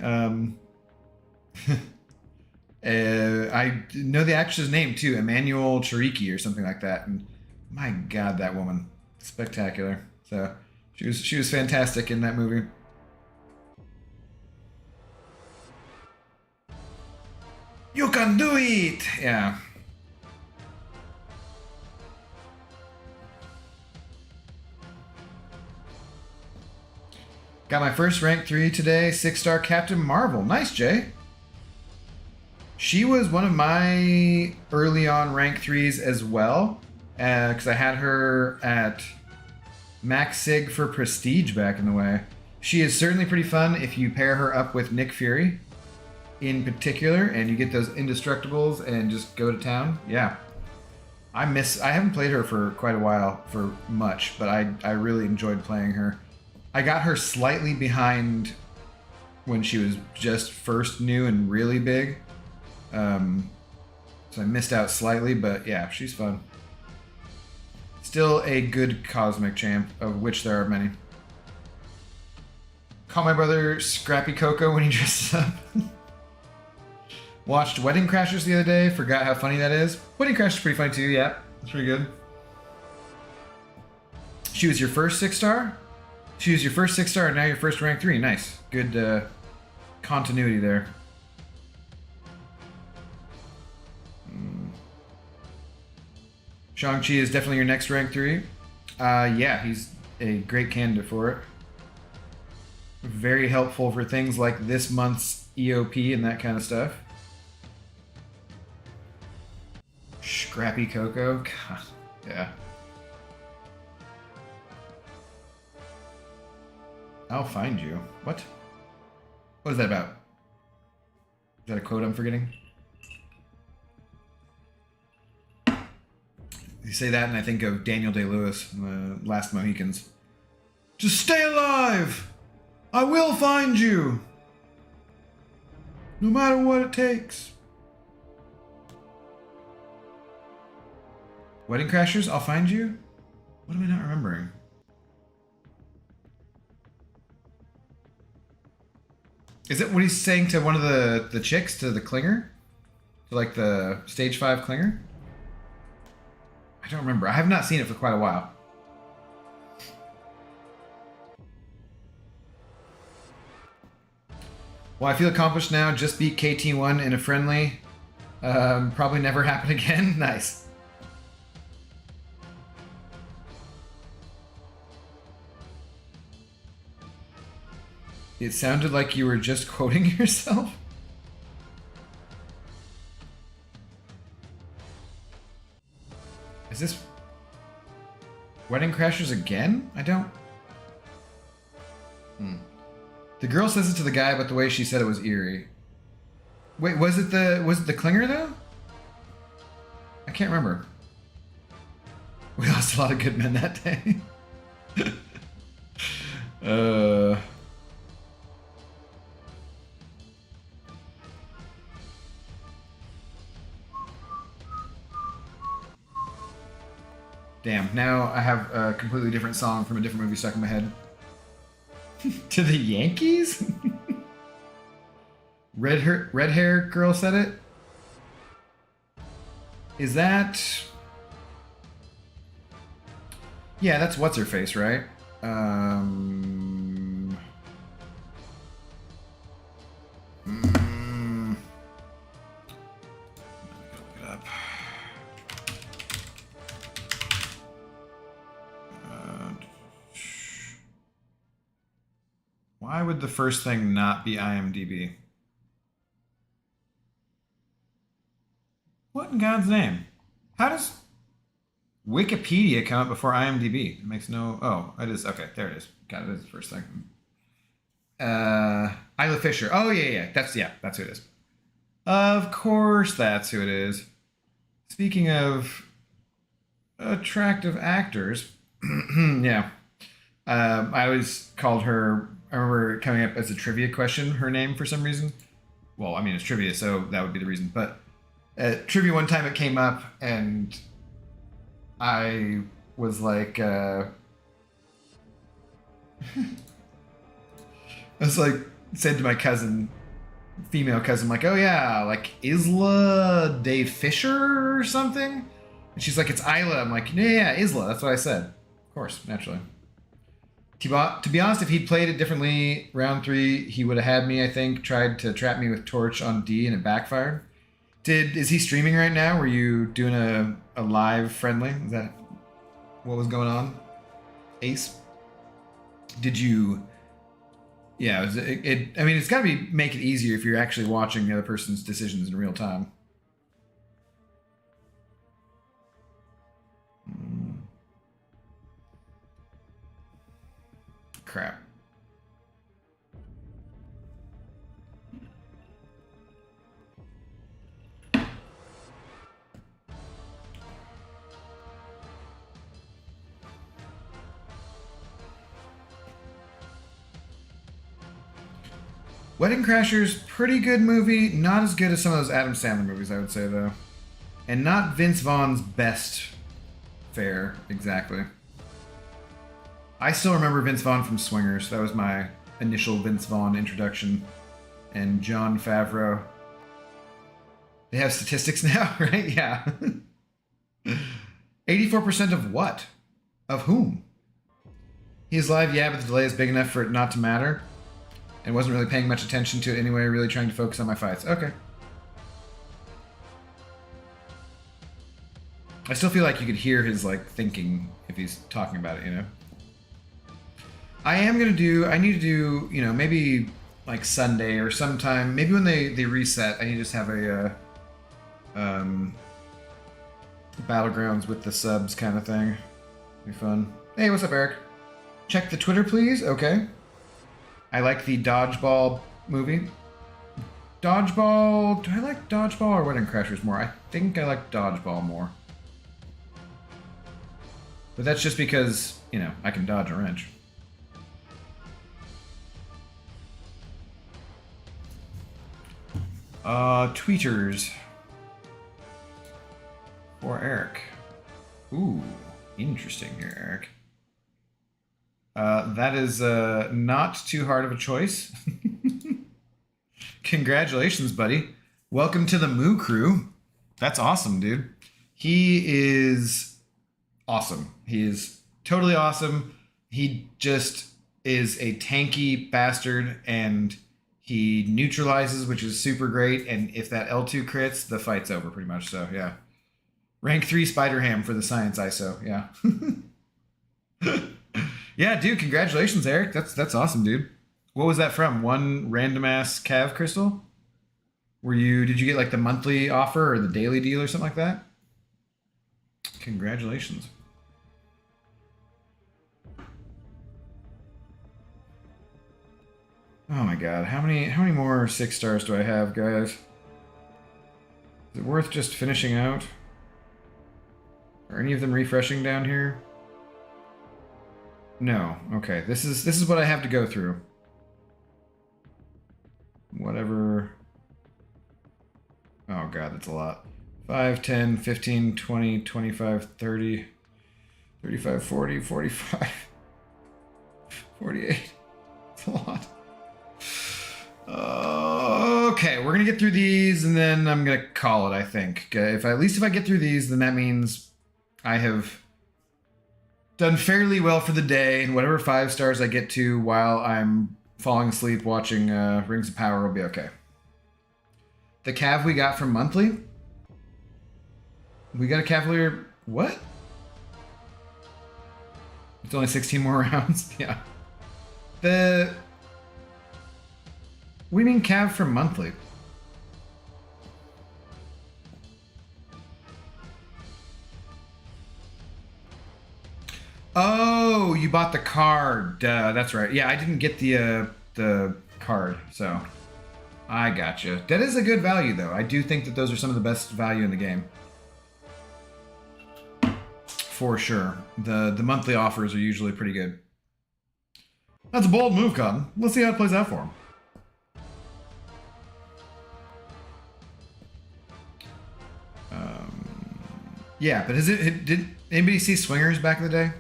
I know the actress's name too, Emmanuel Cheriki or something like that. And my God, that woman, spectacular. So she was fantastic in that movie. You can do it. Yeah. Got my first rank 3 today, 6-star Captain Marvel. Nice, Jay. She was one of my early on rank 3s as well, because I had her at Max Sig for Prestige back in the way. She is certainly pretty fun if you pair her up with Nick Fury in particular, and you get those indestructibles and just go to town. Yeah. I haven't played her for quite a while for much, but I really enjoyed playing her. I got her slightly behind when she was just first new and really big. So I missed out slightly, but yeah, she's fun. Still a good cosmic champ, of which there are many. Call my brother Scrappy Coco when he dresses up. Watched Wedding Crashers the other day, forgot how funny that is. Wedding Crashers is pretty funny too, yeah. That's pretty good. She was your first 6-star? She was your first 6-star and now your first rank 3. Nice. Good continuity there. Shang-Chi is definitely your next rank 3. Yeah, he's a great candidate for it. Very helpful for things like this month's EOP and that kind of stuff. Scrappy Coco? God, yeah. I'll find you. What? What is that about? Is that a quote I'm forgetting? You say that and I think of Daniel Day-Lewis in The Last Mohicans. Just stay alive! I will find you! No matter what it takes. Wedding Crashers, I'll find you? What am I not remembering? Is it what he's saying to one of the chicks, to the Klinger? To like the stage 5 Klinger? I don't remember. I have not seen it for quite a while. Well, I feel accomplished now. Just beat KT1 in a friendly. Probably never happen again. Nice. It sounded like you were just quoting yourself. Is this Wedding Crashers again? I don't... The girl says it to the guy, but the way she said it was eerie. Wait, was it the Klinger though? I can't remember. We lost a lot of good men that day. Damn, now I have a completely different song from a different movie stuck in my head. To the Yankees? Red hair girl said it? Is that... Yeah, that's what's her face, right? Why would the first thing not be IMDb? What in God's name? How does Wikipedia come up before IMDb? It makes no... Oh, it is... Okay, there it is. God, it is the first thing. Isla Fisher. Oh, yeah. That's who it is. Of course that's who it is. Speaking of attractive actors. Yeah. I always called her. I remember coming up as a trivia question. Her name for some reason. Well, I mean it's trivia, so that would be the reason. But at trivia one time it came up, and I was like, I was like, said to my cousin, female cousin, like, oh yeah, like Isla Day Fisher or something. And she's like, it's Isla. I'm like, yeah, Isla. That's what I said. Of course, naturally. To be honest, if he'd played it differently, round 3, he would have had me, I think, tried to trap me with Torch on D and it backfired. Is he streaming right now? Were you doing a live friendly? Is that what was going on? Ace? Did you... Yeah, I mean, it's got to make it easier if you're actually watching the other person's decisions in real time. Crap. Wedding Crashers, pretty good movie. Not as good as some of those Adam Sandler movies, I would say, though. And not Vince Vaughn's best fare, exactly. I still remember Vince Vaughn from Swingers. That was my initial Vince Vaughn introduction. And Jon Favreau. They have statistics now, right? Yeah. 84% of what? Of whom? He's live, yeah, but the delay is big enough for it not to matter. And wasn't really paying much attention to it anyway, really trying to focus on my fights. Okay. I still feel like you could hear his, like, thinking if he's talking about it, you know? I need to do, you know, maybe, like, Sunday or sometime, maybe when they reset, I need to just have a, Battlegrounds with the subs kind of thing. Be fun. Hey, what's up, Eric? Check the Twitter, please. Okay. I like the Dodgeball movie. Dodgeball... Do I like Dodgeball or Wedding Crashers more? I think I like Dodgeball more. But that's just because, you know, I can dodge a wrench. Tweeters. For Eric. Ooh, interesting here, Eric. That is not too hard of a choice. Congratulations, buddy. Welcome to the Moo Crew. That's awesome, dude. He is awesome. He is totally awesome. He just is a tanky bastard, and he neutralizes, which is super great. And if that L2 crits, the fight's over pretty much. So, yeah. Rank 3 Spider Ham for the Science ISO. Yeah. Yeah, dude, congratulations, Eric. That's awesome, dude. What was that from? One random ass Cav crystal? Did you get like the monthly offer or the daily deal or something like that? Congratulations. Oh my god, how many more 6 stars do I have, guys? Is it worth just finishing out? Are any of them refreshing down here? No. Okay. This is what I have to go through. Whatever. Oh god, that's a lot. 5, 10, 15, 20, 25, 30, 35, 40, 45, 48. That's a lot. Okay, we're gonna get through these and then I'm gonna call it, I think. At least if I get through these, then that means I have done fairly well for the day, and whatever 5 stars I get to while I'm falling asleep watching Rings of Power will be okay. The Cav we got from monthly? We got a Cavalier... What? It's only 16 more rounds? Yeah. What do you mean Cav from monthly? Oh, you bought the card. That's right. Yeah, I didn't get the card, so I gotcha. That is a good value, though. I do think that those are some of the best value in the game. for sure. The monthly offers are usually pretty good. That's a bold move, Cotton. Let's see how it plays out for him. Yeah, but did anybody see Swingers back in the day?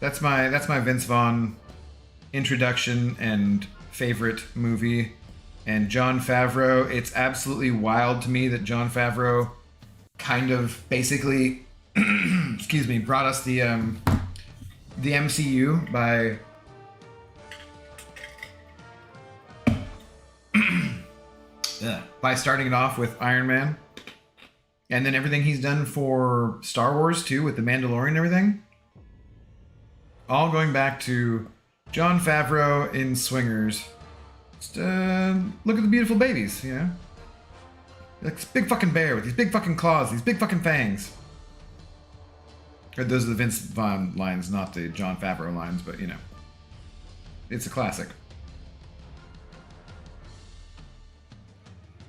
That's my Vince Vaughn introduction and favorite movie. And Jon Favreau, it's absolutely wild to me that Jon Favreau kind of basically excuse me, brought us the MCU by starting it off with Iron Man. And then everything he's done for Star Wars too, with The Mandalorian and everything. All going back to Jon Favreau in Swingers. Just look at the beautiful babies, you know? Like this big fucking bear with these big fucking claws, these big fucking fangs. Or those are the Vince Vaughn lines, not the Jon Favreau lines, but you know. It's a classic.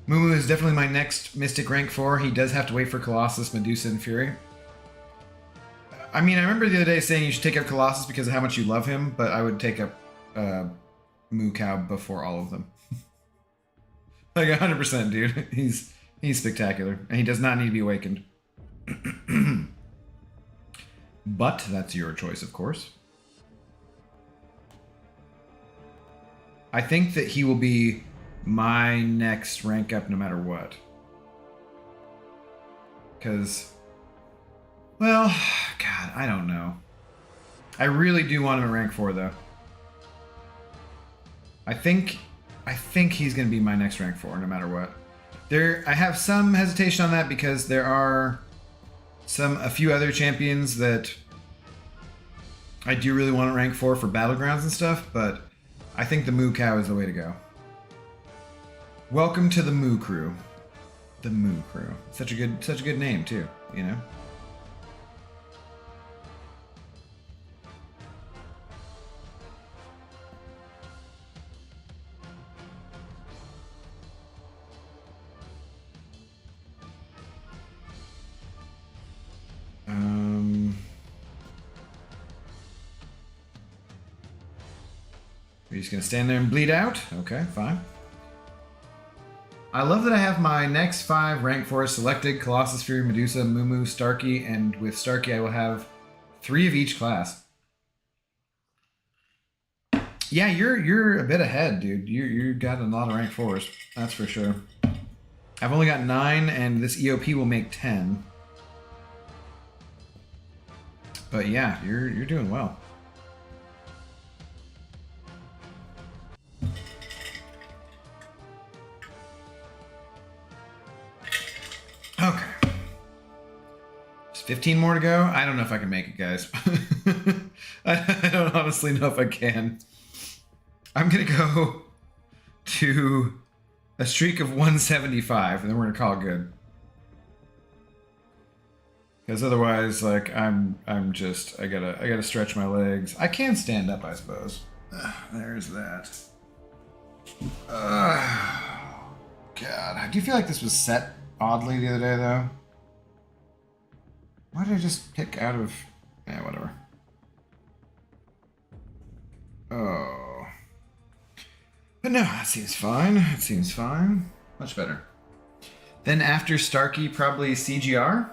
Mumu is definitely my next Mystic rank 4. He does have to wait for Colossus, Medusa, and Fury. I mean, I remember the other day saying you should take up Colossus because of how much you love him, but I would take up Moo Cow before all of them. Like 100%, dude. He's spectacular, and he does not need to be awakened. But that's your choice, of course. I think that he will be my next rank up no matter what. Because, well, God, I don't know. I really do want him at rank 4, though. I think he's going to be my next rank 4 no matter what. I have some hesitation on that because there are a few other champions that I do really want to rank 4 for Battlegrounds and stuff, but I think the Moo Cow is the way to go. Welcome to the Moo Crew. The Moo Crew. Such a good name too, you know? Are you just gonna stand there and bleed out? Okay, fine. I love that I have my next 5 rank 4 selected: Colossus, Fury, Medusa, Mumu, Starkey, and with Starkey I will have 3 of each class. Yeah, you're a bit ahead, dude. You got a lot of rank 4s, that's for sure. I've only got 9, and this EOP will make 10. But yeah, you're doing well. Okay. Just 15 more to go. I don't know if I can make it, guys. I don't honestly know if I can. I'm going to go to a streak of 175, and then we're going to call it good. Because otherwise, like, I gotta stretch my legs. I can stand up, I suppose. There's that. God, do you feel like this was set oddly the other day, though? Why did I just pick out of... Yeah, whatever. Oh. But no, that seems fine. It seems fine. Much better. Then after Starkey, probably CGR.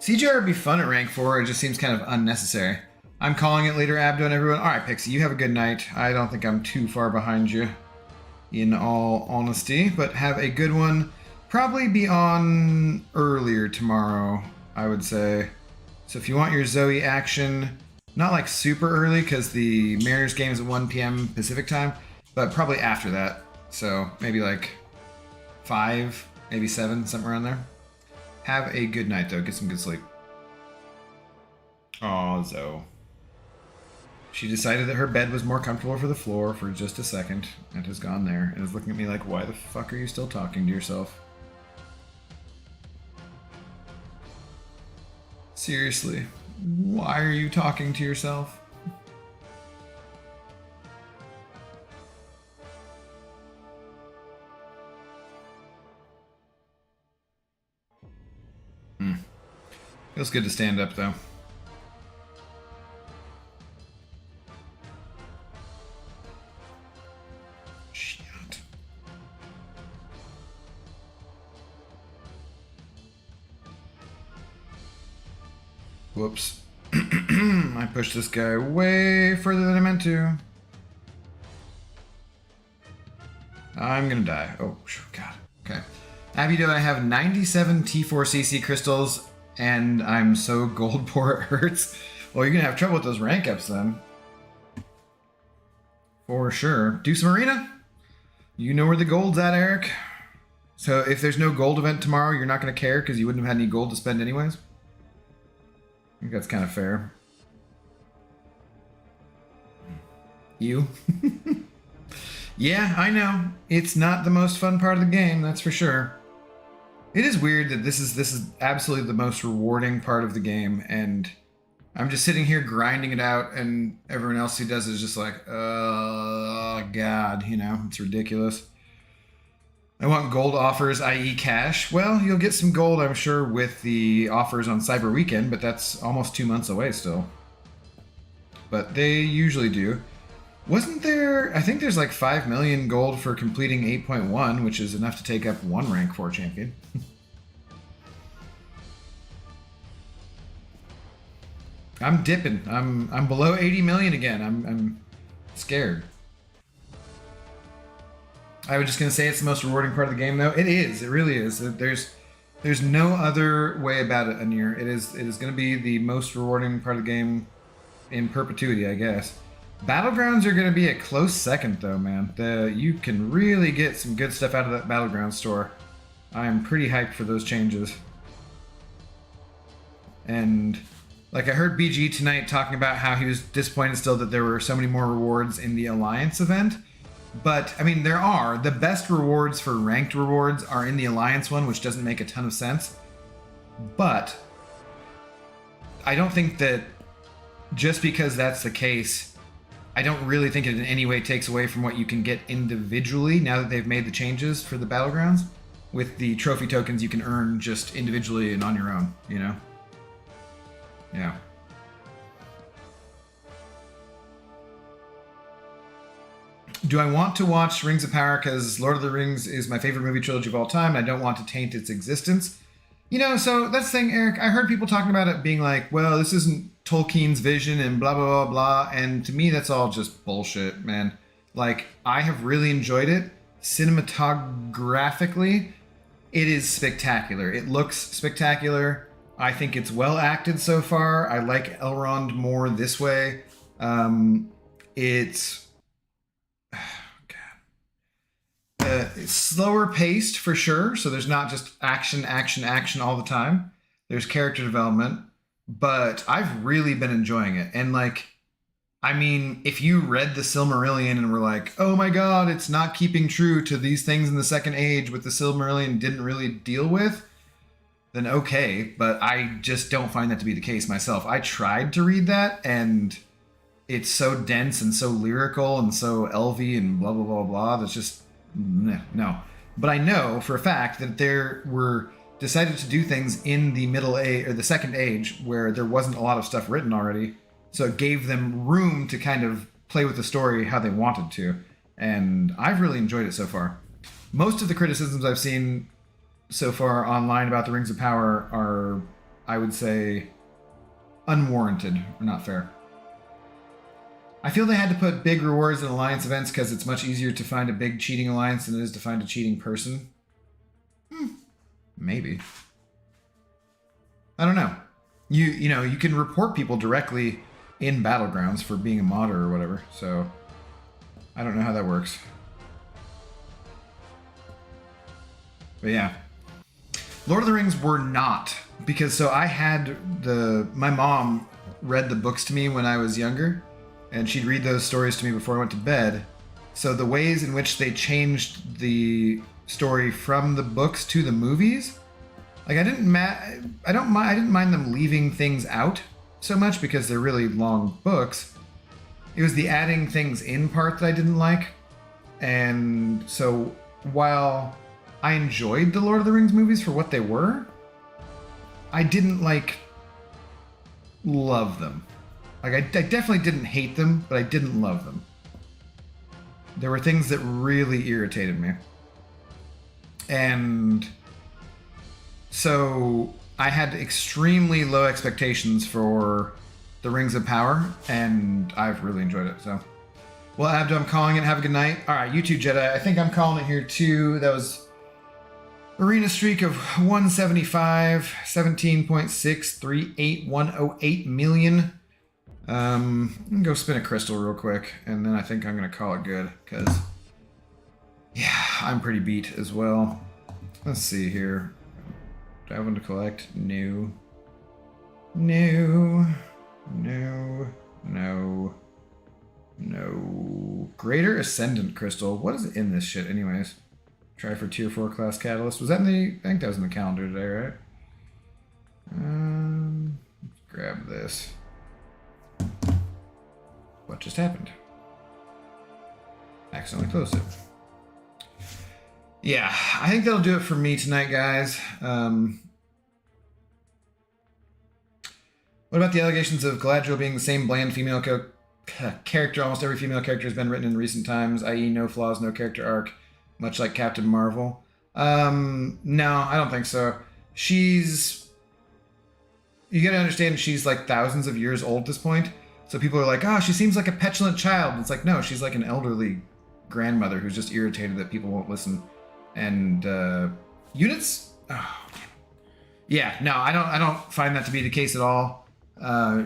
CGR would be fun at rank 4. It just seems kind of unnecessary. I'm calling it later, Abdo and everyone. Alright, Pixie, you have a good night. I don't think I'm too far behind you, in all honesty. But have a good one. Probably be on earlier tomorrow, I would say. So if you want your Zoe action, not like super early, because the Mariners game is at 1 p.m. Pacific time, but probably after that. So maybe like 5, maybe 7, somewhere around there. Have a good night, though. Get some good sleep. Aw, Zoe. She decided that her bed was more comfortable for the floor for just a second, and has gone there, and is looking at me like, why the fuck are you still talking to yourself? Seriously, why are you talking to yourself? Feels good to stand up, though. Shit. Whoops. I pushed this guy way further than I meant to. I'm gonna die. Oh, God. Okay. Abido, I have 97 T4CC crystals, and I'm so gold poor it hurts. Well, you're gonna have trouble with those rank ups then. For sure. Do some arena. You know where the gold's at, Eric. So if there's no gold event tomorrow, you're not gonna care because you wouldn't have had any gold to spend anyways? I think that's kind of fair. You? Yeah, I know. It's not the most fun part of the game, that's for sure. It is weird that this is absolutely the most rewarding part of the game, and I'm just sitting here grinding it out, and everyone else who does it is just like, oh God, you know, it's ridiculous. I want gold offers, i.e. cash. Well, you'll get some gold, I'm sure, with the offers on Cyber Weekend, but that's almost 2 months away still. But they usually do. Wasn't there... I think there's like 5 million gold for completing 8.1, which is enough to take up one rank 4 champion. I'm dipping. I'm below 80 million again. I'm scared. I was just gonna say it's the most rewarding part of the game, though. It is. It really is. There's no other way about it, Anir. It is gonna be the most rewarding part of the game in perpetuity, I guess. Battlegrounds are going to be a close second, though, man. You can really get some good stuff out of that Battleground store. I am pretty hyped for those changes. And, like, I heard BG tonight talking about how he was disappointed still that there were so many more rewards in the Alliance event. But, I mean, there are. The best rewards for ranked rewards are in the Alliance one, which doesn't make a ton of sense. But I don't think that just because that's the case... I don't really think it in any way takes away from what you can get individually now that they've made the changes for the Battlegrounds. With the trophy tokens you can earn just individually and on your own, you know? Yeah. Do I want to watch Rings of Power because Lord of the Rings is my favorite movie trilogy of all time and I don't want to taint its existence? You know, so that's the thing, Eric. I heard people talking about it being like, well, this isn't Tolkien's vision and blah, blah, blah, blah. And to me, that's all just bullshit, man. Like, I have really enjoyed it. Cinematographically, it is spectacular. It looks spectacular. I think it's well acted so far. I like Elrond more this way. It's slower paced for sure. So there's not just action, action, action all the time. There's character development. But I've really been enjoying it. And like, I mean, if you read the Silmarillion and were like, oh my God, it's not keeping true to these things in the Second Age what the Silmarillion didn't really deal with, then okay. But I just don't find that to be the case myself. I tried to read that and it's so dense and so lyrical and so elvy and blah, blah, blah, blah. That's just, no. But I know for a fact that there were decided to do things in the Middle Age or the Second Age where there wasn't a lot of stuff written already. So it gave them room to kind of play with the story how they wanted to. And I've really enjoyed it so far. Most of the criticisms I've seen so far online about the Rings of Power are, I would say, unwarranted or not fair. I feel they had to put big rewards in alliance events because it's much easier to find a big cheating alliance than it is to find a cheating person. Maybe. I don't know. You know, you can report people directly in Battlegrounds for being a modder or whatever, so I don't know how that works. But yeah. Lord of the Rings were not, because so I had my mom read the books to me when I was younger, and she'd read those stories to me before I went to bed. So the ways in which they changed the story from the books to the movies, like I didn't mind them leaving things out so much because they're really long books. It was the adding things in part that I didn't like. And so while I enjoyed the Lord of the Rings movies for what they were, I didn't love them. Like I definitely didn't hate them, but I didn't love them. there were things that really irritated me. And so I had extremely low expectations for the Rings of Power, and I've really enjoyed it. So, well, Abdo, I'm calling it. Have a good night. All right, you too, Jedi. I think I'm calling it here too. That was arena streak of 175, 17.638108 million. I'm gonna go spin a crystal real quick, and then I think I'm gonna call it good, because yeah, I'm pretty beat as well. Let's see here. Do I have one to collect? No. No. No. No. No. Greater Ascendant Crystal. What is in this shit anyways? Try for tier 4 class catalyst. Was that in the... I think that was in the calendar today, right? Let's grab this. What just happened? Accidentally closed it. Yeah, I think that'll do it for me tonight, guys. What about the allegations of Galadriel being the same bland female character almost every female character has been written in recent times, i.e. no flaws, no character arc, much like Captain Marvel? No, I don't think so. She's... You gotta understand, she's like thousands of years old at this point. So people are like, oh, she seems like a petulant child. It's like, no, she's like an elderly grandmother who's just irritated that people won't listen. And units? Oh, yeah, no, I don't find that to be the case at all.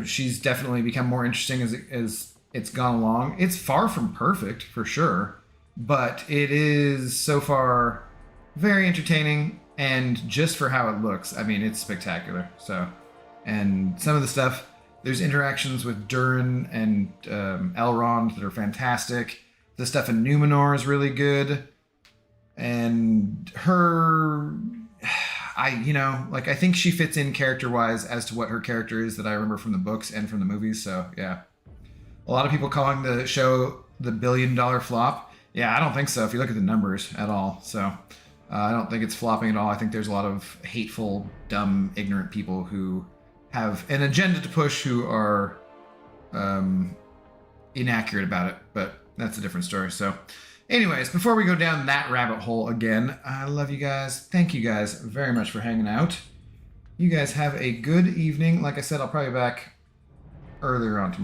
She's definitely become more interesting as it's gone along. It's far from perfect, for sure, but it is so far very entertaining, and just for how it looks, I mean, it's spectacular. So, and some of the stuff, there's interactions with Durin and Elrond that are fantastic. The stuff in Numenor is really good. And her, I think she fits in character-wise as to what her character is that I remember from the books and from the movies, so yeah. A lot of people calling the show the billion-dollar flop. Yeah, I don't think so if you look at the numbers at all, so I don't think it's flopping at all. I think there's a lot of hateful, dumb, ignorant people who have an agenda to push who are inaccurate about it, but that's a different story, so... Anyways, before we go down that rabbit hole again, I love you guys. Thank you guys very much for hanging out. You guys have a good evening. Like I said, I'll probably be back earlier on tomorrow.